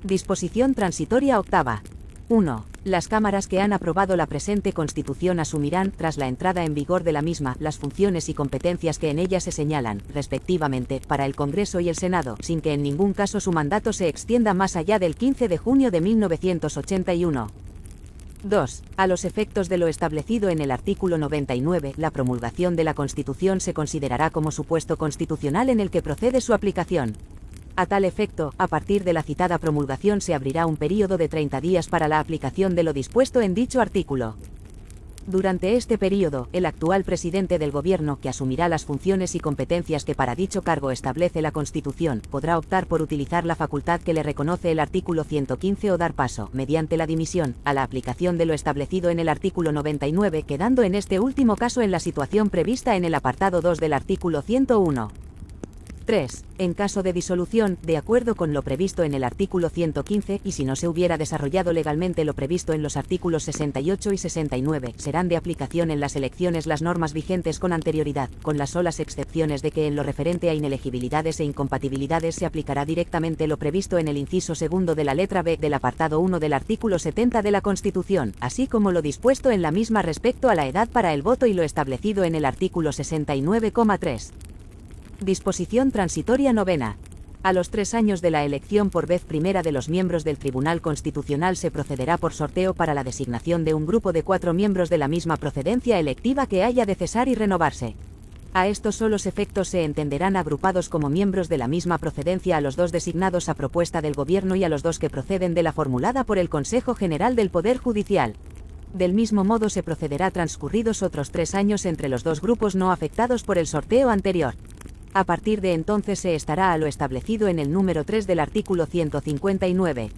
Disposición transitoria octava. 1. Las cámaras que han aprobado la presente Constitución asumirán, tras la entrada en vigor de la misma, las funciones y competencias que en ella se señalan, respectivamente, para el Congreso y el Senado, sin que en ningún caso su mandato se extienda más allá del 15 de junio de 1981. 2. A los efectos de lo establecido en el artículo 99, la promulgación de la Constitución se considerará como supuesto constitucional en el que procede su aplicación. A tal efecto, a partir de la citada promulgación se abrirá un período de 30 días para la aplicación de lo dispuesto en dicho artículo. Durante este período, el actual presidente del Gobierno, que asumirá las funciones y competencias que para dicho cargo establece la Constitución, podrá optar por utilizar la facultad que le reconoce el artículo 115 o dar paso, mediante la dimisión, a la aplicación de lo establecido en el artículo 99, quedando en este último caso en la situación prevista en el apartado 2 del artículo 101. 3. En caso de disolución, de acuerdo con lo previsto en el artículo 115, y si no se hubiera desarrollado legalmente lo previsto en los artículos 68 y 69, serán de aplicación en las elecciones las normas vigentes con anterioridad, con las solas excepciones de que en lo referente a inelegibilidades e incompatibilidades se aplicará directamente lo previsto en el inciso segundo de la letra B del apartado 1 del artículo 70 de la Constitución, así como lo dispuesto en la misma respecto a la edad para el voto y lo establecido en el artículo 69,3. Disposición transitoria novena. A los 3 años de la elección por vez primera de los miembros del Tribunal Constitucional se procederá por sorteo para la designación de un grupo de 4 miembros de la misma procedencia electiva que haya de cesar y renovarse. A estos solos efectos se entenderán agrupados como miembros de la misma procedencia a los 2 designados a propuesta del Gobierno y a los 2 que proceden de la formulada por el Consejo General del Poder Judicial. Del mismo modo se procederá transcurridos otros 3 años entre los 2 grupos no afectados por el sorteo anterior. A partir de entonces se estará a lo establecido en el número 3 del artículo 159.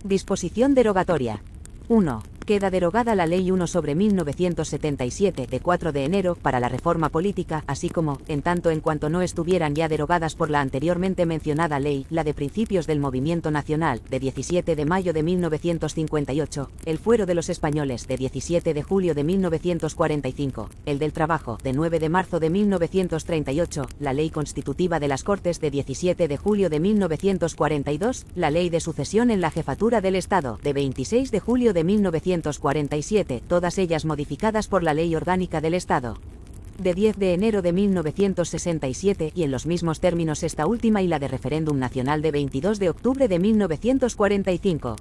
Disposición derogatoria. 1. Queda derogada la Ley 1/1977 de 4 de enero para la reforma política, así como, en tanto en cuanto no estuvieran ya derogadas por la anteriormente mencionada ley, la de principios del Movimiento Nacional, de 17 de mayo de 1958, el Fuero de los Españoles, de 17 de julio de 1945, el del Trabajo, de 9 de marzo de 1938, la Ley Constitutiva de las Cortes, de 17 de julio de 1942, la Ley de Sucesión en la Jefatura del Estado, de 26 de julio de 1947, todas ellas modificadas por la Ley Orgánica del Estado, de 10 de enero de 1967, y en los mismos términos esta última y la de Referéndum Nacional de 22 de octubre de 1945.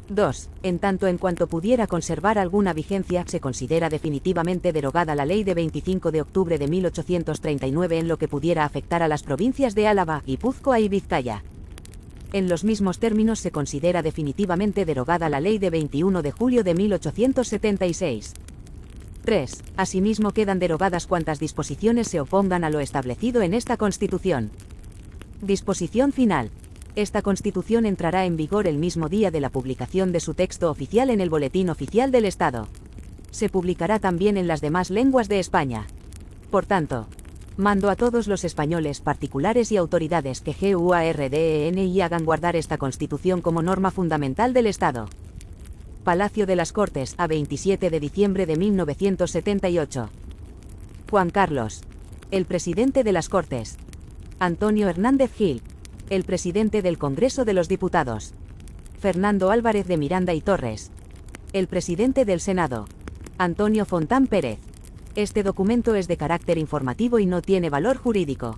2. En tanto en cuanto pudiera conservar alguna vigencia, se considera definitivamente derogada la Ley de 25 de octubre de 1839 en lo que pudiera afectar a las provincias de Álava, Guipúzcoa y Vizcaya. En los mismos términos se considera definitivamente derogada la Ley de 21 de julio de 1876. 3. Asimismo quedan derogadas cuantas disposiciones se opongan a lo establecido en esta Constitución. Disposición final. Esta Constitución entrará en vigor el mismo día de la publicación de su texto oficial en el Boletín Oficial del Estado. Se publicará también en las demás lenguas de España. Por tanto, mando a todos los españoles particulares y autoridades que guarden y hagan guardar esta Constitución como norma fundamental del Estado. Palacio de las Cortes, a 27 de diciembre de 1978. Juan Carlos, el presidente de las Cortes. Antonio Hernández Gil, el presidente del Congreso de los Diputados. Fernando Álvarez de Miranda y Torres, el presidente del Senado. Antonio Fontán Pérez. Este documento es de carácter informativo y no tiene valor jurídico.